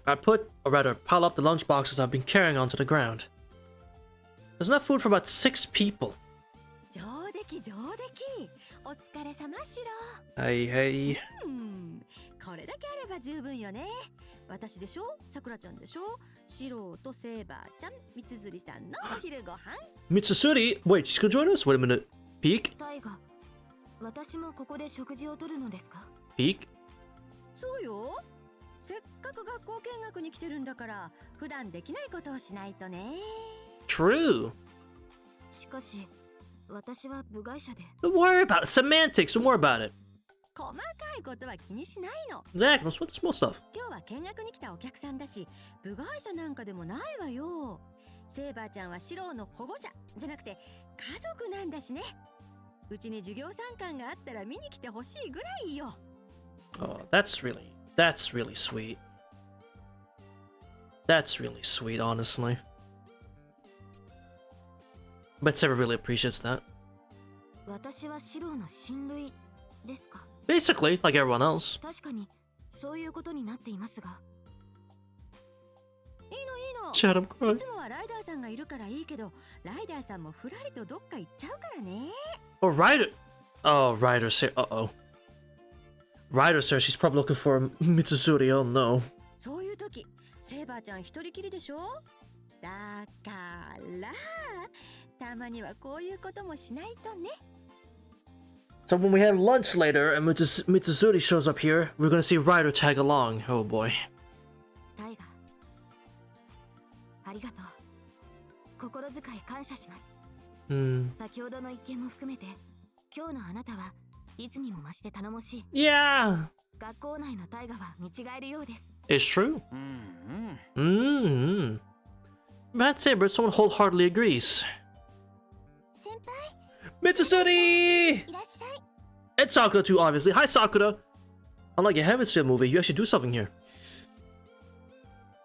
I put, or rather, pile up the lunch boxes I've been carrying onto the ground. There's enough food for about 6 people. 上出来上出来。お疲れ様シロ。Hey, hey. これだけあれば十分よね。私でしょ、さくらちゃんでしょ、シロとセーバーちゃん、みつづりさんのお昼ご飯。Mitsusuri? Wait, she's gonna join us? Wait a minute. Peek? タイガ、私もここで食事をとるのですか？ Peek? そうよ。せっかく学校見学に来てるんだから、普段できないことをしないとね。True. しかし、私は部外者で。Don't worry about it. Semantics. Don't worry about it. 細かいことは気にしないの。 Exactly. Let's sweat the small stuff. 今日は見学に来たお客さんだし、部外者なんかでもないわよ。セーバーちゃんはシロの保護者じゃなくて家族なんだしね。うちに授業参観があったら見に来てほしいぐらいよ。 Oh, that's really sweet. That's really sweet, honestly. But Sarah really appreciates that. 私はシロの親類ですか？ Basically, like everyone else. 確かにそういうことになっていますが。いいのいいの。 Shut up, い cry. つもはライダーさんがいるからいいけど、ライダーさんもふらりとどっか行っちゃうからね。 Oh, Ryder. Oh, Ryder. Say, uh-oh. Ryder, sir, she's probably looking for Mitsuzuri. Oh, no. そういう時、セーバーちゃん一人きりでしょ。だからたまにはこういうこともしないとね。 So when we have lunch later and Mitsuzuri shows up here, we're gonna see Ryder tag along. Oh, boy. タイガ、ありがとう。心遣い感謝します。Hmm. 先ほどの一件も含めて、今日のあなたはいつにも増して頼もしい。 Yeah, 学校内のタイガは見違えるようです。 it's true. うんうん。 Mad Saber, someone wholeheartedly agrees. 先輩、 Mitsuzuri! いらっしゃい。 And Sakura too, obviously. Hi, Sakura! Unlike a Hemisphere movie, you actually do something here.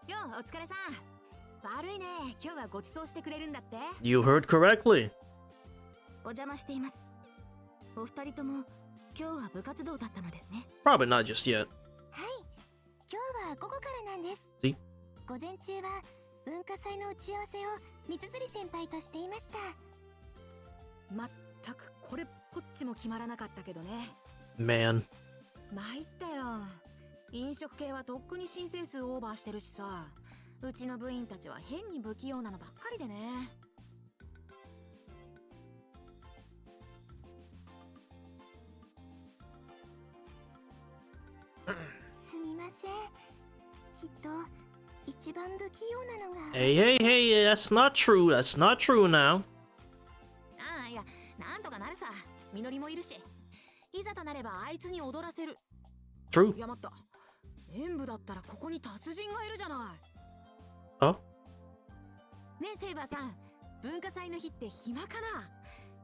ようお疲れさん。悪いね、今日はご馳走してくれるんだって。 You heard correctly. お邪魔しています。お二人とも今日は部活動だったのですね。 Probably not just yet. はい、今日は午後からなんです。 See? 午前中は文化祭の打ち合わせを三つり先輩としていました。まったくこれっぽっちも決まらなかったけどね。 Man. 参ったよ。飲食系はとっくに申請数オーバーしてるしさ、うちの部員たちは変に不器用なのばっかりでね。すみません。きっと一番不器用なのが。 Hey, hey, hey, that's not true. That's not true now. ああ、いや、なんとかなるさ。みのりもいるし。いざとなればあいつに踊らせる。 True. いや、待った。演舞だったらここに達人がいるじゃない。 Oh? ねえ、セイバーさん。文化祭の日って暇かな？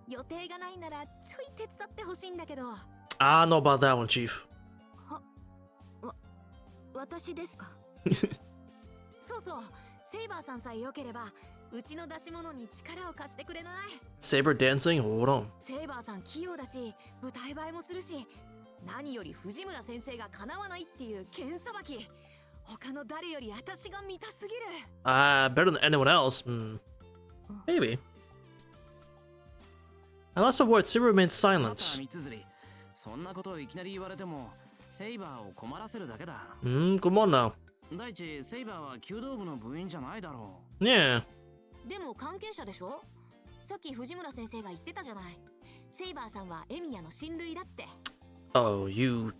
予定がないならちょい手伝ってほしいんだけど。I don't know about that one, Chief. 私ですか？そうそう、セイバーさんさえ良ければうちの出し物に力を貸してくれない？ Saber dancing? Hold on. セイバーさん器用だし、舞台映えもするし、何より藤村先生が叶わないっていう剣さばき、他の誰より私が見たすぎる。Better than anyone else. Maybe. I lost a word. Saber remained また silent. 三つり、そんなことをいきなり言われてもセイバーを困らせるだけだ。Come on now. 第一、セイバーは弓道部の部員じゃないだろ Yeah. でも関係者でしょ？さっき藤村先生が言ってたじゃない。セイバーさんはエミヤの親類だって。Oh, you.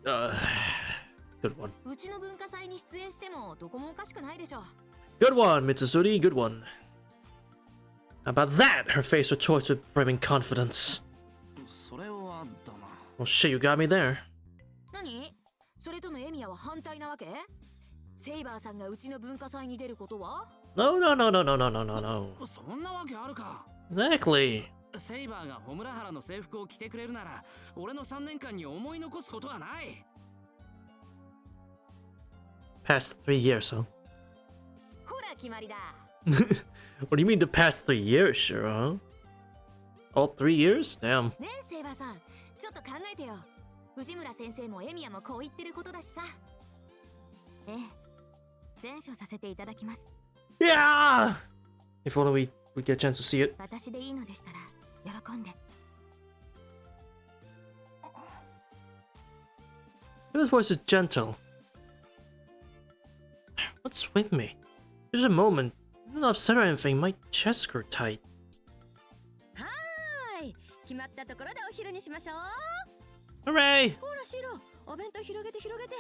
Good one. うちの文化祭に出演してもどこもおかしくないでしょ。Good one, Mitsuzuri. Good one. How about that? Her face retorts with brimming confidence. う。それはだな。 Well, shit, you got me there. 何？それともエミヤは反対なわけ？セイバーさんがうちの文化祭に出ることは？ No, no, no, no, no, no, no, no, no. そんなわけあるか。 Exactly. セイバーがホムラハラの制服を着てくれるなら、俺の3年間に思い残すことはない。Past 3 years, huh? ほら決まりだ。What do you mean the past 3 years, sure, huh? All 3 years? Damn. ねえセイバーさん、ちょっと考えてよ。藤村先生もエミヤもこう言ってることだしさ。ええ、前処させていただきます。 Yeah! If only we get a chance to see it. 私でいいのでしたら喜んで。 His voice is gentle. What's with me? There's a moment. I'm not upset or anything. My chest grew tight. はーい、決まったところでお昼にしましょう。 Hooray! ほらシロ、お弁当広げて広げて。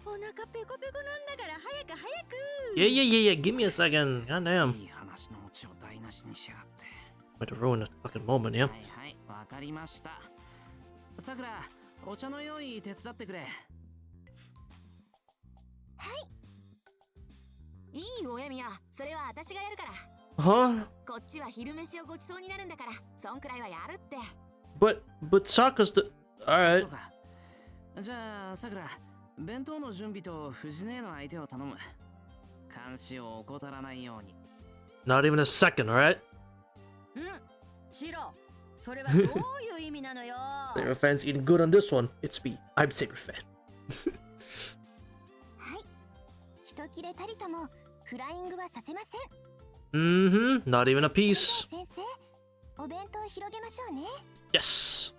お腹ペコペコなんだから早く早く。 Yeah, yeah, yeah, yeah. Give me a second. Goddamn. いい話のオチを台無しにしやがって。 Way to ruin a fucking moment, yeah. はいはい、わかりました。さくら、お茶の用意手伝ってくれ。いいよエミヤ、それは私がやるから。 Huh? こっちは昼飯をごちそうになるんだから、そんくらいはやるって。 But Sokka's the. そ Alright. うか。じゃあ、さくら、弁当の準備と藤姉の相手を頼む。監視を怠らないように。 Not even a second, alright? シロ、それはどういう意味なのよ。 Saber fans eating good on this one. It's me. I'm Saber fan. はい。一切れたりともフライングはさせません。 Mm-hmm. Not even a それでは piece. 先生、お弁当を広げましょうね。 Yes.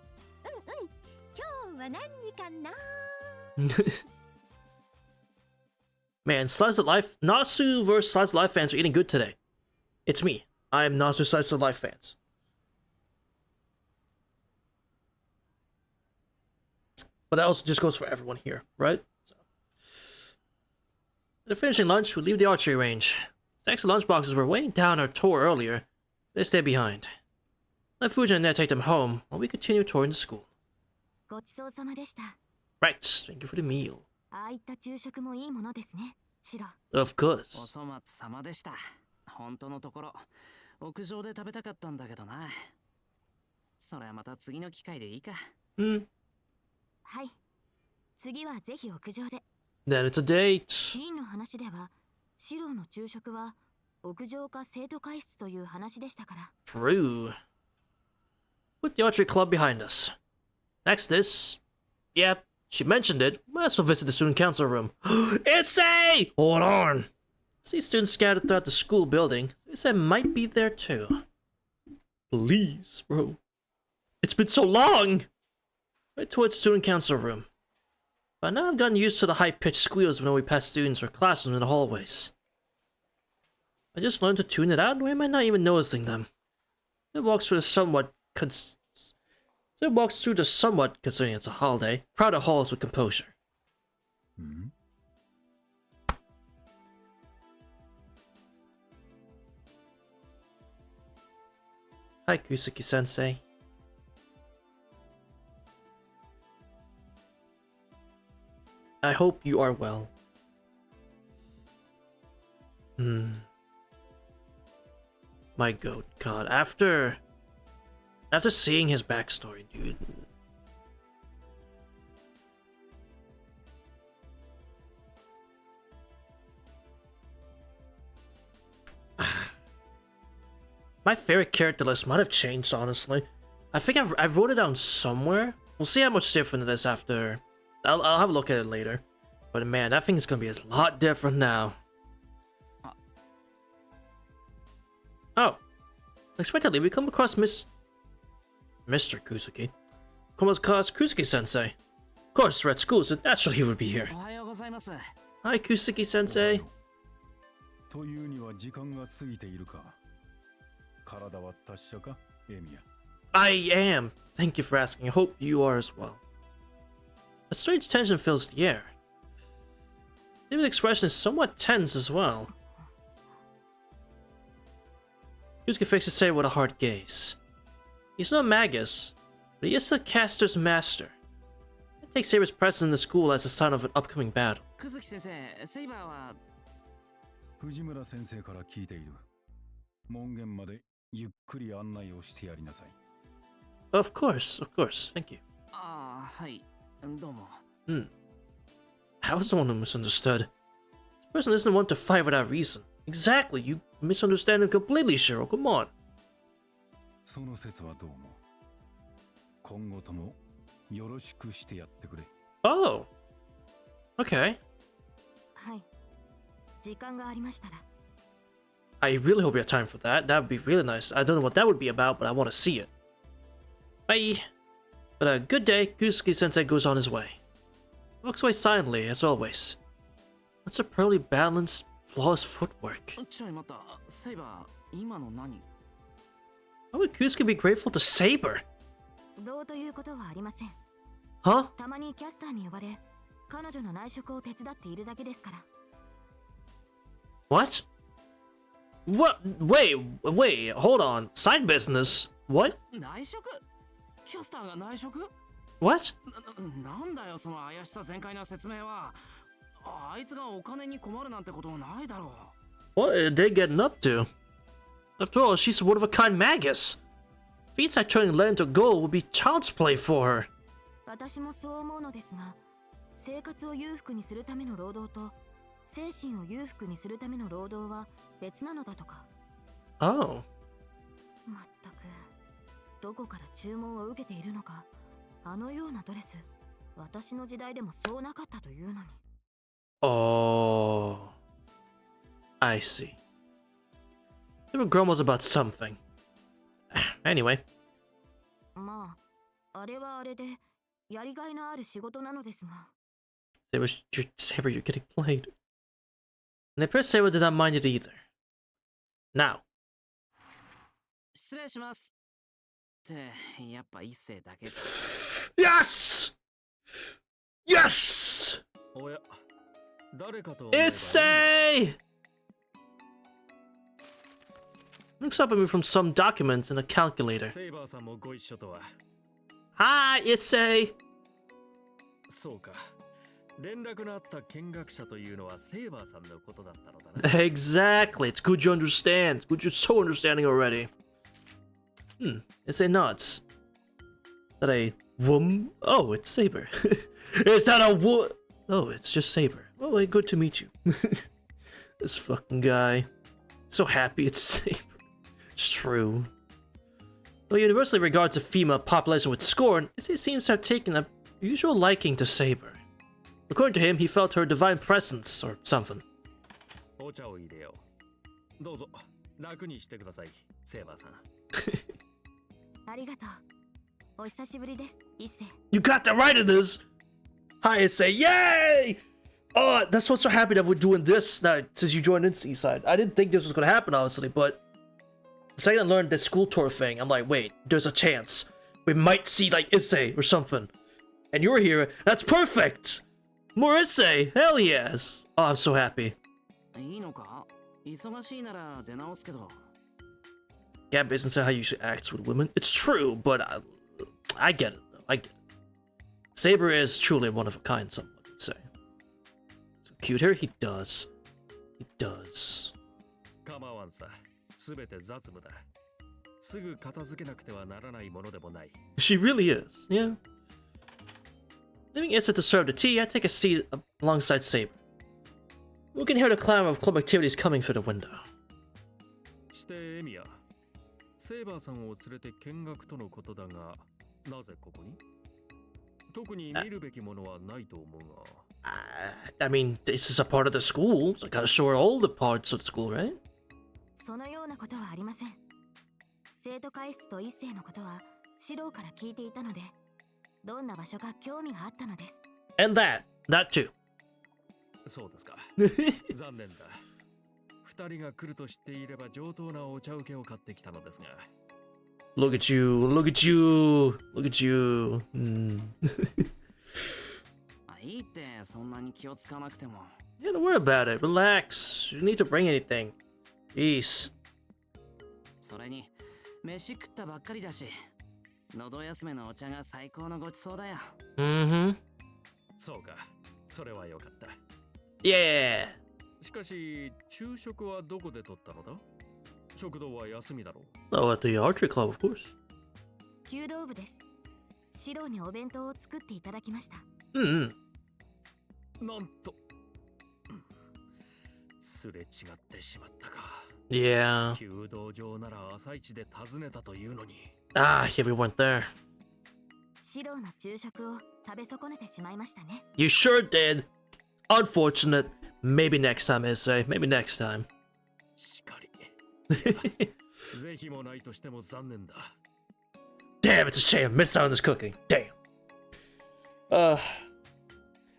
今日は何かな。 Man, Slice of Life. Nasu versus Slice of Life fans are eating good today. It's me. I'm Nasu Slice of Life fans. But that also just goes for everyone here, right? So. After finishing lunch, we leave the archery range. Stacks of lunchboxes were weighing down our tour earlier. They stay behind. Let Fuji and Ned take them home while we continue touring the school. ごちそうさまでした。 Right, thank you for the meal. ああいった昼食もいいものですね、シロ。 Of course. お粗末様でした。本当のところ、屋上で食べたかったんだけどな。それはまた次の機会でいいか。はい。次はぜひ屋上で。 Then it's a date. リンの話では、シロの昼食は屋上か生徒会室という話でしたから。 True. Put the archery club behind us. Next is... Yep, she mentioned it. Might as well visit the student council room. Issei! Hold on. See students scattered throughout the school building. Issei might be there too. Please, bro. It's been so long! Right towards student council room. By now I've gotten used to the high-pitched squeals whenever we pass students or classrooms in the hallways. I just learned to tune it out, or am I not even noticing them? It walks through the somewhat considering it's a holiday, crowded halls with composure. Hi, Kusuki-sensei. I hope you are well. My goat, God. After seeing his backstory, dude. My favorite character list might have changed, honestly. I think I wrote it down somewhere. We'll see how much different it is after. I'll have a look at it later. But man, that thing's gonna be a lot different now. Oh. Unexpectedly, we come across Mr. Kusuke. Come across Kusuke-sensei. Of course, we're at school, so naturally he would be here. Hi, Kusuke-sensei. というには時間が過ぎているか。体は達者か、エミヤ。I am. Thank you for asking. I hope you are as well. A strange tension fills the air. David's expression is somewhat tense as well. Yusuke fixes Saber with a hard gaze. He's no magus, but he is the caster's master. I take Saber's presence in the school as a sign of an upcoming battle. 久月先生、セイバーは藤村先生から聞いている。門限までゆっくり案内をしてやりなさい。Of course. Thank you. ああ、はい。どうも。I was the one who misunderstood. This person isn't one to fight without reason. Exactly, you misunderstand him completely, Shiro. Come on. その説はどうも。今後ともよろしくしてやってくれ。Oh. Okay. はい。時間がありましたら。I really hope you have time for that. That would be really nice. I don't know what that would be about, but I want to see it. Bye. But a good day, Kusuke-sensei goes on his way. He walks away silently, as always. What's a perfectly balanced, flawless footwork? ちょい待った。セイバー、今の何？ How would Kusuke be grateful to Saber? どうということはありません。 Huh? たまにキャスターに呼ばれ、彼女の内職を手伝っているだけですから。What? What? Wait, hold on. Side business? What? 内職？キャスターが内職？ What? なんだよその怪しさ全開な説明は。あいつがお金に困るなんてことないだろう。 What are they getting up to? After all, she's a one-of-a-kind magus. Feats like turning lead into gold would be child's play for her. 私もそう思うのですが、生活を裕福にするための労働と精神を裕福にするための労働は別なのだとか。Oh. まったく、どこから注文を受けているのか。あのようなドレス、私の時代でもそうなかったというのに。Oh. I see. The girl was about something. Anyway. まあ、あれはあれでやりがいのある仕事なのですが。Saber, you're getting played. And the person Saber did not mind it either. Now. 失礼します。ってやっぱ一世だけ。Yes! Yes! おや、誰かと。Issei! Looks up at me from some documents and a calculator. セイバーさんもご一緒とは。Hi, Issei! そうか。連絡のあった見学者というのはセイバーさんのことだったのだな。Exactly. It's good you understand. It's good you're so understanding already. Issei nods. Is that a woman? Oh, it's Saber. Is that a wo? Oh, it's just Saber. Oh, well, good to meet you. This fucking guy. So happy it's Saber. It's true. Though universally regards a female population with scorn, Issei seems to have taken a usual liking to Saber. According to him, he felt her divine presence or something. お茶を入れよう。どうぞ楽にしてください、セイバーさん。ありがとう。お久しぶりです、一世。You got that right in this! Hi, Issei. Yay! Oh, that's what's so happy that we're doing this now since you joined in Seaside. I didn't think this was gonna happen, honestly, but the second I learned the school tour thing, I'm like, wait, there's a chance. We might see, like, Issei or something. And you're here. That's perfect! More Issei! Hell yes! Oh, I'm so happy. いいのか？忙しいなら出直すけど。Gap isn't how you should act with women. It's true, but I get it, though. I get it. Saber is truly one of a kind, some would say. So cute here? He does. He does. 構わんさ。すべて雑務だ。すぐ片付けなくてはならないものでもない。She really is, yeah. Leaving Issa to serve the tea, I take a seat alongside Saber. We can hear the clamor of club activities coming through the window. してエミヤ、セイバーさんを連れて見学とのことだが、なぜここに？特に見るべきものはないと思うが。I mean, this is a part of the school, so I gotta show her all the parts of the school, right? そのようなことはありません。生徒会室と一世のことはシローから聞いていたので、どんな場所か興味があったのです。And that too. そうですか。残念だ。二人が来ると知っていれば上等なお茶受けを買ってきたのですが。Look at you, look at you, look at you. いいってそんなに気をつかなくても。Yeah, don't worry about it. Relax. You don't need to bring anything. Peace. それに飯食ったばっかりだし、喉休めのお茶が最高のごちそうだよ。Mm-hmm. そうか。それはよかった。Yeah. しかし、昼食はどこで取ったのだ？食堂は休みだろう。Oh, at the archery club, of course. 弓道部です。シローにお弁当を作っていただきました。Mm-hmm. なんと。すれ違ってしまったか。Yeah. 弓道場なら朝一で訪ねたというのに。Ah, yeah, we weren't there. シローの昼食を食べ損ねてしまいましたね。You sure did. Unfortunate. Maybe next time, Issei. Maybe next time. しかり。ぜひもないとしても残念だ。Damn, it's a shame. I missed out on this cooking. Damn. I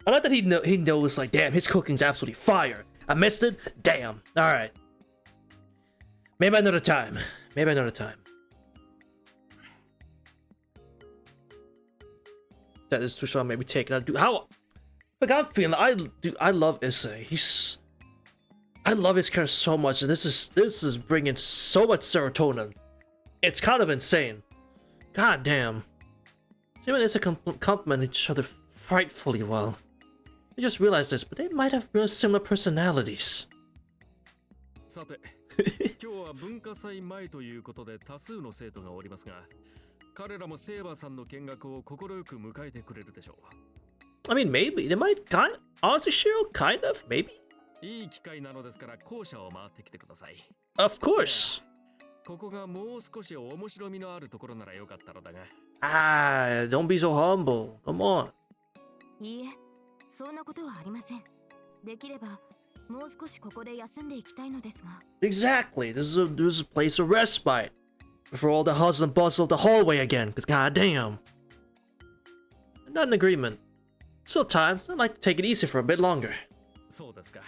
like that he knows, like, damn, his cooking's absolutely fire. I missed it? Damn. Alright. Maybe another time. Maybe another time. That is too strong. Maybe take it. Dude, how? Like, I'm feeling. I love Issei. I love his character so much, and this is bringing so much serotonin. It's kind of insane. God damn. See, when Issei complement each other frightfully well. I just realized this, but they might have real similar personalities. さて、今日は文化祭前ということで多数の生徒がおりますが、彼らもセイバーさんの見学を快く迎えてくれるでしょう。I mean, maybe. They might honestly, Shiro, kind of, maybe. いい機会なのですから校舎を回ってきてください。Of course. ここがもう少し面白みのあるところならよかったのだが。Ah, don't be so humble. Come on. いいえ、そんなことはありません。できればもう少しここで休んでいきたいのですが。Exactly. This is a place of respite. Before all the hustle and bustle of the hallway again, because goddamn. I'm not in agreement. Still times, I'd like to take it easy for a bit longer. そうですか。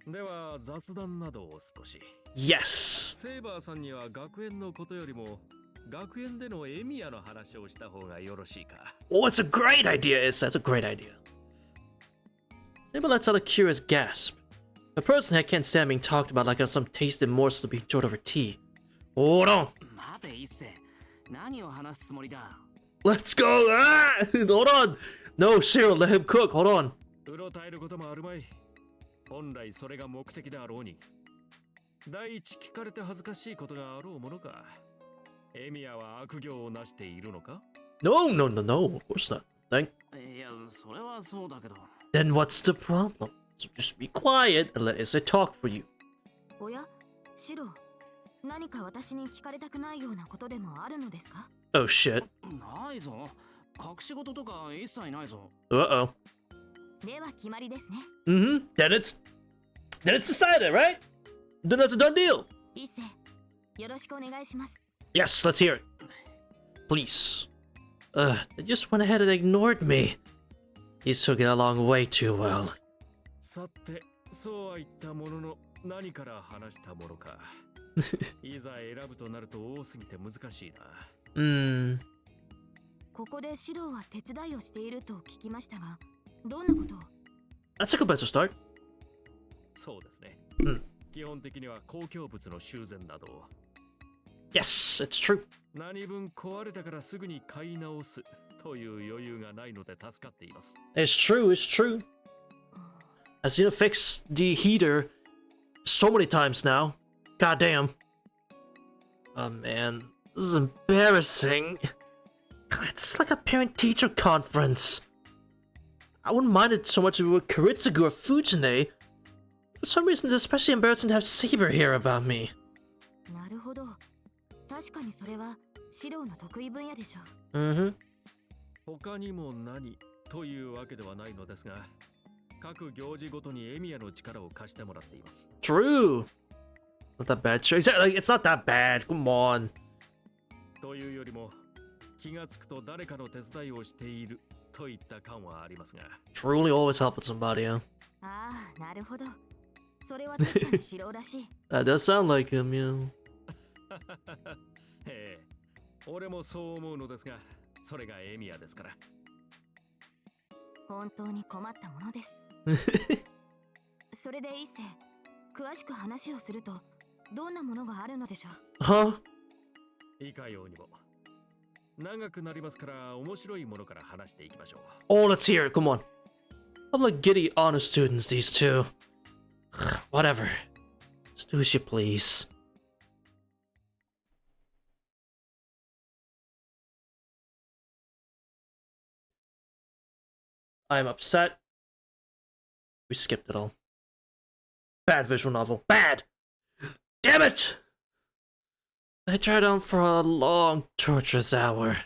では雑談などを少し。Yes. セイバーさんには学園のことよりも学園でのエミヤの話をした方がよろしいか。Oh, it's a great idea, Issa. That's a great idea. Maybe let's out a curious gasp. A person that can't stand being talked about like some tasted morsel to be enjoyed over tea. Hold on. 待て一世、何を話すつもりだ。Let's go. Ah! Hold on. No, Shiro, let him cook. Hold on. うろたえることもあるまい。本来それが目的であろうに。第一聞かれて恥ずかしいことがあろうものか。エミヤは悪行をなしているのか？ No, no, no, no. Of course not. いや、それはそうだけど。Then what's the problem? So just be quiet and let Issa talk for you. おや、シロ、何か私に聞かれたくないようなことでもあるのですか？ Oh shit. ないぞ。隠し事とか一切ないぞ。Uh-oh. では決まりですね。Mm-hmm. Then it's decided, right? Then that's a done deal. 一世、よろしくお願いします。Yes, let's hear it. Please. They just went ahead and ignored me. These took it along way too well. さて、そうは言ったものの何から話したものか。いざ選ぶとなると多すぎて難しいな。ここでシロは手伝いをしていると聞きましたが、どんなことを？ That's a good place to start. そうですね。うん基本的には公共物の修繕など。Yes, it's true. 何分壊れたからすぐに買い直すという余裕がないので助かっています。It's true, it's true. I've seen it fix the heater so many times now. God damn. Oh man, this is embarrassing. God, it's like a parent-teacher conference. I wouldn't mind it so much if it were Karitsugu or Fujine. For some reason, it's especially embarrassing to have Saber hear about me. なるほど。確確かにそれはシローの得意分野でしょう。Mm-hmm. 他にも何というわけではないのですが、各行事ごとにエミヤの力を貸してもらっています。True. Not that bad. Sure. Exactly. It's not that bad. Come on. というよりも、気がつくと誰かの手伝いをしているといった感はありますが。Truly always helping somebody, huh? ああ、なるほど。それは確かにシローらしい。That does sound like him, yeah. へえ、俺もそう思うのですが、それがエミヤですから。本当に困ったものです。それで一世、詳しく話をするとどんなものがあるのでしょう。Huh? いかようにも。長くなりますから面白いものから話していきましょう。Oh, let's hear it. Come on. I'm like giddy honor students, these two. Whatever. Just do as you please. I'm upset. We skipped it all. Bad visual novel. Bad! Damn it! I tried on for a long, torturous hour.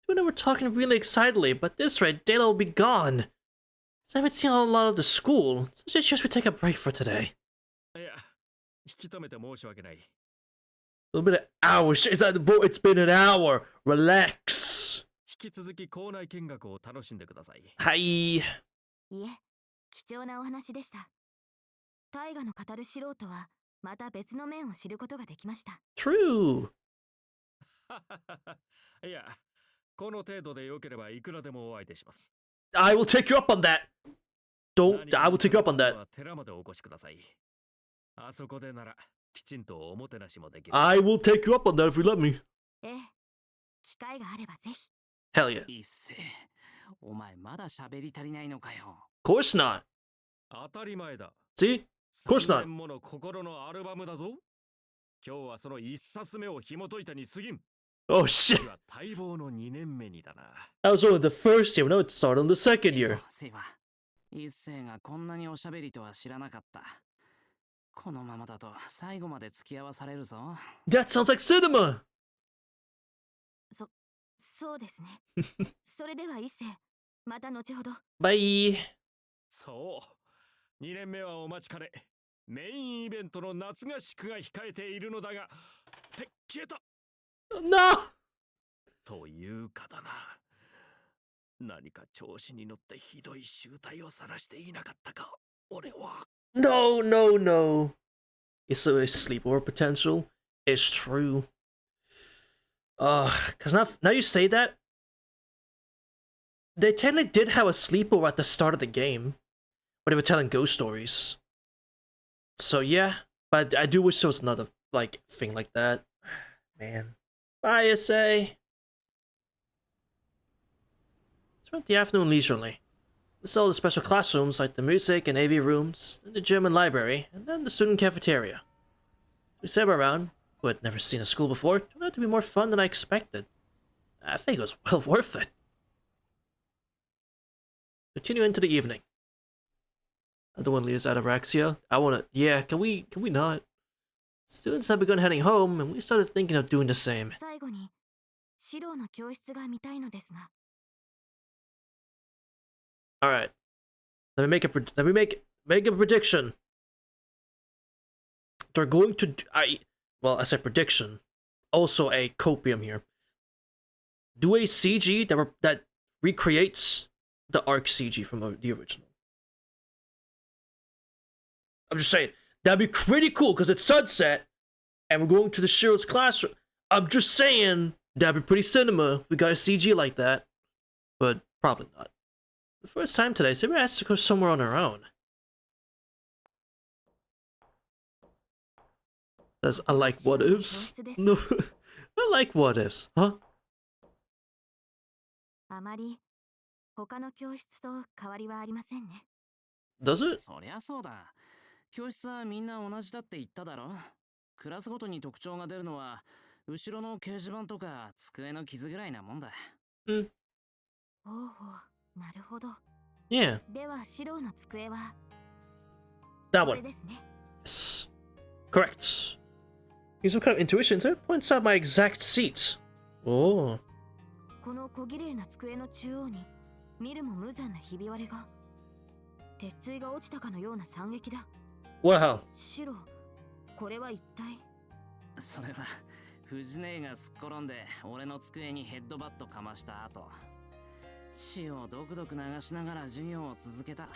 You and I were talking really excitedly, but at this rate, Dayla will be gone. So I haven't seen a lot of the school, so I suggest we take a break for today. いや、引き止めて申し訳ない。A little bit of hours. It's been an hour. Relax. 引き続き校内見学を楽しんでください。はい。いえ、貴重なお話でした。大河の語る素人はまた別の面を知ることができました。True. いや、この程度で良ければいくらでもお相手します。I will take you up on that. I will take you up on that. 寺までお越しください。あそこでならきちんとおもてなしもできる。I will take you up on that if you let me. ええ、機会があればぜひ。Hell yeah. 一世、お前まだ喋り足りないのかよ。Of course not. 当たり前だ。See? Of course not. 3年もの心のアルバムだぞ。今日はその一冊目を紐解いたに過ぎん。Oh shit. 次は待望の2年目にだな。That was only the first year. Now it's started on the second year. セイバ、一世がこんなにおしゃべりとは知らなかった。このままだと最後まで付き合わされるぞ。That sounds like cinema. そうですね。それでは一世、また後ほど。Bye. そう。2年目はお待ちかね。メインイベントの夏合宿が控えているのだが、消えた No. というかだな。何か調子に乗ってひどい醜態を晒していなかったか、俺は。No, no, no. It's a sleepover potential. It's true. Cause now you say that, they technically did have a sleepover at the start of the game, where they were telling ghost stories. So yeah, but I do wish there was another like thing like that. Man, bye, SA. Spent the afternoon leisurely. This all the special classrooms like the music and AV rooms, and the gym and library, and then the student cafeteria. We sat around, who had never seen a school before, turned out to be more fun than I expected. I think it was well worth it. Continue into the evening. I don't want to leave this Ataraxia. I want to. Yeah, can we not? Students had begun heading home, and we started thinking of doing the same. 最後に、シローの教室が見たいのですが。All right. Let me make a prediction. They're going to. Well, I said prediction. Also a copium here. Do a CG that recreates the ARC CG from the original. I'm just saying that'd be pretty cool because it's sunset, and we're going to the Shiro's classroom. I'm just saying that'd be pretty cinema if we got a CG like that, but probably not. The first time today, Saber has to go somewhere on her own. Says, I like what ifs. No, I like what ifs, huh? あまり他の教室と変わりはありませんね。Does it? そりゃそうだ。教室はみんな同じだって言っただろ。クラスごとに特徴が出るのは、後ろの掲示板とか机の傷ぐらいなもんだ。Hmm. おうおう、なるほど。Yeah. では、シローの机は That これ one. ですね。Yes. Correct. Use some kind of intuition to points out my exact seat. Oh. この小綺麗な机の中央に見るも無残なひび割れが。鉄槌が落ちたかのような惨劇だ。Wow. シロ、これは一体。それは藤姉がすっ転んで俺の机にヘッドバットかました後、血をドクドク流しながら授業を続けた。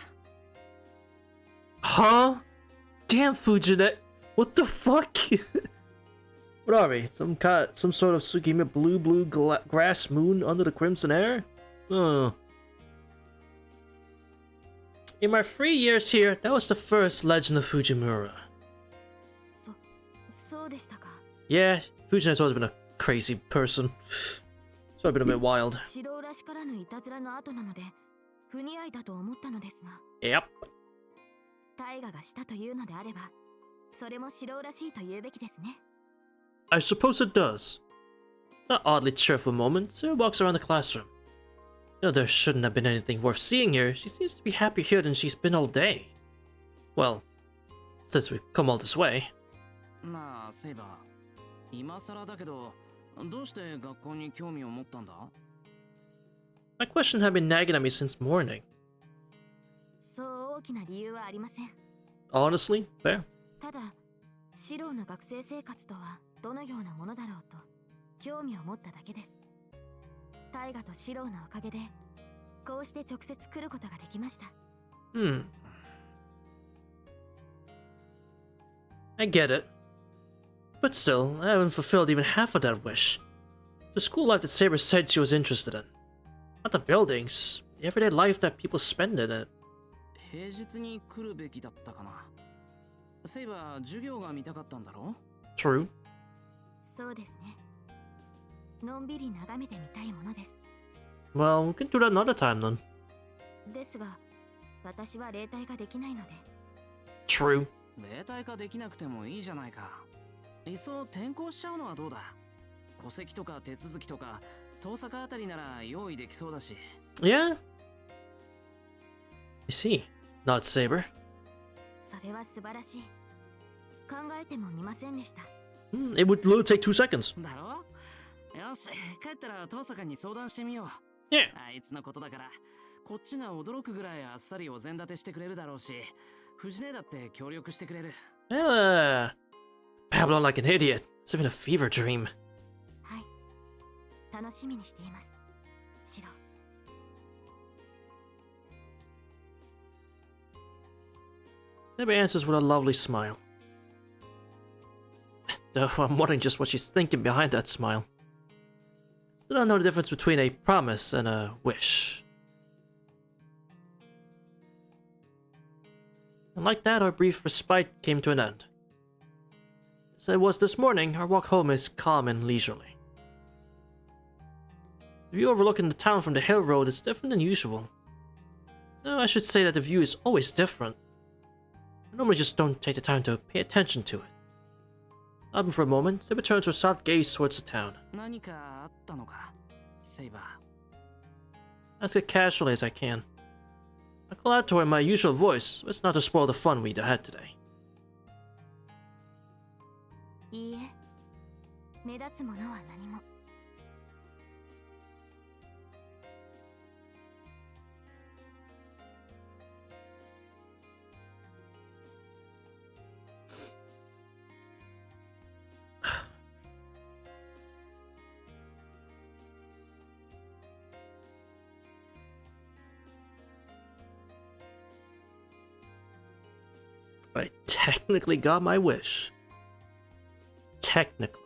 Huh? Damn, Fujine. What the fuck? What are we? Some sort of Tsukime blue grass moon under the crimson air? Oh. In my 3 years here, that was the first Legend of Fujimura. そうでしたか。 Yeah, Fujina's always been a crazy person. It's always been a bit wild. シロらしからぬいたずらの後なので不似合いだと思ったのですが。 Yep. 大河がしたというのであれば、それもシロらしいと言うべきですね。 I suppose it does. That oddly cheerful moment, Sarah walks around the classroom. You know, there shouldn't have been anything worth seeing here. She seems to be happier here than she's been all day. Well, since we've come all this way. なあ、セイバー。今更だけど、どうして学校に興味を持ったんだ？ My question had been nagging at me since morning. そう大きな理由はありません。 Honestly, fair. ただ、シロの学生生活とはどのようなものだろうと興味を持っただけです。大河とシロのおかげで、こうして直接来ることができました。Hmm. I get it. But still, I haven't fulfilled even half of that wish. The school life that Saber said she was interested in. Not the buildings, the everyday life that people spend in it. 平日に来るべきだったかな。セイバー、授業が見たかったんだろ？ True. そうですね。のんびり眺めてみたいものです。 Well, we can do that another time then. ですが、私は例体ができないので。 True. 例体化できなくてもいいじゃないか。いっそ転校しちゃうのはどうだ？戸籍とか手続きとか、遠坂あたりなら用意できそうだし。Yeah? I see. Not Saber. それは素晴らしい。考えてもみませんでした。It would literally take 2 seconds. だろ？よし、帰ったら遠坂に相談してみよう。Yeah. あいつのことだから、こっちが驚くぐらいあっさりお膳立てしてくれるだろうし、藤姉だって協力してくれる。Babbling like an idiot. It's even a fever dream. はい。楽しみにしています。シロ。Saber answers with a lovely smile. Though I'm wondering just what she's thinking behind that smile. Still don't know the difference between a promise and a wish. And like that, our brief respite came to an end. As it was this morning, our walk home is calm and leisurely. The view overlooking the town from the hill road is different than usual. No, I should say that the view is always different. I normally just don't take the time to pay attention to it. Stopping for a moment, Saber turns her soft gaze towards the town. 何かあったのか、セイバー。 Ask it casually as I can. I call out to her in my usual voice, so as not to spoil the fun we had today. いいえ、目立つものは何も。I technically got my wish. Technically.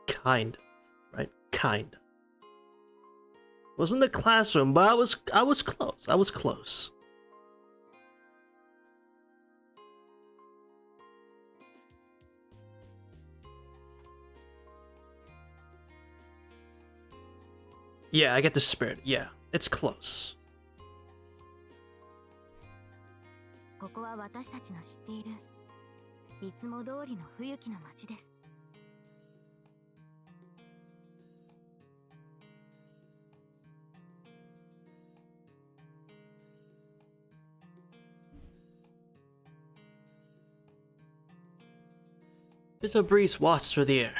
Kind of, right? Kind of. Wasn't the classroom, but I was close. I was close. Yeah, I get the spirit. Yeah, it's close. ここは私たちの知っているいつも通りの冬季の街です。Gentle breeze wafts through the air.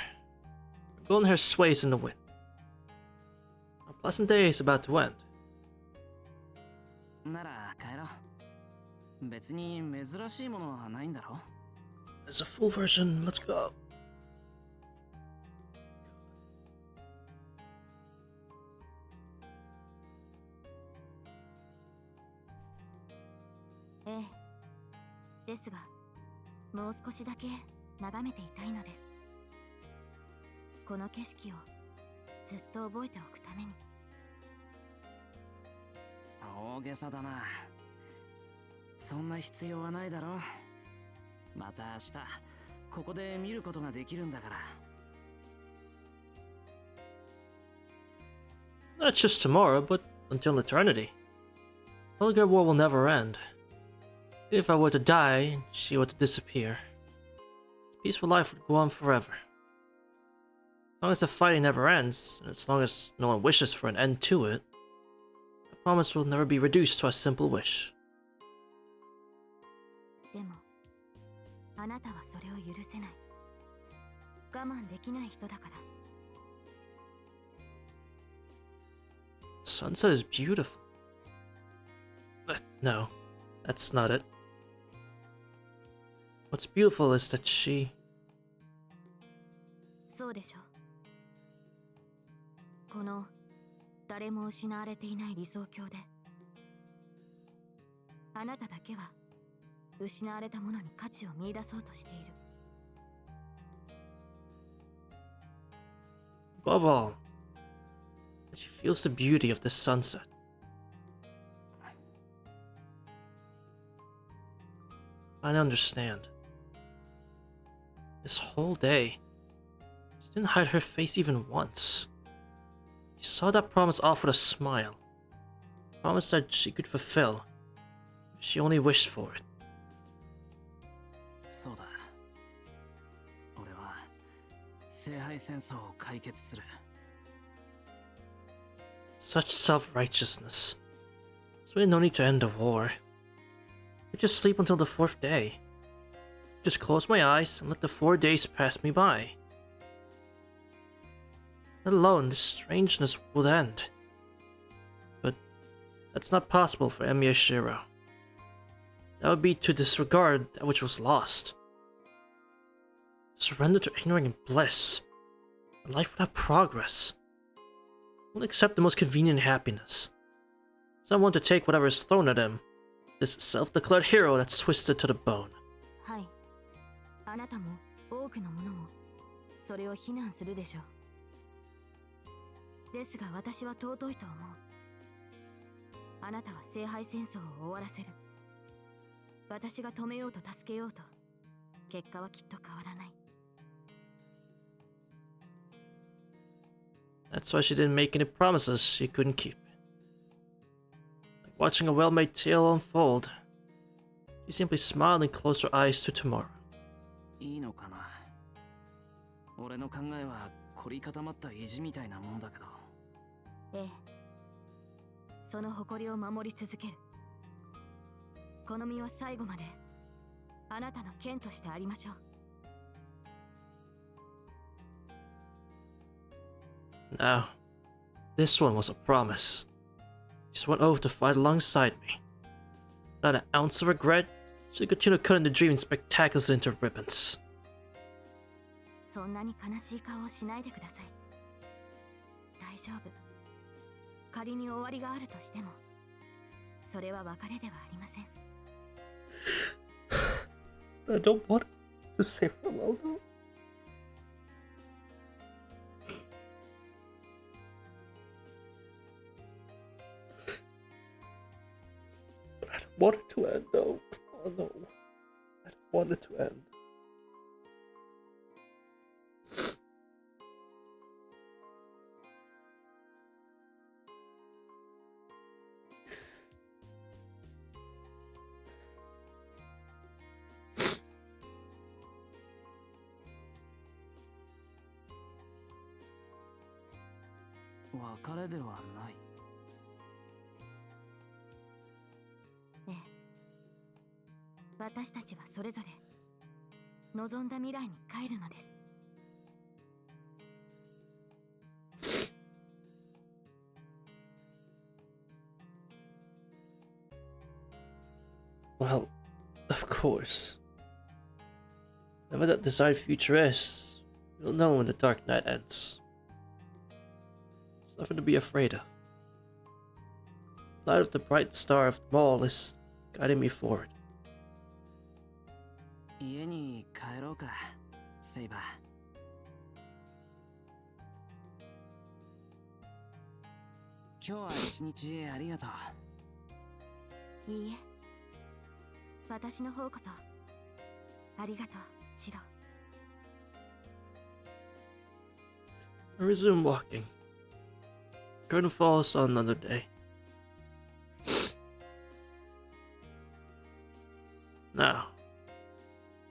Her golden hair sways in the wind. A pleasant day is about to end. なら帰ろう。別に珍しいものはないんだろ。 It's a full version. Let's go. Eh. ですが、もう少しだけ眺めていたいのです。この景色をずっと覚えておくために。大げさだな。そんな必要はないだろ。また明日ここで見ることができるんだから。 Not just tomorrow, but until eternity. Vulgar war will never end. Even if I were to die and she were to disappear, this peaceful life would go on forever. As long as the fighting never ends, and as long as no one wishes for an end to it, I promise will never be reduced to a simple wish. でも、あなたはそれを許せない。我慢できない人だから。 Sunset is beautiful. But no, that's not it. What's beautiful is that she... そうでしょう。この誰も失われていない理想郷で、あなただけは失われたものに価値を見出そうとしている。 Above all, that she feels the beauty of the sunset. I understand. This whole day, she didn't hide her face even once. She saw that promise off with a smile. A promise that she could fulfill if she only wished for it. そうだ。俺は聖杯戦争を解決する。 Such self-righteousness. There's really no need to end the war. I just sleep until the 4th day. Just close my eyes and let the 4 days pass me by. Let alone this strangeness will end. But that's not possible for Emiya Shiro. That would be to disregard that which was lost. Surrender to ignoring bliss. A life without progress. Won't accept the most convenient happiness. Someone to take whatever is thrown at him. This self-declared hero that's twisted to the bone. はい。あなたも多くの者もそれを非難するでしょう。ですが私は尊いと思う。あなたは聖杯戦争を終わらせる。私が止めようと助けようと、結果はきっと変わらない。 That's why she didn't make any promises she couldn't keep. Like watching a well-made tale unfold, she simply smiled and closed her eyes to tomorrow. いいのかな。俺の考えは凝り固まった意地みたいなもんだけど。ええ。その誇りを守り続ける。この身は最後まであなたの剣としてありましょう。 Now, this one was a promise. She swore an oath to fight alongside me. Not an ounce of regret, she continued cutting the dream spectaculars into ribbons. そんなに悲しい顔をしないでください。大丈夫。仮に終わりがあるとしても、それは別れではありません。I don't want to say farewell though. I don't want it to end though. Oh no. I don't want it to end.「別れではない」。ええ。私たちはそれぞれ望んだ未来に帰るのです。 Well, of course. Whatever that desired future is, you'll know when the dark night ends. There's nothing to be afraid of. The light of the bright star of them all is guiding me forward. 家に帰ろうか、セイバー。今日は一日ありがとう。いいえ、私の方こそありがとう、シロ。 I resume walking. Curtain falls on another day. Now,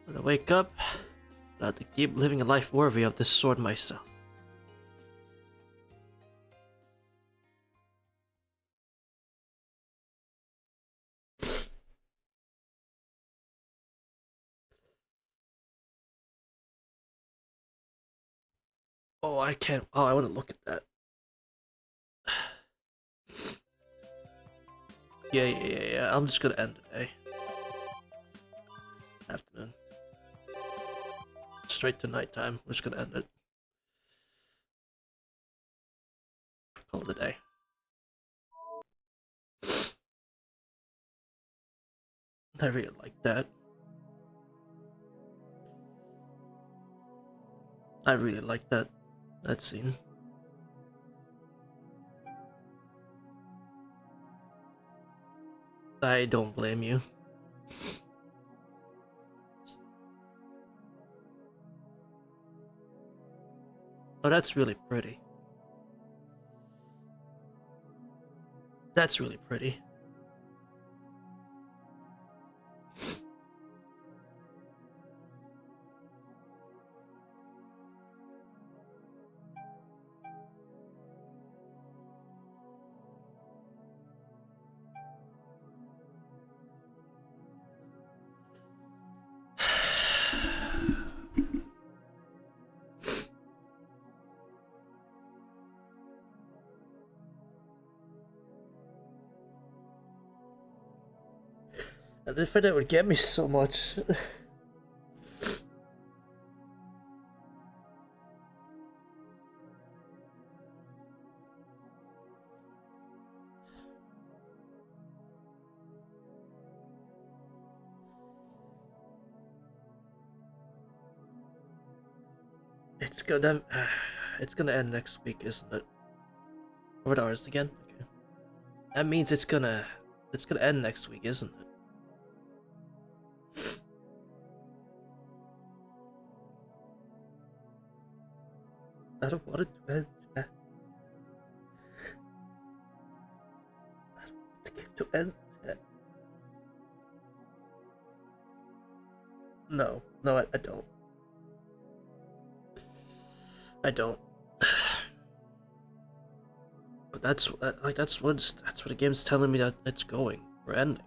when I wake up, I have to keep living a life worthy of this sword myself. Oh, I can't. Oh, I want to look at that. Yeah. I'm just gonna end today. Afternoon. Straight to nighttime. We're just gonna end it. Call it a day. I really like that. I really like that scene. I don't blame you. Oh, that's really pretty. That's really pretty. And if it would get me so much. It's gonna end next week, isn't it? What hours again? Okay. That means it's gonna end next week, isn't it? I don't want it to end. I don't want the game to end. No, I don't. I don't. But that's what the game's telling me that it's going. We're ending.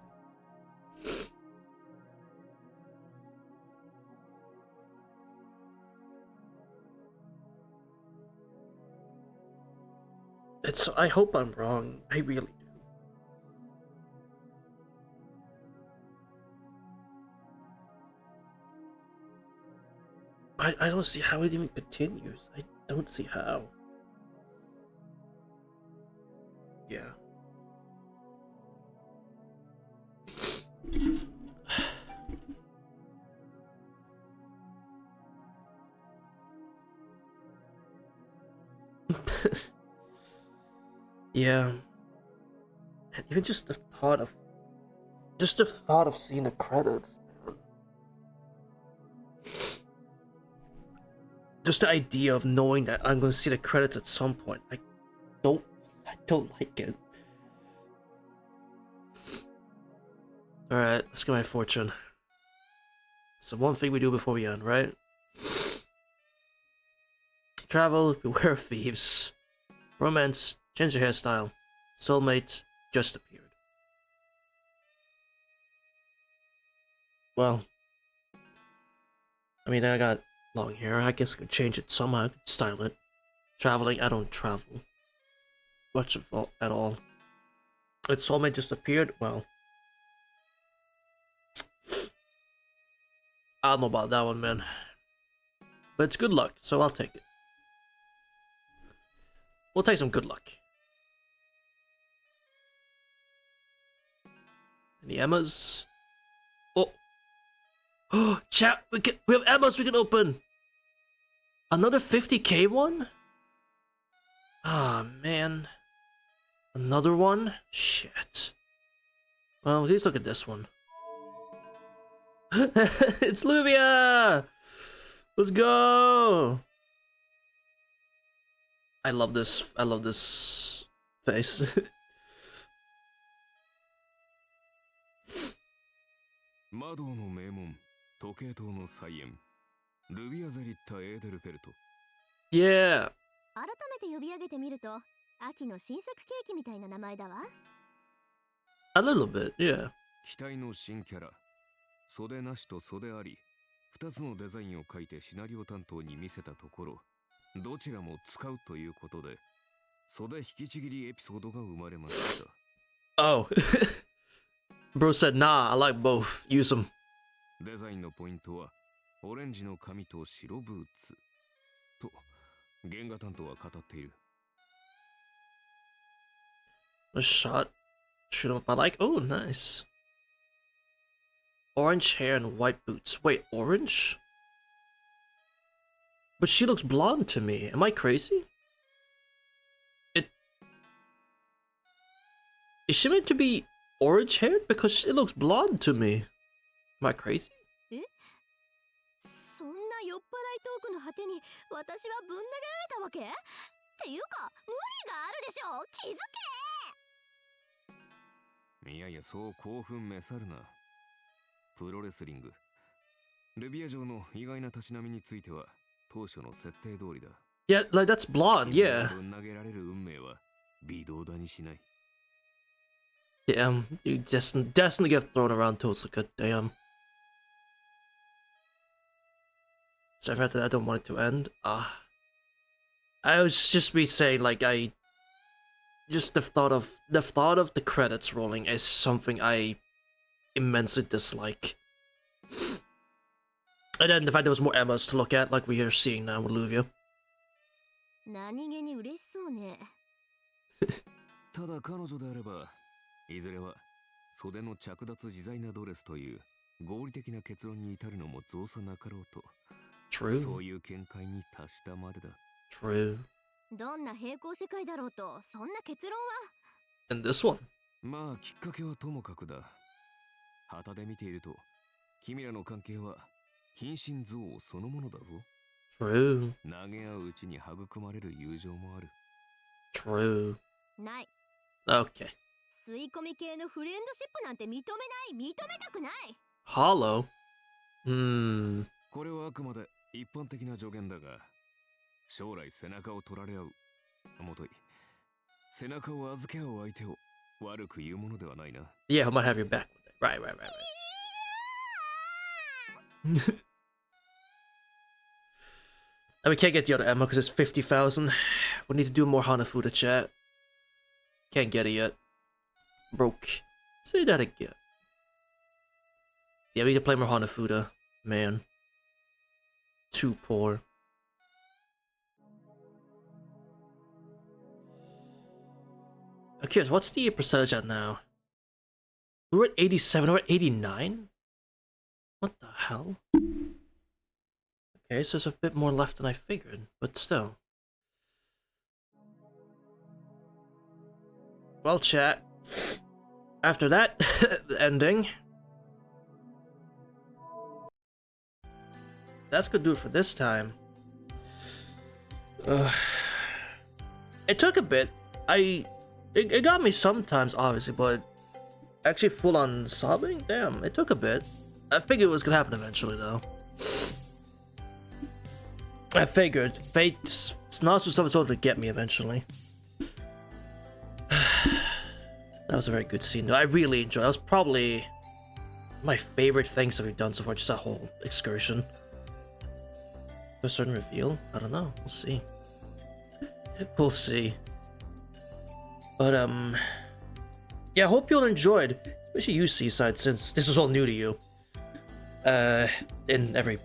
I hope I'm wrong. I really do. I don't see how it even continues. I don't see how. Yeah. Yeah. And even just the thought of seeing the credits. Just the idea of knowing that I'm gonna see the credits at some point. I don't like it. Alright, let's get my fortune. It's the one thing we do before we end, right? Travel, beware of thieves. Romance, change your hairstyle. Soulmate, just appeared. Well, I mean, I got long hair. I guess I could change it somehow. I could style it. Traveling, I don't travel much of at all. Its soulmate just appeared. Well, I don't know about that one, man. But it's good luck, so I'll take it. We'll take some good luck. Any Emmas? Oh, oh, chat! We have Emmas we can open. Another 50k one? Ah, man. Another one? Shit. Well, let's look at this one. It's Luvia! Let's go! I love this face. 魔道の名門、時計塔の菜園、ルビアゼリッタ・エーデルフェルト。Yeah! 改めて呼び上げてみると秋の新作ケーキみたいな名前だわ。 A little bit, yeah. 期待の新キャラ、袖なしと袖あり、2つのデザインを書いてシナリオ担当に見せたところ、どちらも使うということで、袖引きちぎりエピソードが生まれました。Oh. Bro said, nah, I like both. Use them. デザインのポイントは、オレンジの髪と白ブーツ。と、原画担当は語っている。A shot. Shoot him up. I like. Oh, nice. Orange hair and white boots. Wait, orange? But she looks blonde to me. Am I crazy? Is she meant to be orange haired? Because it looks blonde to me. Am I crazy? そんな酔っ払いトークの果てに私はぶん投げられたわけ？っていうか無理があるでしょ。気づけ。いやいや、そう興奮めさるな。プロレスリング。ルビア城の意外なたしなみについては、当初の設定通りだ。Yeah, like that's blonde, yeah. ぶん投げられる運命は微動だにしない。Damn, you destined to get thrown around Tosaka, damn. So after that, I don't want it to end. I was just me saying, like, just the thought of the credits rolling is something I immensely dislike. And then the fact there was more Emmas to look at, like we are seeing now with Luvia. 何気に嬉しそうね。ただ彼女であれば、いずれは袖の着脱自在なドレスという合理的な結論に至るのも造作なかろうと。True. そういう見解に達したまでだ。True. どんな平行世界だろうとそんな結論は。And this one. まあきっかけはともかくだ。旗で見ていると、君らの関係は近親憎悪そのものだぞ。True. 投げ合ううちに育まれる友情もある。True. ない。Okay. 吸い込み系のフレンドシップなんて認めない、認めたくない。Hollow. これはあくまで一般的な助言だが、将来背中を取られ合う、もとい、背中を預け合う相手を悪く言うものではないな。Yeah, I might have your back. Right. And we can't get the other Emma because it's 50,000. We need to do more Hanafuda chat. Can't get it yet. Broke. Say that again. Yeah, we need to play more Hanafuda. Man. Too poor. I'm curious, what's the percentage at now? We're at 87, we're at 89? What the hell? Okay, so there's a bit more left than I figured, but still. Well, chat. After that ending, that's gonna do it for this time. It took a bit. It got me sometimes, obviously, but actually full on sobbing? Damn, it took a bit. I figured it was gonna happen eventually, though. I figured. Fate's nostril stuff is going to get me eventually. That was a very good scene, though. I really enjoyed it. That was probably my favorite things that we've done so far, just that whole excursion. A certain reveal? I don't know. We'll see. We'll see. But yeah, I hope you all enjoyed, especially you, Seaside, since this is all new to you. In every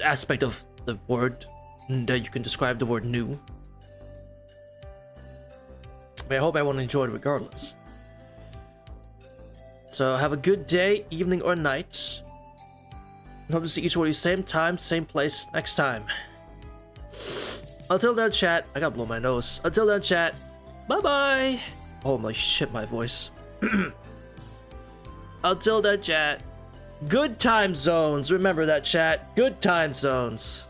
aspect of the word that you can describe the word new. But I hope everyone enjoyed regardless. So have a good day, evening, or night. And hope to see each one of you same time, same place next time. Until then, chat. I gotta blow my nose. Until then, chat. Bye-bye. Oh my shit, my voice. Until then, chat. Good time zones. Remember that, chat. Good time zones.